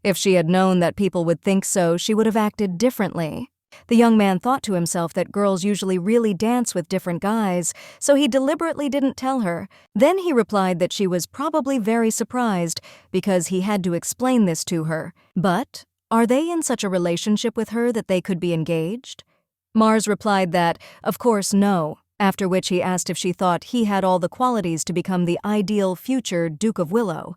If she had known that people would think so, she would have acted differently. The young man thought to himself that girls usually really dance with different guys, so he deliberately didn't tell her. Then he replied that she was probably very surprised because he had to explain this to her. But are they in such a relationship with her that they could be engaged? Mars replied that, of course, no, after which he asked if she thought he had all the qualities to become the ideal future Duke of Willow.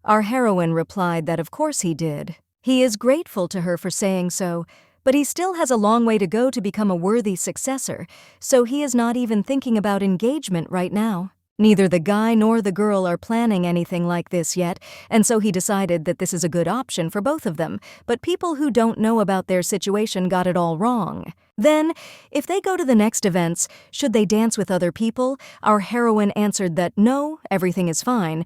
Our heroine replied that of course he did. He is grateful to her for saying so, but he still has a long way to go to become a worthy successor, so he is not even thinking about engagement right now. Neither the guy nor the girl are planning anything like this yet, and so he decided that this is a good option for both of them, but people who don't know about their situation got it all wrong. Then, if they go to the next events, should they dance with other people? Our heroine answered that no, everything is fine.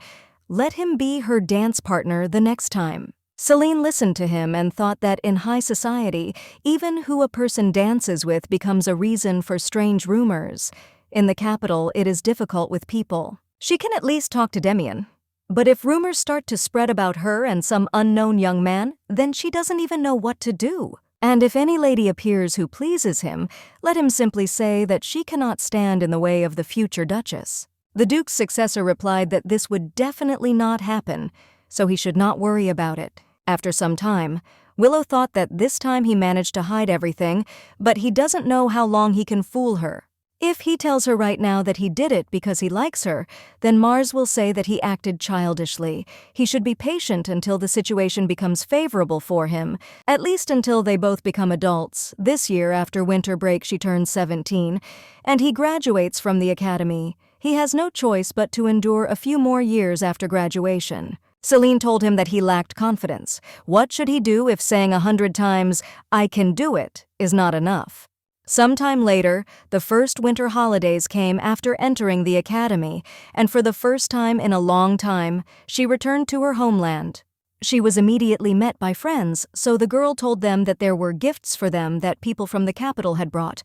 Let him be her dance partner the next time. Celine listened to him and thought that in high society, even who a person dances with becomes a reason for strange rumors. In the capital, it is difficult with people. She can at least talk to Demian. But if rumors start to spread about her and some unknown young man, then she doesn't even know what to do. And if any lady appears who pleases him, let him simply say that she cannot stand in the way of the future Duchess. The Duke's successor replied that this would definitely not happen, so he should not worry about it. After some time, Willow thought that this time he managed to hide everything, but he doesn't know how long he can fool her. If he tells her right now that he did it because he likes her, then Mars will say that he acted childishly. He should be patient until the situation becomes favorable for him, at least until they both become adults. This year, after winter break, she turns 17, and he graduates from the academy. He has no choice but to endure a few more years after graduation. Celine told him that he lacked confidence. What should he do if saying 100 times, "I can do it," is not enough? Sometime later, the first winter holidays came after entering the academy, and for the first time in a long time, she returned to her homeland. She was immediately met by friends, so the girl told them that there were gifts for them that people from the capital had brought.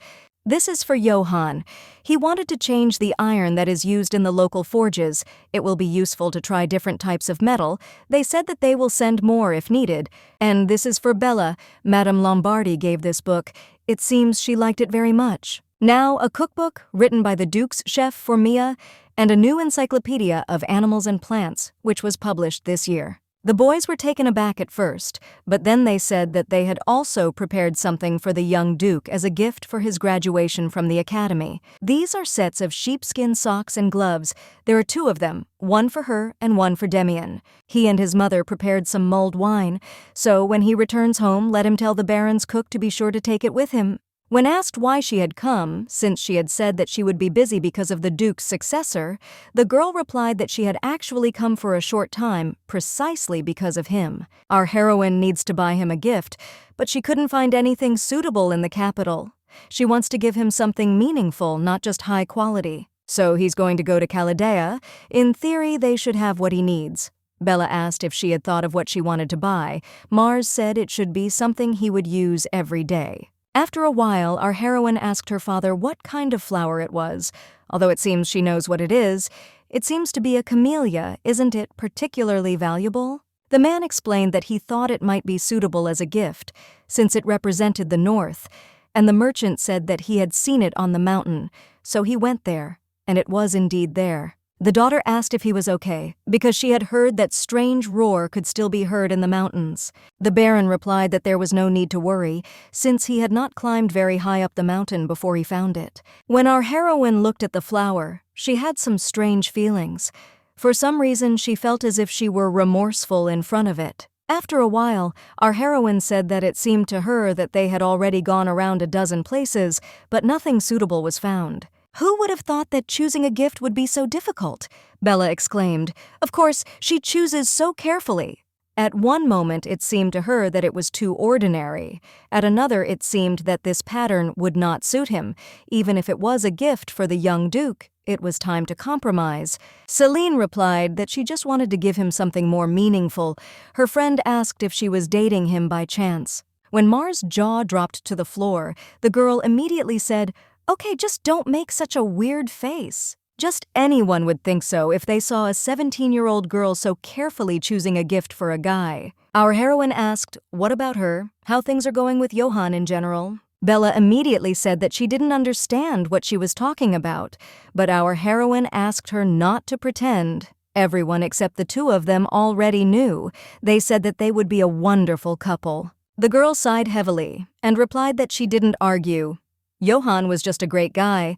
This is for Johann. He wanted to change the iron that is used in the local forges. It will be useful to try different types of metal. They said that they will send more if needed. And this is for Bella. Madame Lombardi gave this book. It seems she liked it very much. Now, a cookbook written by the Duke's chef for Mia, and a new encyclopedia of animals and plants, which was published this year. The boys were taken aback at first, but then they said that they had also prepared something for the young Duke as a gift for his graduation from the academy. These are sets of sheepskin socks and gloves. There are 2 of them, one for her and one for Demian. He and his mother prepared some mulled wine, so when he returns home, let him tell the Baron's cook to be sure to take it with him. When asked why she had come, since she had said that she would be busy because of the Duke's successor, the girl replied that she had actually come for a short time, precisely because of him. Our heroine needs to buy him a gift, but she couldn't find anything suitable in the capital. She wants to give him something meaningful, not just high quality. So he's going to go to Caladea. In theory, they should have what he needs. Bella asked if she had thought of what she wanted to buy. Mars said it should be something he would use every day. After a while, our heroine asked her father what kind of flower it was. Although it seems she knows what it is, It seems to be a camellia, isn't it particularly valuable? The man explained that he thought it might be suitable as a gift, since it represented the north, and the merchant said that he had seen it on the mountain, so he went there, and it was indeed there. The daughter asked if he was okay, because she had heard that strange roar could still be heard in the mountains. The Baron replied that there was no need to worry, since he had not climbed very high up the mountain before he found it. When our heroine looked at the flower, she had some strange feelings. For some reason, she felt as if she were remorseful in front of it. After a while, our heroine said that it seemed to her that they had already gone around a dozen places, but nothing suitable was found. "Who would have thought that choosing a gift would be so difficult?" Bella exclaimed. "Of course, she chooses so carefully." At one moment it seemed to her that it was too ordinary. At another it seemed that this pattern would not suit him. Even if it was a gift for the young Duke, it was time to compromise. Celine replied that she just wanted to give him something more meaningful. Her friend asked if she was dating him by chance. When Mars' jaw dropped to the floor, the girl immediately said, "Okay, just don't make such a weird face." Just anyone would think so if they saw a 17-year-old girl so carefully choosing a gift for a guy. Our heroine asked, what about her? How things are going with Johann in general? Bella immediately said that she didn't understand what she was talking about, but our heroine asked her not to pretend. Everyone except the two of them already knew. They said that they would be a wonderful couple. The girl sighed heavily and replied that she didn't argue. Johann was just a great guy.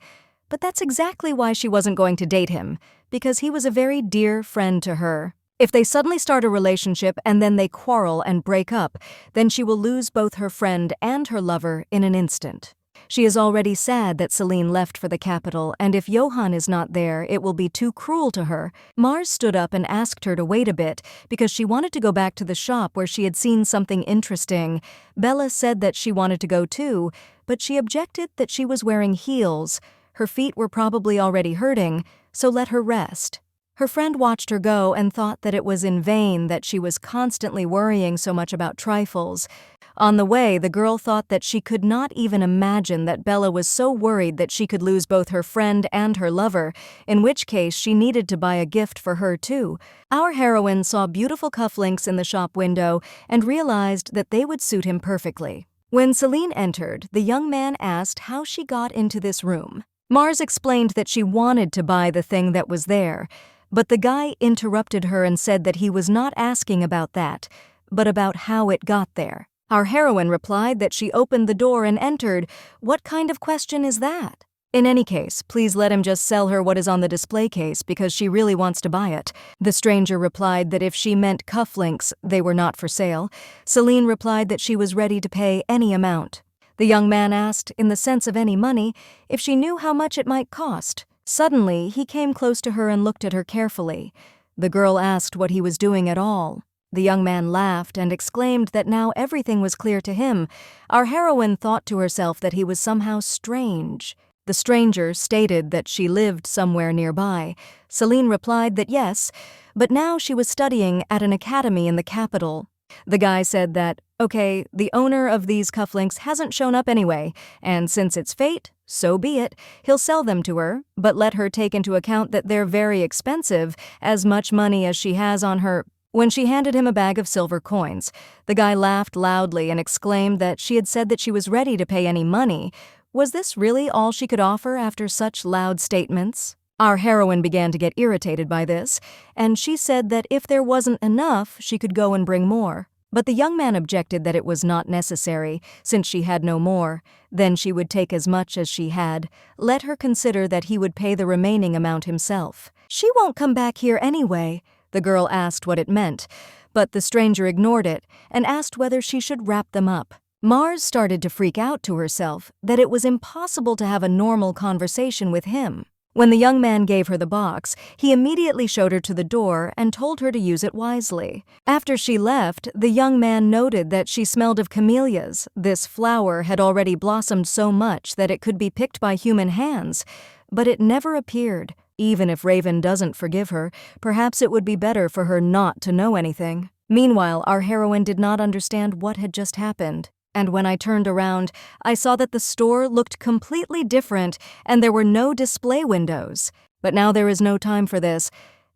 But that's exactly why she wasn't going to date him, because he was a very dear friend to her. If they suddenly start a relationship and then they quarrel and break up, then she will lose both her friend and her lover in an instant. She is already sad that Celine left for the capital, and if Johann is not there, it will be too cruel to her. Mars stood up and asked her to wait a bit, because she wanted to go back to the shop where she had seen something interesting. Bella said that she wanted to go too, but she objected that she was wearing heels. Her feet were probably already hurting, so let her rest. Her friend watched her go and thought that it was in vain that she was constantly worrying so much about trifles. On the way, the girl thought that she could not even imagine that Bella was so worried that she could lose both her friend and her lover, in which case she needed to buy a gift for her too. Our heroine saw beautiful cufflinks in the shop window and realized that they would suit him perfectly. When Celine entered, the young man asked how she got into this room. Mars explained that she wanted to buy the thing that was there, but the guy interrupted her and said that he was not asking about that, but about how it got there. Our heroine replied that she opened the door and entered. What kind of question is that? In any case, please let him just sell her what is on the display case because she really wants to buy it. The stranger replied that if she meant cufflinks, they were not for sale. Celine replied that she was ready to pay any amount. The young man asked, in the sense of any money, if she knew how much it might cost. Suddenly, he came close to her and looked at her carefully. The girl asked what he was doing at all. The young man laughed and exclaimed that now everything was clear to him. Our heroine thought to herself that he was somehow strange. The stranger stated that she lived somewhere nearby. Celine replied that yes, but now she was studying at an academy in the capital. The guy said that, okay, the owner of these cufflinks hasn't shown up anyway, and since it's fate, so be it. He'll sell them to her, but let her take into account that they're very expensive, as much money as she has on her. When she handed him a bag of silver coins, the guy laughed loudly and exclaimed that she had said that she was ready to pay any money. Was this really all she could offer after such loud statements? Our heroine began to get irritated by this, and she said that if there wasn't enough, she could go and bring more. But the young man objected that it was not necessary, since she had no more. Then she would take as much as she had. Let her consider that he would pay the remaining amount himself. She won't come back here anyway. The girl asked what it meant, but the stranger ignored it and asked whether she should wrap them up. Mars started to freak out to herself that it was impossible to have a normal conversation with him. When the young man gave her the box, he immediately showed her to the door and told her to use it wisely. After she left, the young man noted that she smelled of camellias. This flower had already blossomed so much that it could be picked by human hands, but it never appeared. Even if Raven doesn't forgive her, perhaps it would be better for her not to know anything. Meanwhile, our heroine did not understand what had just happened. And when I turned around, I saw that the store looked completely different and there were no display windows. But now there is no time for this,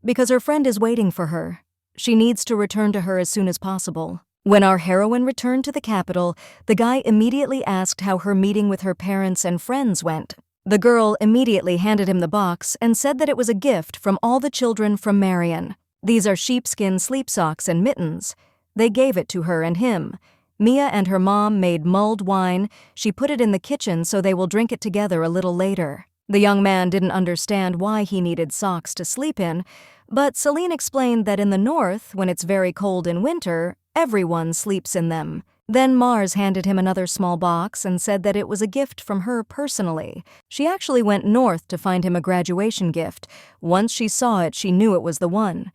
because her friend is waiting for her. She needs to return to her as soon as possible. When our heroine returned to the capital, the guy immediately asked how her meeting with her parents and friends went. The girl immediately handed him the box and said that it was a gift from all the children from Marion. These are sheepskin sleep socks and mittens. They gave it to her and him. Mia and her mom made mulled wine. She put it in the kitchen so they will drink it together a little later. The young man didn't understand why he needed socks to sleep in, but Celine explained that in the north, when it's very cold in winter, everyone sleeps in them. Then Mars handed him another small box and said that it was a gift from her personally. She actually went north to find him a graduation gift. Once she saw it, she knew it was the one.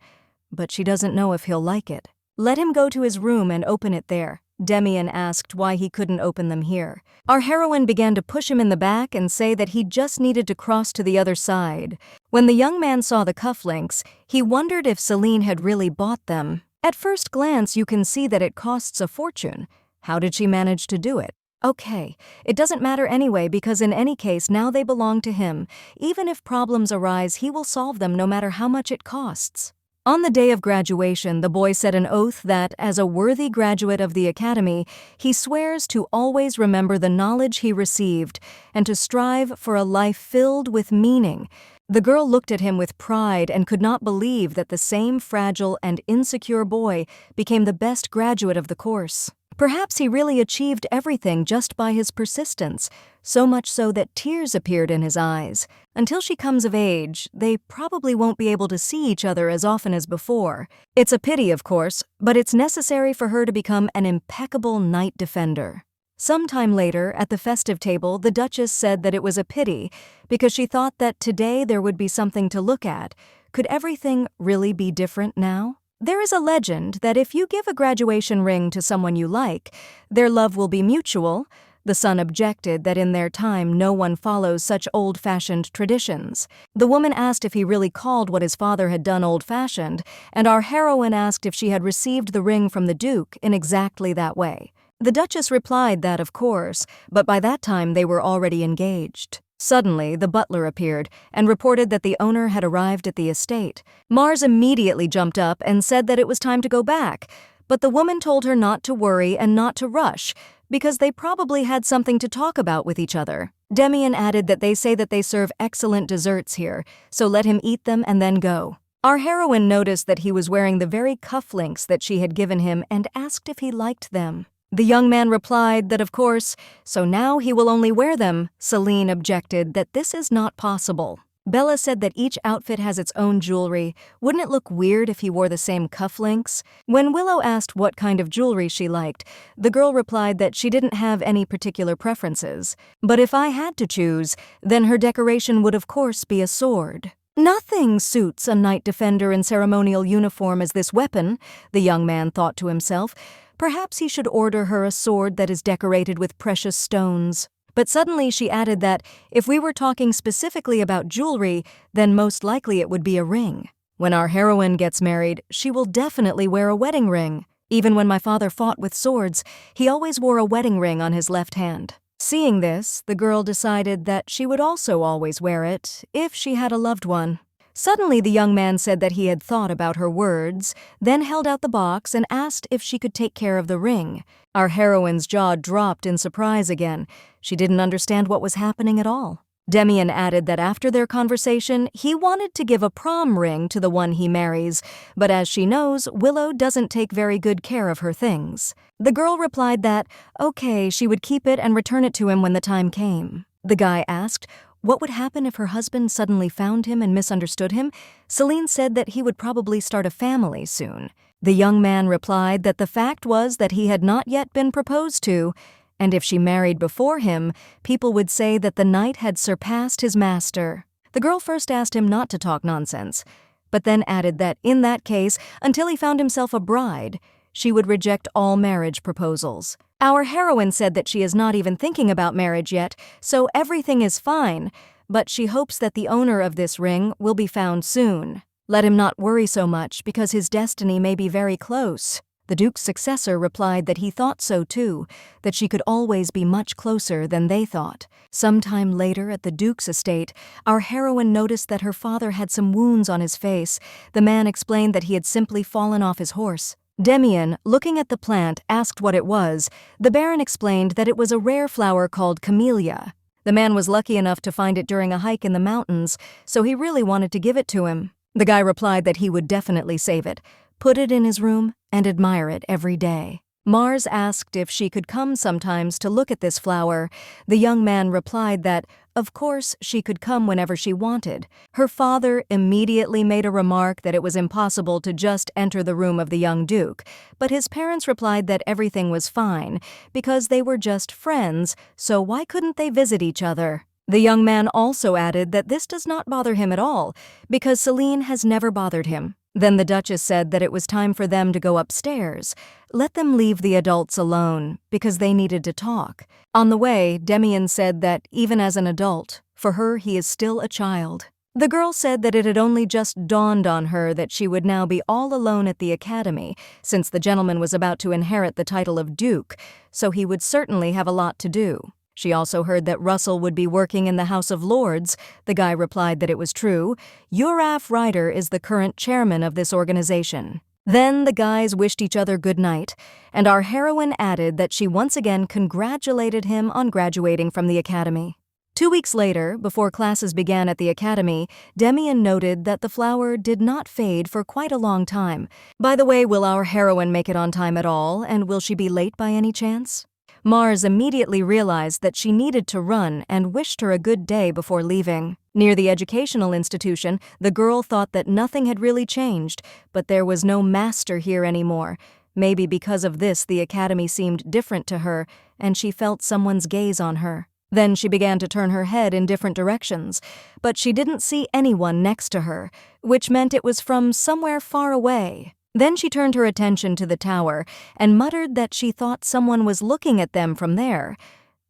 But she doesn't know if he'll like it. Let him go to his room and open it there. Demian asked why he couldn't open them here. Our heroine began to push him in the back and say that he just needed to cross to the other side. When the young man saw the cufflinks, he wondered if Celine had really bought them. At first glance, you can see that it costs a fortune. How did she manage to do it? Okay, it doesn't matter anyway because in any case now they belong to him. Even if problems arise, he will solve them no matter how much it costs. On the day of graduation, the boy said an oath that, as a worthy graduate of the academy, he swears to always remember the knowledge he received and to strive for a life filled with meaning. The girl looked at him with pride and could not believe that the same fragile and insecure boy became the best graduate of the course. Perhaps he really achieved everything just by his persistence, so much so that tears appeared in his eyes. Until she comes of age, they probably won't be able to see each other as often as before. It's a pity, of course, but it's necessary for her to become an impeccable knight defender. Sometime later, at the festive table, the Duchess said that it was a pity because she thought that today there would be something to look at. Could everything really be different now? There is a legend that if you give a graduation ring to someone you like, their love will be mutual. The son objected that in their time no one follows such old-fashioned traditions. The woman asked if he really called what his father had done old-fashioned, and our heroine asked if she had received the ring from the Duke in exactly that way. The Duchess replied that, of course, but by that time they were already engaged. Suddenly, the butler appeared and reported that the owner had arrived at the estate. Mars immediately jumped up and said that it was time to go back, but the woman told her not to worry and not to rush, because they probably had something to talk about with each other. Demian added that they say that they serve excellent desserts here, so let him eat them and then go. Our heroine noticed that he was wearing the very cufflinks that she had given him and asked if he liked them. The young man replied that of course, so now he will only wear them. Celine objected that this is not possible. Bella said that each outfit has its own jewelry. Wouldn't it look weird if he wore the same cufflinks? When Willow asked what kind of jewelry she liked, the girl replied that she didn't have any particular preferences. But if I had to choose, then her decoration would of course be a sword. Nothing suits a knight defender in ceremonial uniform as this weapon, the young man thought to himself. Perhaps he should order her a sword that is decorated with precious stones. But suddenly she added that if we were talking specifically about jewelry, then most likely it would be a ring. When our heroine gets married, she will definitely wear a wedding ring. Even when my father fought with swords, he always wore a wedding ring on his left hand. Seeing this, the girl decided that she would also always wear it if she had a loved one. Suddenly, the young man said that he had thought about her words, then held out the box and asked if she could take care of the ring. Our heroine's jaw dropped in surprise again. She didn't understand what was happening at all. Demian added that after their conversation, he wanted to give a prom ring to the one he marries, but as she knows, Willow doesn't take very good care of her things. The girl replied that, okay, she would keep it and return it to him when the time came. The guy asked, what would happen if her husband suddenly found him and misunderstood him? Celine said that he would probably start a family soon. The young man replied that the fact was that he had not yet been proposed to, and if she married before him, people would say that the knight had surpassed his master. The girl first asked him not to talk nonsense, but then added that in that case, until he found himself a bride, she would reject all marriage proposals. Our heroine said that she is not even thinking about marriage yet, so everything is fine, but she hopes that the owner of this ring will be found soon. Let him not worry so much because his destiny may be very close. The Duke's successor replied that he thought so too, that she could always be much closer than they thought. Sometime later at the Duke's estate, our heroine noticed that her father had some wounds on his face. The man explained that he had simply fallen off his horse. Demian, looking at the plant, asked what it was. The Baron explained that it was a rare flower called camellia. The man was lucky enough to find it during a hike in the mountains, so he really wanted to give it to him. The guy replied that he would definitely save it, put it in his room, and admire it every day. Mars asked if she could come sometimes to look at this flower. The young man replied that, of course, she could come whenever she wanted. Her father immediately made a remark that it was impossible to just enter the room of the young duke, but his parents replied that everything was fine, because they were just friends, so why couldn't they visit each other? The young man also added that this does not bother him at all, because Celine has never bothered him. Then the Duchess said that it was time for them to go upstairs. Let them leave the adults alone, because they needed to talk. On the way, Demian said that even as an adult, for her he is still a child. The girl said that it had only just dawned on her that she would now be all alone at the academy, since the gentleman was about to inherit the title of Duke, so he would certainly have a lot to do. She also heard that Russell would be working in the House of Lords. The guy replied that it was true. Uraf Ryder is the current chairman of this organization. Then the guys wished each other good night, and our heroine added that she once again congratulated him on graduating from the academy. 2 weeks later, before classes began at the academy, Demian noted that the flower did not fade for quite a long time. By the way, will our heroine make it on time at all, and will she be late by any chance? Mars immediately realized that she needed to run and wished her a good day before leaving. Near the educational institution, the girl thought that nothing had really changed, but there was no master here anymore. Maybe because of this, the academy seemed different to her, and she felt someone's gaze on her. Then she began to turn her head in different directions, but she didn't see anyone next to her, which meant it was from somewhere far away. Then she turned her attention to the tower and muttered that she thought someone was looking at them from there.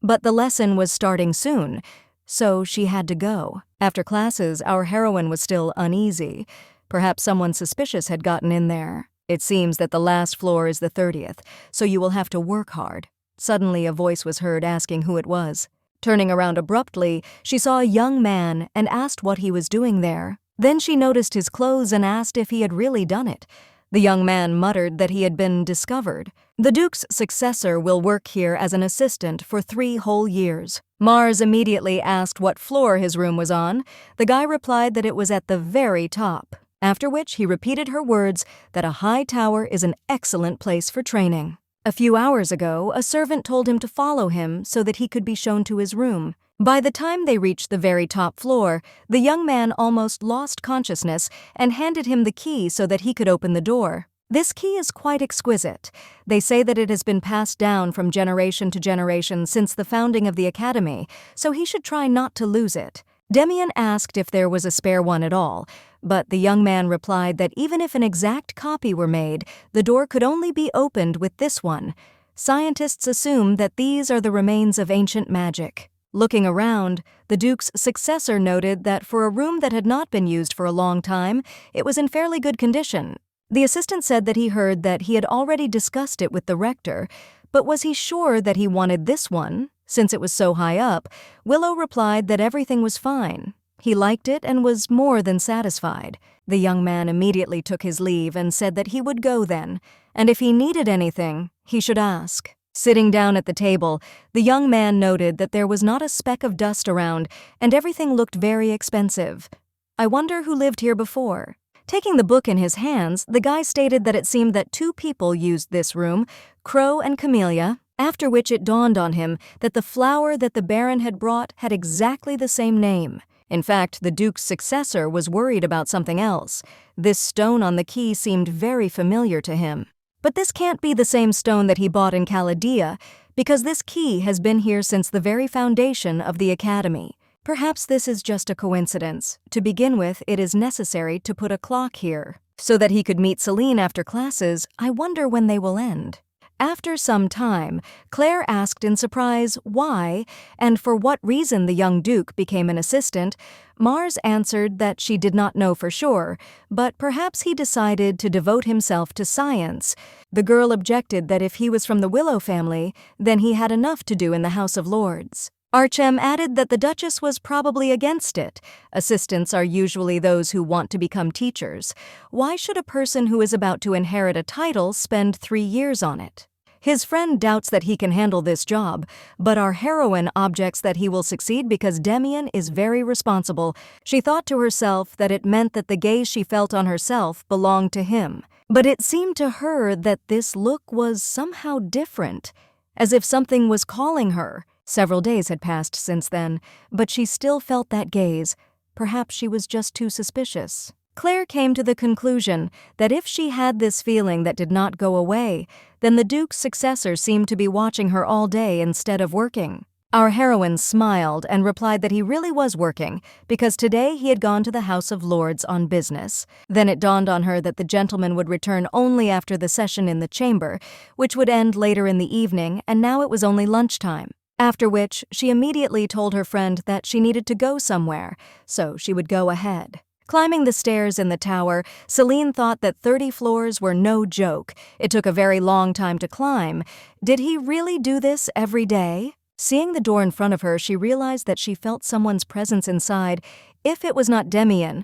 But the lesson was starting soon, so she had to go. After classes, our heroine was still uneasy. Perhaps someone suspicious had gotten in there. It seems that the last floor is the 30th, so you will have to work hard. Suddenly a voice was heard asking who it was. Turning around abruptly, she saw a young man and asked what he was doing there. Then she noticed his clothes and asked if he had really done it. The young man muttered that he had been discovered. The Duke's successor will work here as an assistant for 3 whole years. Mars immediately asked what floor his room was on. The guy replied that it was at the very top, after which he repeated her words that a high tower is an excellent place for training. A few hours ago, a servant told him to follow him so that he could be shown to his room. By the time they reached the very top floor, the young man almost lost consciousness and handed him the key so that he could open the door. This key is quite exquisite. They say that it has been passed down from generation to generation since the founding of the academy, so he should try not to lose it. Demian asked if there was a spare one at all, but the young man replied that even if an exact copy were made, the door could only be opened with this one. Scientists assume that these are the remains of ancient magic. Looking around, the Duke's successor noted that for a room that had not been used for a long time, it was in fairly good condition. The assistant said that he heard that he had already discussed it with the rector, but was he sure that he wanted this one, since it was so high up? Willow replied that everything was fine. He liked it and was more than satisfied. The young man immediately took his leave and said that he would go then, and if he needed anything, he should ask. Sitting down at the table, the young man noted that there was not a speck of dust around, and everything looked very expensive. I wonder who lived here before. Taking the book in his hands, the guy stated that it seemed that 2 people used this room, Crow and Camellia, after which it dawned on him that the flower that the Baron had brought had exactly the same name. In fact, the Duke's successor was worried about something else. This stone on the key seemed very familiar to him. But this can't be the same stone that he bought in Chaldea, because this key has been here since the very foundation of the academy. Perhaps this is just a coincidence. To begin with, it is necessary to put a clock here, so that he could meet Celine after classes. I wonder when they will end. After some time, Claire asked in surprise why and for what reason the young Duke became an assistant. Mars answered that she did not know for sure, but perhaps he decided to devote himself to science. The girl objected that if he was from the Willow family, then he had enough to do in the House of Lords. Archem added that the Duchess was probably against it. Assistants are usually those who want to become teachers. Why should a person who is about to inherit a title spend 3 years on it? His friend doubts that he can handle this job, but our heroine objects that he will succeed because Demian is very responsible. She thought to herself that it meant that the gaze she felt on herself belonged to him. But it seemed to her that this look was somehow different, as if something was calling her. Several days had passed since then, but she still felt that gaze. Perhaps she was just too suspicious. Claire came to the conclusion that if she had this feeling that did not go away, then the Duke's successor seemed to be watching her all day instead of working. Our heroine smiled and replied that he really was working, because today he had gone to the House of Lords on business. Then it dawned on her that the gentleman would return only after the session in the chamber, which would end later in the evening, and now it was only lunchtime. After which, she immediately told her friend that she needed to go somewhere, so she would go ahead. Climbing the stairs in the tower, Celine thought that 30 floors were no joke. It took a very long time to climb. Did he really do this every day? Seeing the door in front of her, she realized that she felt someone's presence inside. If it was not Demian,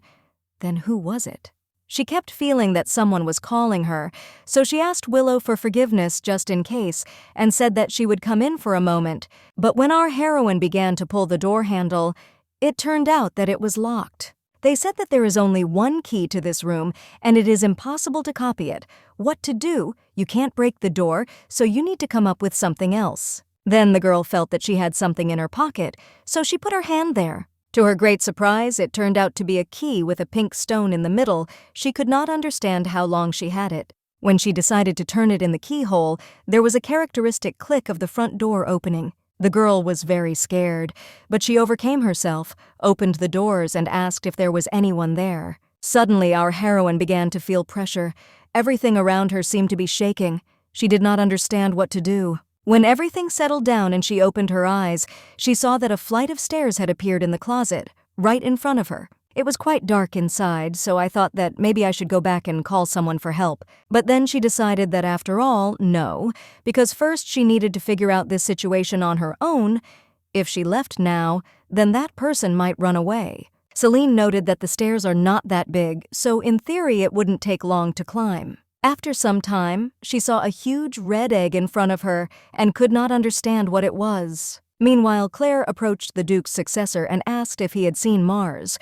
then who was it? She kept feeling that someone was calling her, so she asked Willow for forgiveness just in case and said that she would come in for a moment. But when our heroine began to pull the door handle, it turned out that it was locked. They said that there is only one key to this room and it is impossible to copy it. What to do? You can't break the door, so you need to come up with something else. Then the girl felt that she had something in her pocket, so she put her hand there. To her great surprise, it turned out to be a key with a pink stone in the middle. She could not understand how long she had it. When she decided to turn it in the keyhole, there was a characteristic click of the front door opening. The girl was very scared, but she overcame herself, opened the doors, and asked if there was anyone there. Suddenly, our heroine began to feel pressure. Everything around her seemed to be shaking. She did not understand what to do. When everything settled down and she opened her eyes, she saw that a flight of stairs had appeared in the closet, right in front of her. It was quite dark inside, so I thought that maybe I should go back and call someone for help. But then she decided that after all, no, because first she needed to figure out this situation on her own. If she left now, then that person might run away. Celine noted that the stairs are not that big, so in theory it wouldn't take long to climb. After some time, she saw a huge red egg in front of her and could not understand what it was. Meanwhile, Claire approached the Duke's successor and asked if he had seen Mars.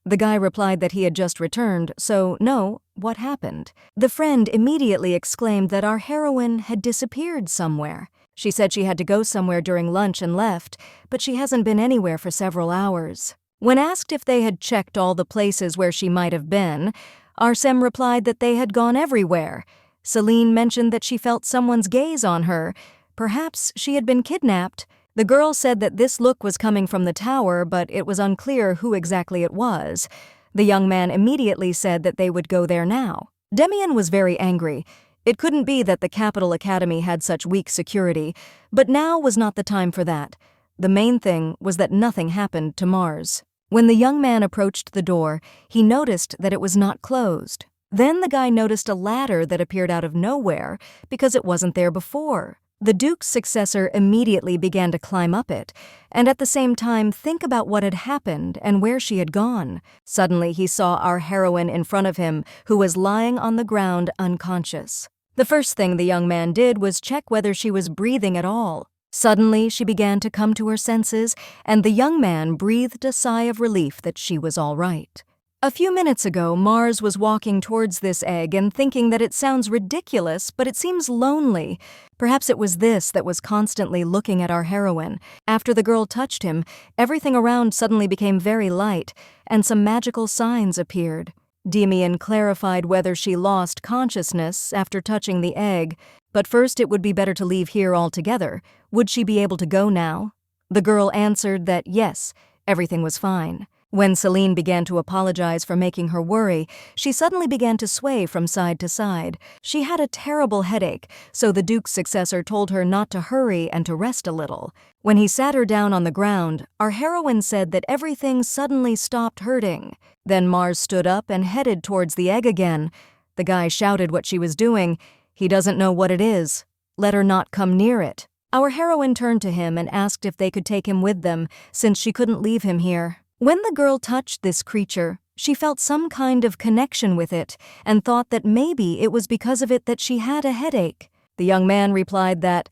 The guy replied that he had just returned, so no, what happened? The friend immediately exclaimed that our heroine had disappeared somewhere. She said she had to go somewhere during lunch and left, but she hasn't been anywhere for several hours. When asked if they had checked all the places where she might have been, Arsem replied that they had gone everywhere. Celine mentioned that she felt someone's gaze on her. Perhaps she had been kidnapped. The girl said that this look was coming from the tower, but it was unclear who exactly it was. The young man immediately said that they would go there now. Demian was very angry. It couldn't be that the Capital Academy had such weak security, but now was not the time for that. The main thing was that nothing happened to Mars. When the young man approached the door, he noticed that it was not closed. Then the guy noticed a ladder that appeared out of nowhere because it wasn't there before. The Duke's successor immediately began to climb up it, and at the same time think about what had happened and where she had gone. Suddenly he saw our heroine in front of him, who was lying on the ground unconscious. The first thing the young man did was check whether she was breathing at all. Suddenly, she began to come to her senses, and the young man breathed a sigh of relief that she was all right. A few minutes ago, Mars was walking towards this egg and thinking that it sounds ridiculous, but it seems lonely. Perhaps it was this that was constantly looking at our heroine. After the girl touched him, everything around suddenly became very light, and some magical signs appeared. Demian clarified whether she lost consciousness after touching the egg, but first it would be better to leave here altogether. Would she be able to go now? The girl answered that yes, everything was fine. When Celine began to apologize for making her worry, she suddenly began to sway from side to side. She had a terrible headache, so the Duke's successor told her not to hurry and to rest a little. When he sat her down on the ground, our heroine said that everything suddenly stopped hurting. Then Mars stood up and headed towards the egg again. The guy shouted what she was doing. "He doesn't know what it is. Let her not come near it." Our heroine turned to him and asked if they could take him with them, since she couldn't leave him here. When the girl touched this creature, she felt some kind of connection with it and thought that maybe it was because of it that she had a headache. The young man replied that,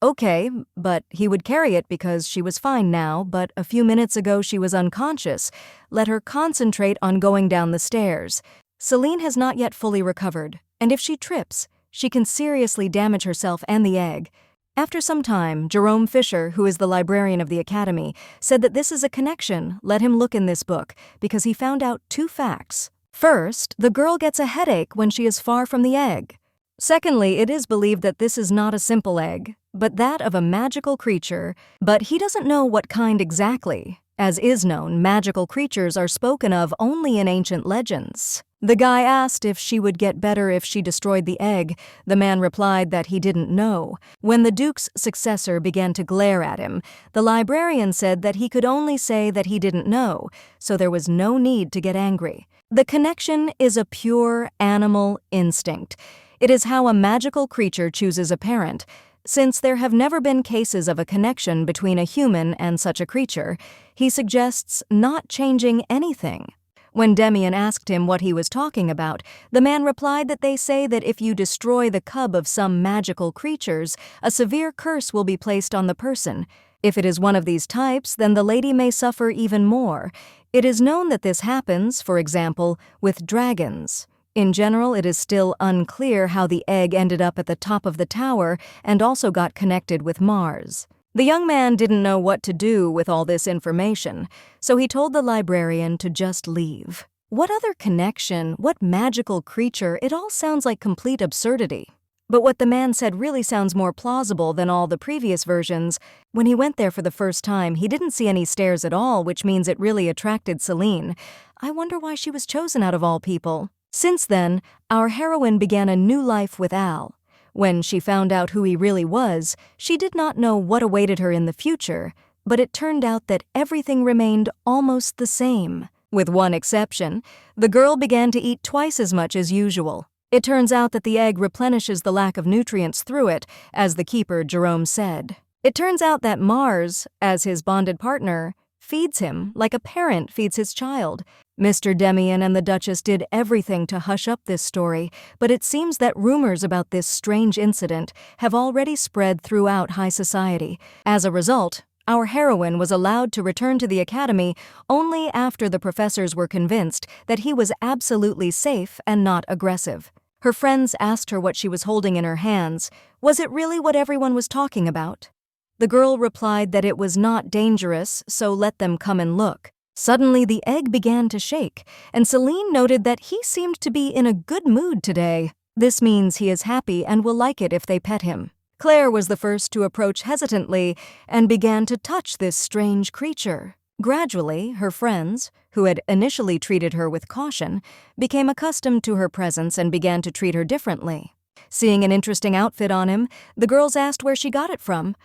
okay, but he would carry it because she was fine now, but a few minutes ago she was unconscious. Let her concentrate on going down the stairs. Celine has not yet fully recovered, and if she trips, she can seriously damage herself and the egg. After some time, Jerome Fisher, who is the librarian of the academy, said that this is a connection. Let him look in this book, because he found out 2 facts. First, the girl gets a headache when she is far from the egg. Secondly, it is believed that this is not a simple egg, but that of a magical creature, but he doesn't know what kind exactly. As is known, magical creatures are spoken of only in ancient legends. The guy asked if she would get better if she destroyed the egg. The man replied that he didn't know. When the Duke's successor began to glare at him, the librarian said that he could only say that he didn't know, so there was no need to get angry. The connection is a pure animal instinct. It is how a magical creature chooses a parent. Since there have never been cases of a connection between a human and such a creature, he suggests not changing anything. When Demian asked him what he was talking about, the man replied that they say that if you destroy the cub of some magical creatures, a severe curse will be placed on the person. If it is one of these types, then the lady may suffer even more. It is known that this happens, for example, with dragons. In general, it is still unclear how the egg ended up at the top of the tower and also got connected with Mars. The young man didn't know what to do with all this information, so he told the librarian to just leave. What other connection, what magical creature, it all sounds like complete absurdity. But what the man said really sounds more plausible than all the previous versions. When he went there for the first time, he didn't see any stairs at all, which means it really attracted Celine. I wonder why she was chosen out of all people. Since then, our heroine began a new life with Al. When she found out who he really was, she did not know what awaited her in the future, but it turned out that everything remained almost the same. With one exception, the girl began to eat twice as much as usual. It turns out that the egg replenishes the lack of nutrients through it, as the keeper Jerome said. It turns out that Mars, as his bonded partner, feeds him like a parent feeds his child. Mr. Demian and the Duchess did everything to hush up this story, but it seems that rumors about this strange incident have already spread throughout high society. As a result, our heroine was allowed to return to the academy only after the professors were convinced that he was absolutely safe and not aggressive. Her friends asked her what she was holding in her hands. Was it really what everyone was talking about? The girl replied that it was not dangerous, so let them come and look. Suddenly, the egg began to shake, and Celine noted that he seemed to be in a good mood today. This means he is happy and will like it if they pet him. Claire was the first to approach hesitantly and began to touch this strange creature. Gradually, her friends, who had initially treated her with caution, became accustomed to her presence and began to treat her differently. Seeing an interesting outfit on him, the girls asked where she got it from.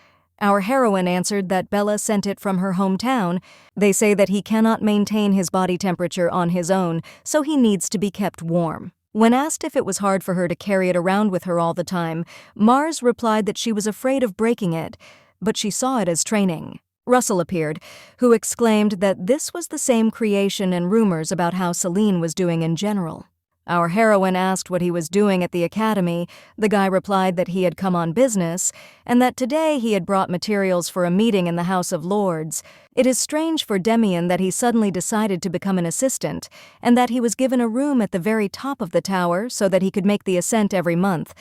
Our heroine answered that Bella sent it from her hometown. They say that he cannot maintain his body temperature on his own, so he needs to be kept warm. When asked if it was hard for her to carry it around with her all the time, Mars replied that she was afraid of breaking it, but she saw it as training. Russell appeared, who exclaimed that this was the same creation and rumors about how Celine was doing in general. Our heroine asked what he was doing at the academy. The guy replied that he had come on business, and that today he had brought materials for a meeting in the House of Lords. It is strange for Demian that he suddenly decided to become an assistant, and that he was given a room at the very top of the tower so that he could make the ascent every month.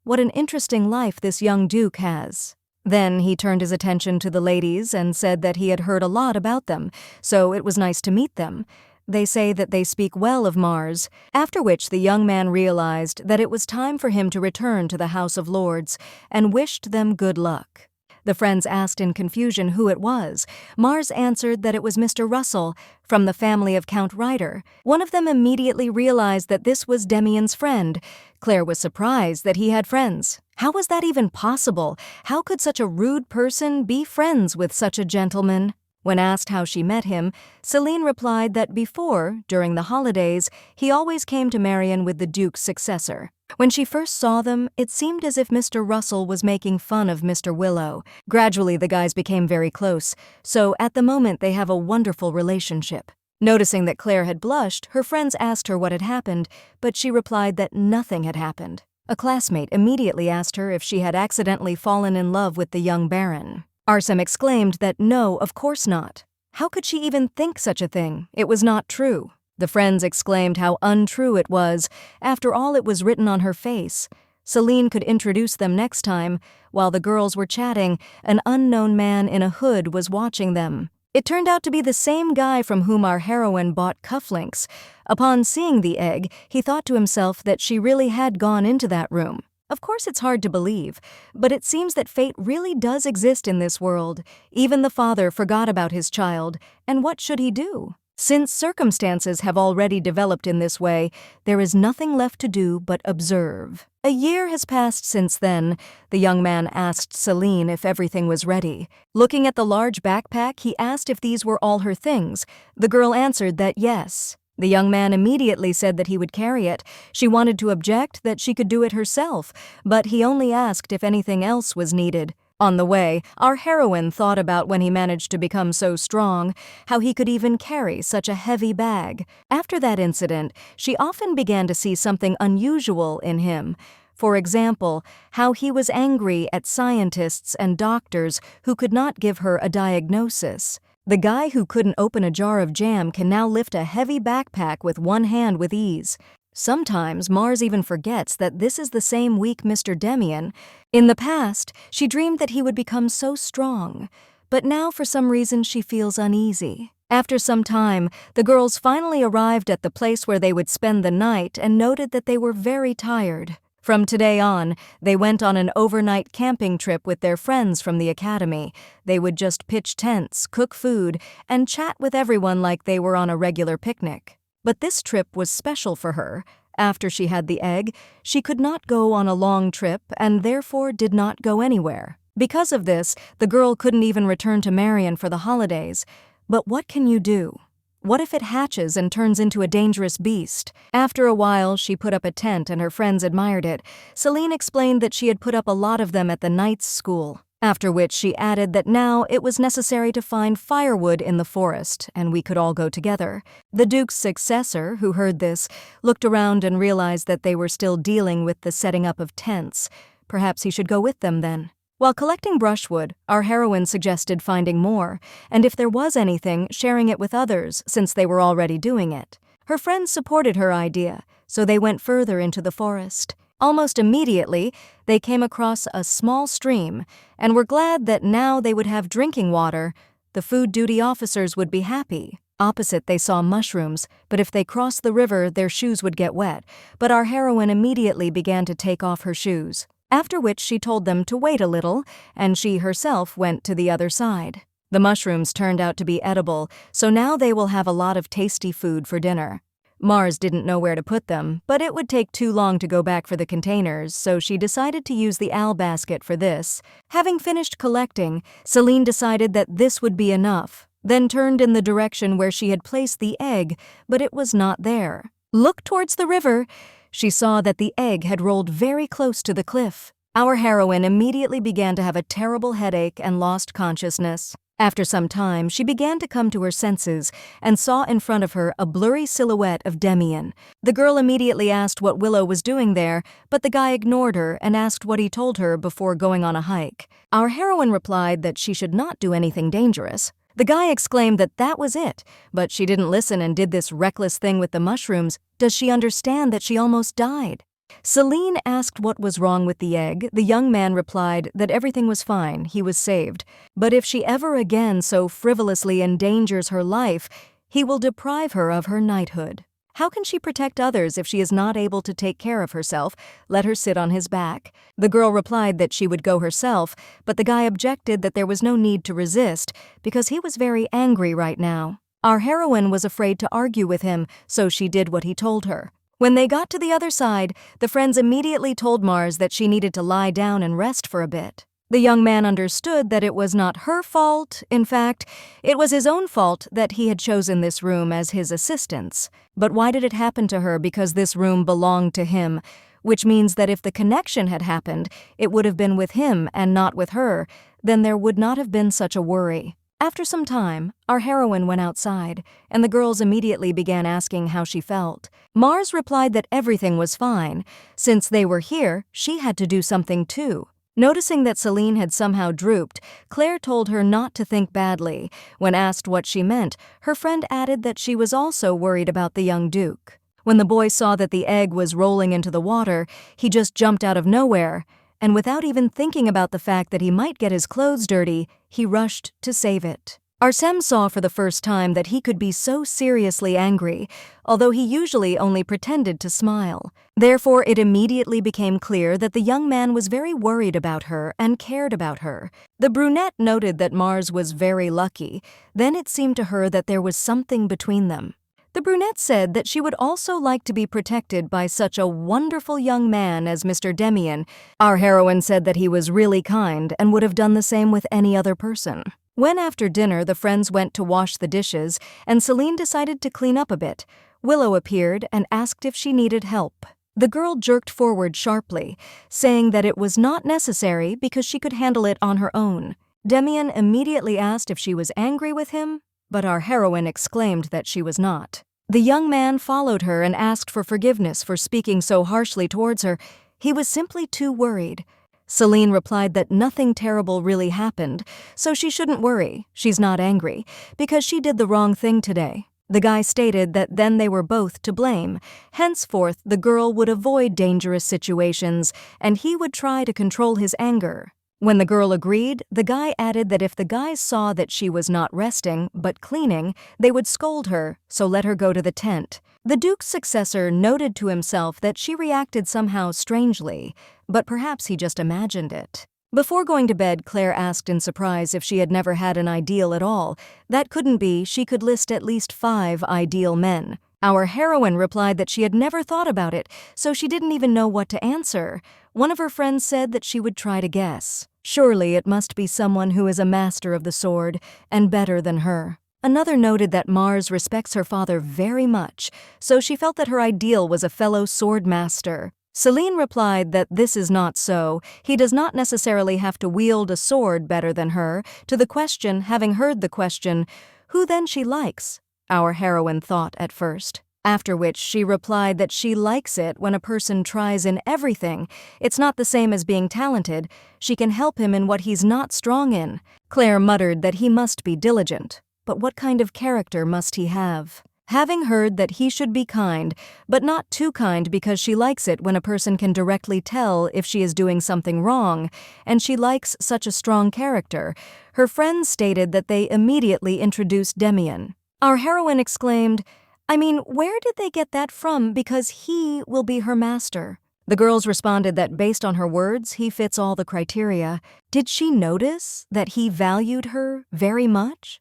What an interesting life this young duke has. Then he turned his attention to the ladies and said that he had heard a lot about them, so it was nice to meet them. They say that they speak well of Mars, after which the young man realized that it was time for him to return to the House of Lords and wished them good luck. The friends asked in confusion who it was. Mars answered that it was Mr. Russell, from the family of Count Ryder. One of them immediately realized that this was Demian's friend. Claire was surprised that he had friends. How was that even possible? How could such a rude person be friends with such a gentleman? When asked how she met him, Celine replied that before, during the holidays, he always came to Marion with the Duke's successor. When she first saw them, it seemed as if Mr. Russell was making fun of Mr. Willow. Gradually, the guys became very close, so at the moment they have a wonderful relationship. Noticing that Claire had blushed, her friends asked her what had happened, but she replied that nothing had happened. A classmate immediately asked her if she had accidentally fallen in love with the young baron. Arsem exclaimed that no, of course not. How could she even think such a thing? It was not true. The friends exclaimed how untrue it was. After all, it was written on her face. Celine could introduce them next time. While the girls were chatting, an unknown man in a hood was watching them. It turned out to be the same guy from whom our heroine bought cufflinks. Upon seeing the egg, he thought to himself that she really had gone into that room. Of course, it's hard to believe, but it seems that fate really does exist in this world. Even the father forgot about his child, and what should he do? Since circumstances have already developed in this way, there is nothing left to do but observe. A year has passed since then. The young man asked Celine if everything was ready. Looking at the large backpack, he asked if these were all her things. The girl answered that yes. The young man immediately said that he would carry it. She wanted to object that she could do it herself, but he only asked if anything else was needed. On the way, our heroine thought about when he managed to become so strong, how he could even carry such a heavy bag. After that incident, she often began to see something unusual in him. For example, how he was angry at scientists and doctors who could not give her a diagnosis. The guy who couldn't open a jar of jam can now lift a heavy backpack with one hand with ease. Sometimes Mars even forgets that this is the same weak Mr. Demian. In the past, she dreamed that he would become so strong, but now for some reason she feels uneasy. After some time, the girls finally arrived at the place where they would spend the night and noted that they were very tired. From today on, they went on an overnight camping trip with their friends from the academy. They would just pitch tents, cook food, and chat with everyone like they were on a regular picnic. But this trip was special for her. After she had the egg, she could not go on a long trip and therefore did not go anywhere. Because of this, the girl couldn't even return to Marion for the holidays. But what can you do? What if it hatches and turns into a dangerous beast? After a while, she put up a tent and her friends admired it. Celine explained that she had put up a lot of them at the night's school. After which she added that now it was necessary to find firewood in the forest, and we could all go together. The Duke's successor, who heard this, looked around and realized that they were still dealing with the setting up of tents. Perhaps he should go with them then. While collecting brushwood, our heroine suggested finding more, and if there was anything, sharing it with others, since they were already doing it. Her friends supported her idea, so they went further into the forest. Almost immediately, they came across a small stream and were glad that now they would have drinking water. The food duty officers would be happy. Opposite, they saw mushrooms, but if they crossed the river, their shoes would get wet. But our heroine immediately began to take off her shoes, after which she told them to wait a little, and she herself went to the other side. The mushrooms turned out to be edible, so now they will have a lot of tasty food for dinner. Mars didn't know where to put them, but it would take too long to go back for the containers, so she decided to use the owl basket for this. Having finished collecting, Celine decided that this would be enough, then turned in the direction where she had placed the egg, but it was not there. Look towards the river. She saw that the egg had rolled very close to the cliff. Our heroine immediately began to have a terrible headache and lost consciousness. After some time, she began to come to her senses and saw in front of her a blurry silhouette of Demian. The girl immediately asked what Willow was doing there, but the guy ignored her and asked what he told her before going on a hike. Our heroine replied that she should not do anything dangerous. The guy exclaimed that that was it, but she didn't listen and did this reckless thing with the mushrooms. Does she understand that she almost died? Celine asked what was wrong with the egg. The young man replied that everything was fine, he was saved. But if she ever again so frivolously endangers her life, he will deprive her of her knighthood. How can she protect others if she is not able to take care of herself? Let her sit on his back. The girl replied that she would go herself, but the guy objected that there was no need to resist because he was very angry right now. Our heroine was afraid to argue with him, so she did what he told her. When they got to the other side, the friends immediately told Mars that she needed to lie down and rest for a bit. The young man understood that it was not her fault. In fact, it was his own fault that he had chosen this room as his assistance. But why did it happen to her? Because this room belonged to him, which means that if the connection had happened, it would have been with him and not with her. Then there would not have been such a worry. After some time, our heroine went outside, and the girls immediately began asking how she felt. Mars replied that everything was fine. Since they were here, she had to do something too. Noticing that Celine had somehow drooped, Claire told her not to think badly. When asked what she meant, her friend added that she was also worried about the young Duke. When the boy saw that the egg was rolling into the water, he just jumped out of nowhere, and without even thinking about the fact that he might get his clothes dirty, he rushed to save it. Arsène saw for the first time that he could be so seriously angry, although he usually only pretended to smile. Therefore, it immediately became clear that the young man was very worried about her and cared about her. The brunette noted that Mars was very lucky. Then it seemed to her that there was something between them. The brunette said that she would also like to be protected by such a wonderful young man as Mr. Demian. Our heroine said that he was really kind and would have done the same with any other person. When after dinner the friends went to wash the dishes and Celine decided to clean up a bit, Willow appeared and asked if she needed help. The girl jerked forward sharply, saying that it was not necessary because she could handle it on her own. Demian immediately asked if she was angry with him, but our heroine exclaimed that she was not. The young man followed her and asked for forgiveness for speaking so harshly towards her. He was simply too worried. Celine replied that nothing terrible really happened, so she shouldn't worry. She's not angry, because she did the wrong thing today. The guy stated that then they were both to blame. Henceforth, the girl would avoid dangerous situations, and he would try to control his anger. When the girl agreed, the guy added that if the guys saw that she was not resting, but cleaning, they would scold her, so let her go to the tent. The Duke's successor noted to himself that she reacted somehow strangely, but perhaps he just imagined it. Before going to bed, Claire asked in surprise if she had never had an ideal at all. That couldn't be. She could list at least 5 ideal men. Our heroine replied that she had never thought about it, so she didn't even know what to answer. One of her friends said that she would try to guess. Surely it must be someone who is a master of the sword, and better than her. Another noted that Mars respects her father very much, so she felt that her ideal was a fellow sword master. Celine replied that this is not so. He does not necessarily have to wield a sword better than her. To the question, having heard the question, who then she likes? Our heroine thought at first. After which she replied that she likes it when a person tries in everything. It's not the same as being talented. She can help him in what he's not strong in. Claire muttered that he must be diligent. But what kind of character must he have? Having heard that he should be kind, but not too kind because she likes it when a person can directly tell if she is doing something wrong, and she likes such a strong character, her friends stated that they immediately introduced Demian. Our heroine exclaimed, "I mean, where did they get that from? Because he will be her master." The girls responded that based on her words, he fits all the criteria. Did she notice that he valued her very much?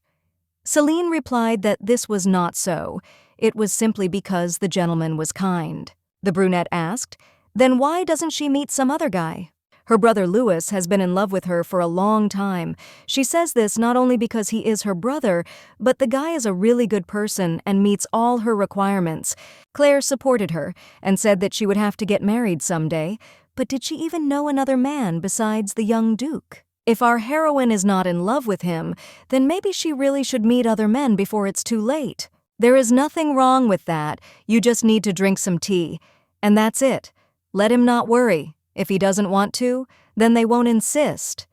Celine replied that this was not so. It was simply because the gentleman was kind. The brunette asked, "Then why doesn't she meet some other guy?" Her brother Louis has been in love with her for a long time. She says this not only because he is her brother, but the guy is a really good person and meets all her requirements. Claire supported her and said that she would have to get married someday, but did she even know another man besides the young Duke? If our heroine is not in love with him, then maybe she really should meet other men before it's too late. There is nothing wrong with that. You just need to drink some tea. And that's it. Let him not worry. If he doesn't want to, then they won't insist.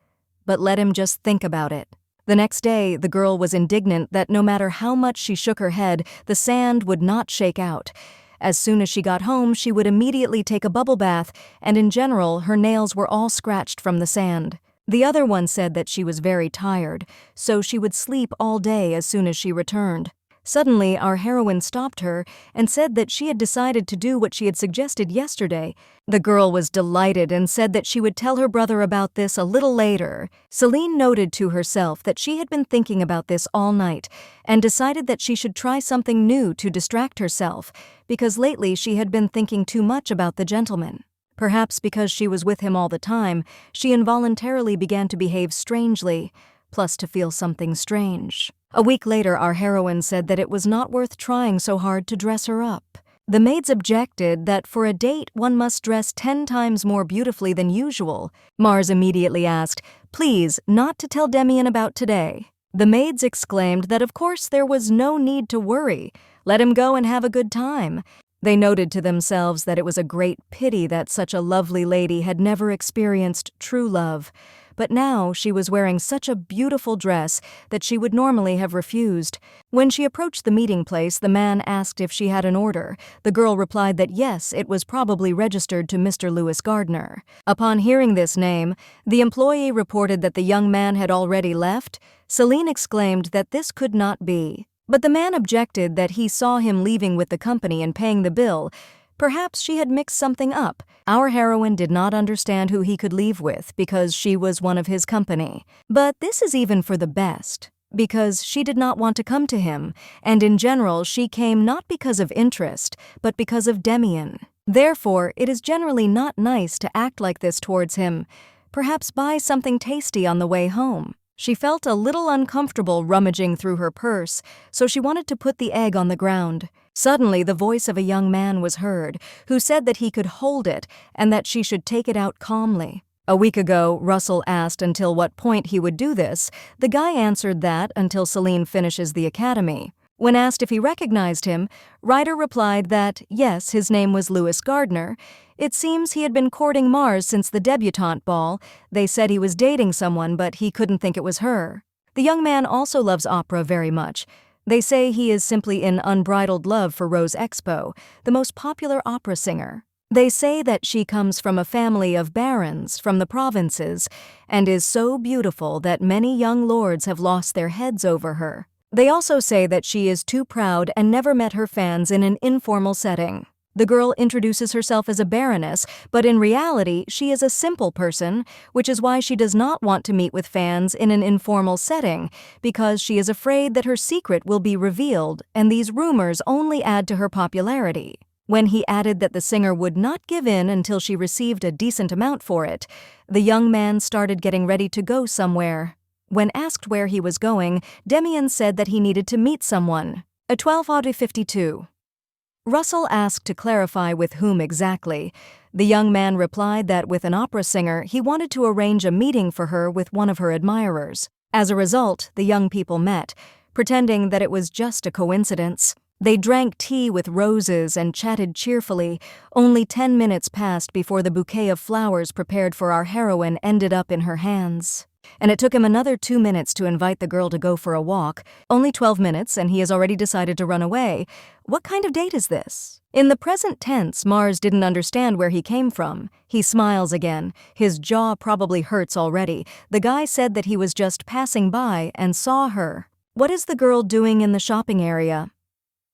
But let him just think about it. The next day, the girl was indignant that no matter how much she shook her head, the sand would not shake out. As soon as she got home, she would immediately take a bubble bath, and in general, her nails were all scratched from the sand. The other one said that she was very tired, so she would sleep all day as soon as she returned. Suddenly, our heroine stopped her and said that she had decided to do what she had suggested yesterday. The girl was delighted and said that she would tell her brother about this a little later. Celine noted to herself that she had been thinking about this all night and decided that she should try something new to distract herself, because lately she had been thinking too much about the gentleman. Perhaps because she was with him all the time, she involuntarily began to behave strangely, plus to feel something strange. A week later, our heroine said that it was not worth trying so hard to dress her up. The maids objected that for a date one must dress 10 times more beautifully than usual. Mars immediately asked, "Please, not to tell Demian about today." The maids exclaimed that of course there was no need to worry. Let him go and have a good time. They noted to themselves that it was a great pity that such a lovely lady had never experienced true love. But now she was wearing such a beautiful dress that she would normally have refused. When she approached the meeting place, the man asked if she had an order. The girl replied that yes, it was probably registered to Mr. Lewis Gardner. Upon hearing this name, the employee reported that the young man had already left. Celine exclaimed that this could not be. But the man objected that he saw him leaving with the company and paying the bill. Perhaps she had mixed something up. Our heroine did not understand who he could leave with because she was one of his company. But this is even for the best, because she did not want to come to him, and in general she came not because of interest, but because of Demian. Therefore, it is generally not nice to act like this towards him. Perhaps buy something tasty on the way home. She felt a little uncomfortable rummaging through her purse, so she wanted to put the egg on the ground. Suddenly, the voice of a young man was heard, who said that he could hold it and that she should take it out calmly. A week ago, Russell asked until what point he would do this. The guy answered that until Celine finishes the academy. When asked if he recognized him, Ryder replied that, yes, his name was Lewis Gardner. It seems he had been courting Mars since the debutante ball. They said he was dating someone, but he couldn't think it was her. The young man also loves opera very much. They say he is simply in unbridled love for Rose Expo, the most popular opera singer. They say that she comes from a family of barons from the provinces and is so beautiful that many young lords have lost their heads over her. They also say that she is too proud and never met her fans in an informal setting. The girl introduces herself as a baroness, but in reality, she is a simple person, which is why she does not want to meet with fans in an informal setting, because she is afraid that her secret will be revealed, and these rumors only add to her popularity. When he added that the singer would not give in until she received a decent amount for it, the young man started getting ready to go somewhere. When asked where he was going, Demian said that he needed to meet someone. A 12:52. Russell asked to clarify with whom exactly. The young man replied that with an opera singer, he wanted to arrange a meeting for her with one of her admirers. As a result, the young people met, pretending that it was just a coincidence. They drank tea with roses and chatted cheerfully. Only 10 minutes passed before the bouquet of flowers prepared for our heroine ended up in her hands. And it took him another 2 minutes to invite the girl to go for a walk. Only 12 minutes, and he has already decided to run away. What kind of date is this? In the present tense, Mars didn't understand where he came from. He smiles again. His jaw probably hurts already. The guy said that he was just passing by and saw her. What is the girl doing in the shopping area?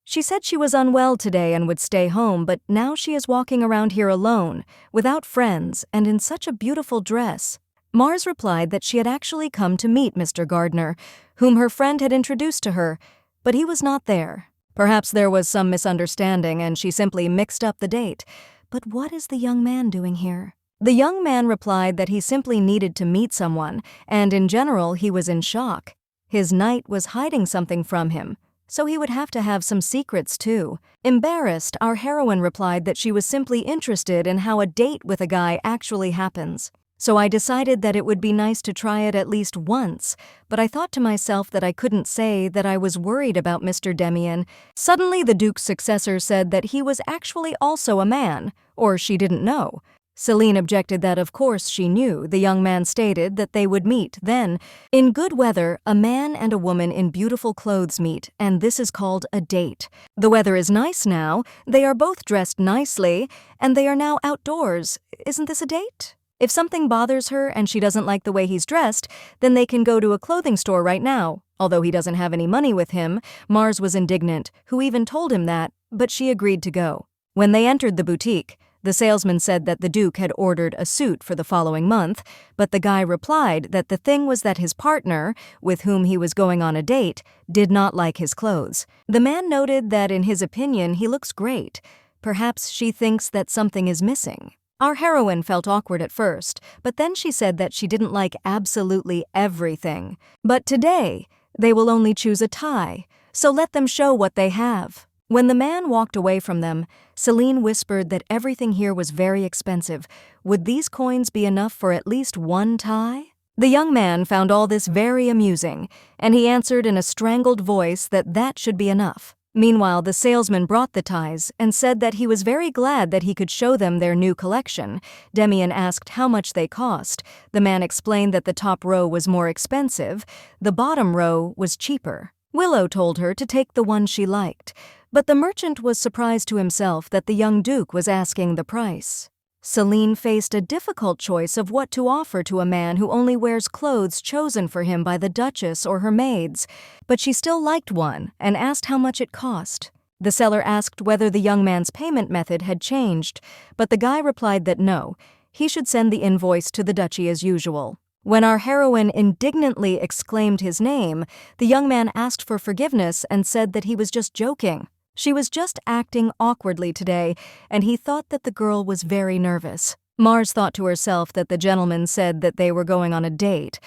She said she was unwell today and would stay home, but now she is walking around here alone, without friends, and in such a beautiful dress. Mars replied that she had actually come to meet Mr. Gardner, whom her friend had introduced to her, but he was not there. Perhaps there was some misunderstanding and she simply mixed up the date. But what is the young man doing here? The young man replied that he simply needed to meet someone, and in general he was in shock. His knight was hiding something from him, so he would have to have some secrets too. Embarrassed, our heroine replied that she was simply interested in how a date with a guy actually happens. So I decided that it would be nice to try it at least once, but I thought to myself that I couldn't say that I was worried about Mr. Demian. Suddenly the Duke's successor said that he was actually also a man, or she didn't know. Celine objected that of course she knew. The young man stated that they would meet then. In good weather, a man and a woman in beautiful clothes meet, and this is called a date. The weather is nice now, they are both dressed nicely, and they are now outdoors. Isn't this a date? If something bothers her and she doesn't like the way he's dressed, then they can go to a clothing store right now. Although he doesn't have any money with him, Mars was indignant, who even told him that, but she agreed to go. When they entered the boutique, the salesman said that the Duke had ordered a suit for the following month, but the guy replied that the thing was that his partner, with whom he was going on a date, did not like his clothes. The man noted that in his opinion he looks great. Perhaps she thinks that something is missing. Our heroine felt awkward at first, but then she said that she didn't like absolutely everything. But today, they will only choose a tie, so let them show what they have. When the man walked away from them, Celine whispered that everything here was very expensive. Would these coins be enough for at least one tie? The young man found all this very amusing, and he answered in a strangled voice that that should be enough. Meanwhile, the salesman brought the ties and said that he was very glad that he could show them their new collection. Demian asked how much they cost. The man explained that the top row was more expensive, the bottom row was cheaper. Willow told her to take the one she liked, but the merchant was surprised to himself that the young Duke was asking the price. Celine faced a difficult choice of what to offer to a man who only wears clothes chosen for him by the Duchess or her maids, but she still liked one and asked how much it cost. The seller asked whether the young man's payment method had changed, but the guy replied that no, he should send the invoice to the duchy as usual. When our heroine indignantly exclaimed his name, the young man asked for forgiveness and said that he was just joking. She was just acting awkwardly today, and he thought that the girl was very nervous. Mars thought to herself that the gentleman said that they were going on a date,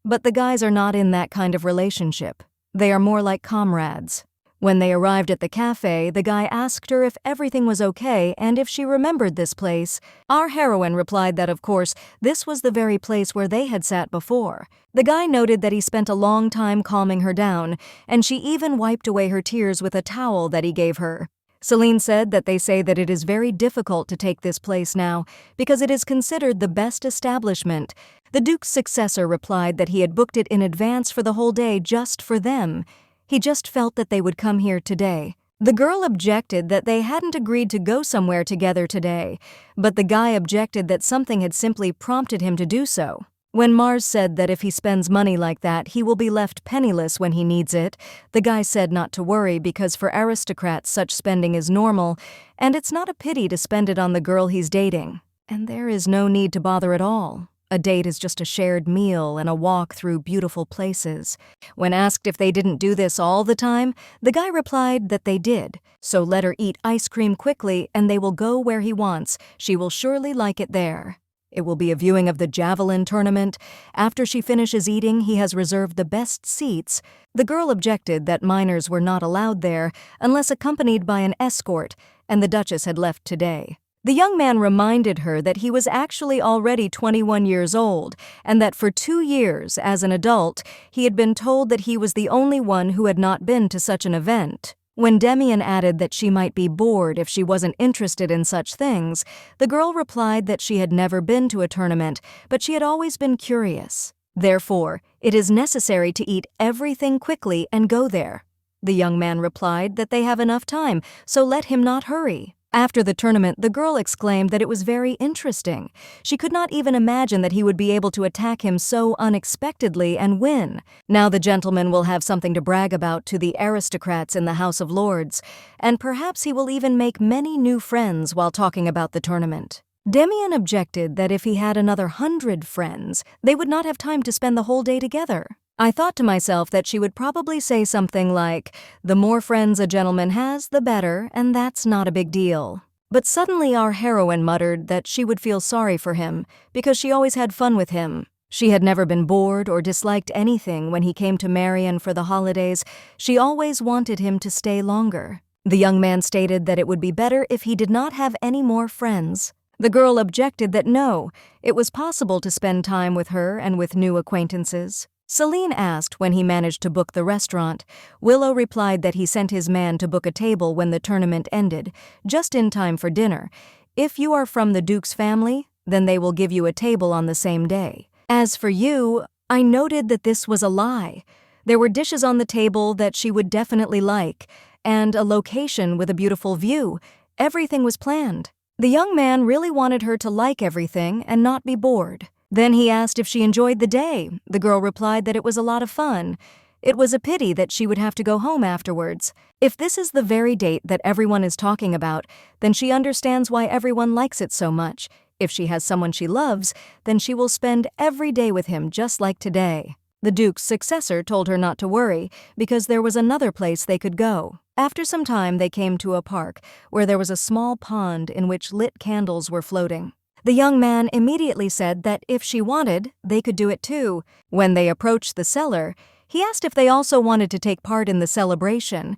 but the guys are not in that kind of relationship. They are more like comrades. When they arrived at the cafe, the guy asked her if everything was okay and if she remembered this place. Our heroine replied that, of course, this was the very place where they had sat before. The guy noted that he spent a long time calming her down, and she even wiped away her tears with a towel that he gave her. Celine said that they say that it is very difficult to take this place now because it is considered the best establishment. The Duke's successor replied that he had booked it in advance for the whole day just for them. He just felt that they would come here today. The girl objected that they hadn't agreed to go somewhere together today, but the guy objected that something had simply prompted him to do so. When Mars said that if he spends money like that, he will be left penniless when he needs it, the guy said not to worry because for aristocrats such spending is normal, and it's not a pity to spend it on the girl he's dating. And there is no need to bother at all. A date is just a shared meal and a walk through beautiful places. When asked if they didn't do this all the time, the guy replied that they did. So let her eat ice cream quickly and they will go where he wants. She will surely like it there. It will be a viewing of the javelin tournament. After she finishes eating, he has reserved the best seats. The girl objected that minors were not allowed there unless accompanied by an escort, and the Duchess had left today. The young man reminded her that he was actually already 21 years old, and that for 2 years, as an adult, he had been told that he was the only one who had not been to such an event. When Demian added that she might be bored if she wasn't interested in such things, the girl replied that she had never been to a tournament, but she had always been curious. Therefore, it is necessary to eat everything quickly and go there. The young man replied that they have enough time, so let him not hurry. After the tournament, the girl exclaimed that it was very interesting. She could not even imagine that he would be able to attack him so unexpectedly and win. Now the gentleman will have something to brag about to the aristocrats in the House of Lords, and perhaps he will even make many new friends while talking about the tournament. Demian objected that if he had another 100 friends, they would not have time to spend the whole day together. I thought to myself that she would probably say something like, "The more friends a gentleman has, the better, and that's not a big deal." But suddenly our heroine muttered that she would feel sorry for him because she always had fun with him. She had never been bored or disliked anything when he came to Marion for the holidays. She always wanted him to stay longer. The young man stated that it would be better if he did not have any more friends. The girl objected that no, it was possible to spend time with her and with new acquaintances. Celine asked when he managed to book the restaurant. Willow replied that he sent his man to book a table when the tournament ended, just in time for dinner. If you are from the Duke's family, then they will give you a table on the same day. As for you, I noted that this was a lie. There were dishes on the table that she would definitely like, and a location with a beautiful view. Everything was planned. The young man really wanted her to like everything and not be bored. Then he asked if she enjoyed the day. The girl replied that it was a lot of fun. It was a pity that she would have to go home afterwards. If this is the very date that everyone is talking about, then she understands why everyone likes it so much. If she has someone she loves, then she will spend every day with him just like today. The Duke's successor told her not to worry because there was another place they could go. After some time, they came to a park where there was a small pond in which lit candles were floating. The young man immediately said that if she wanted, they could do it too. When they approached the cellar, he asked if they also wanted to take part in the celebration.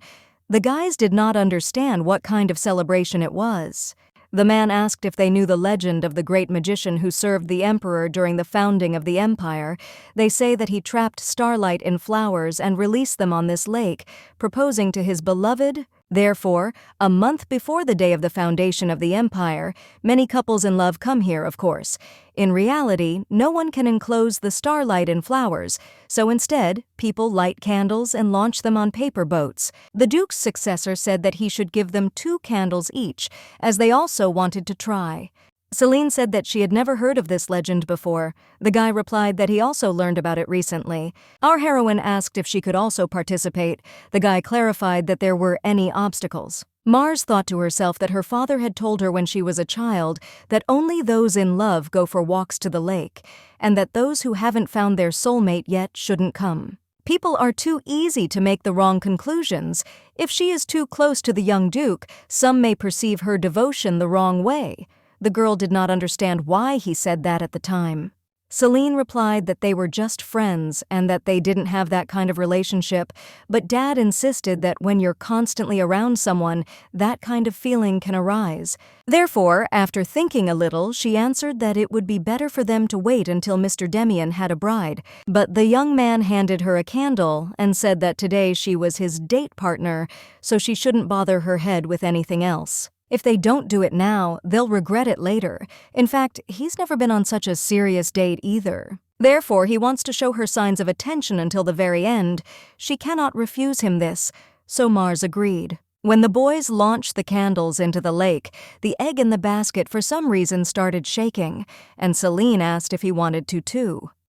The guys did not understand what kind of celebration it was. The man asked if they knew the legend of the great magician who served the emperor during the founding of the empire. They say that he trapped starlight in flowers and released them on this lake, proposing to his beloved. Therefore, a month before the day of the foundation of the empire, many couples in love come here, of course. In reality, no one can enclose the starlight in flowers, so instead, people light candles and launch them on paper boats. The Duke's successor said that he should give them 2 candles each, as they also wanted to try. Celine said that she had never heard of this legend before. The guy replied that he also learned about it recently. Our heroine asked if she could also participate. The guy clarified that there were any obstacles. Mars thought to herself that her father had told her when she was a child that only those in love go for walks to the lake, and that those who haven't found their soulmate yet shouldn't come. People are too easy to make the wrong conclusions. If she is too close to the young Duke, some may perceive her devotion the wrong way. The girl did not understand why he said that at the time. Celine replied that they were just friends and that they didn't have that kind of relationship, but Dad insisted that when you're constantly around someone, that kind of feeling can arise. Therefore, after thinking a little, she answered that it would be better for them to wait until Mr. Demian had a bride. But the young man handed her a candle and said that today she was his date partner, so she shouldn't bother her head with anything else. If they don't do it now, they'll regret it later. In fact, he's never been on such a serious date either. Therefore, he wants to show her signs of attention until the very end. She cannot refuse him this, so Mars agreed. When the boys launched the candles into the lake, the egg in the basket for some reason started shaking, and Celine asked if he wanted to too.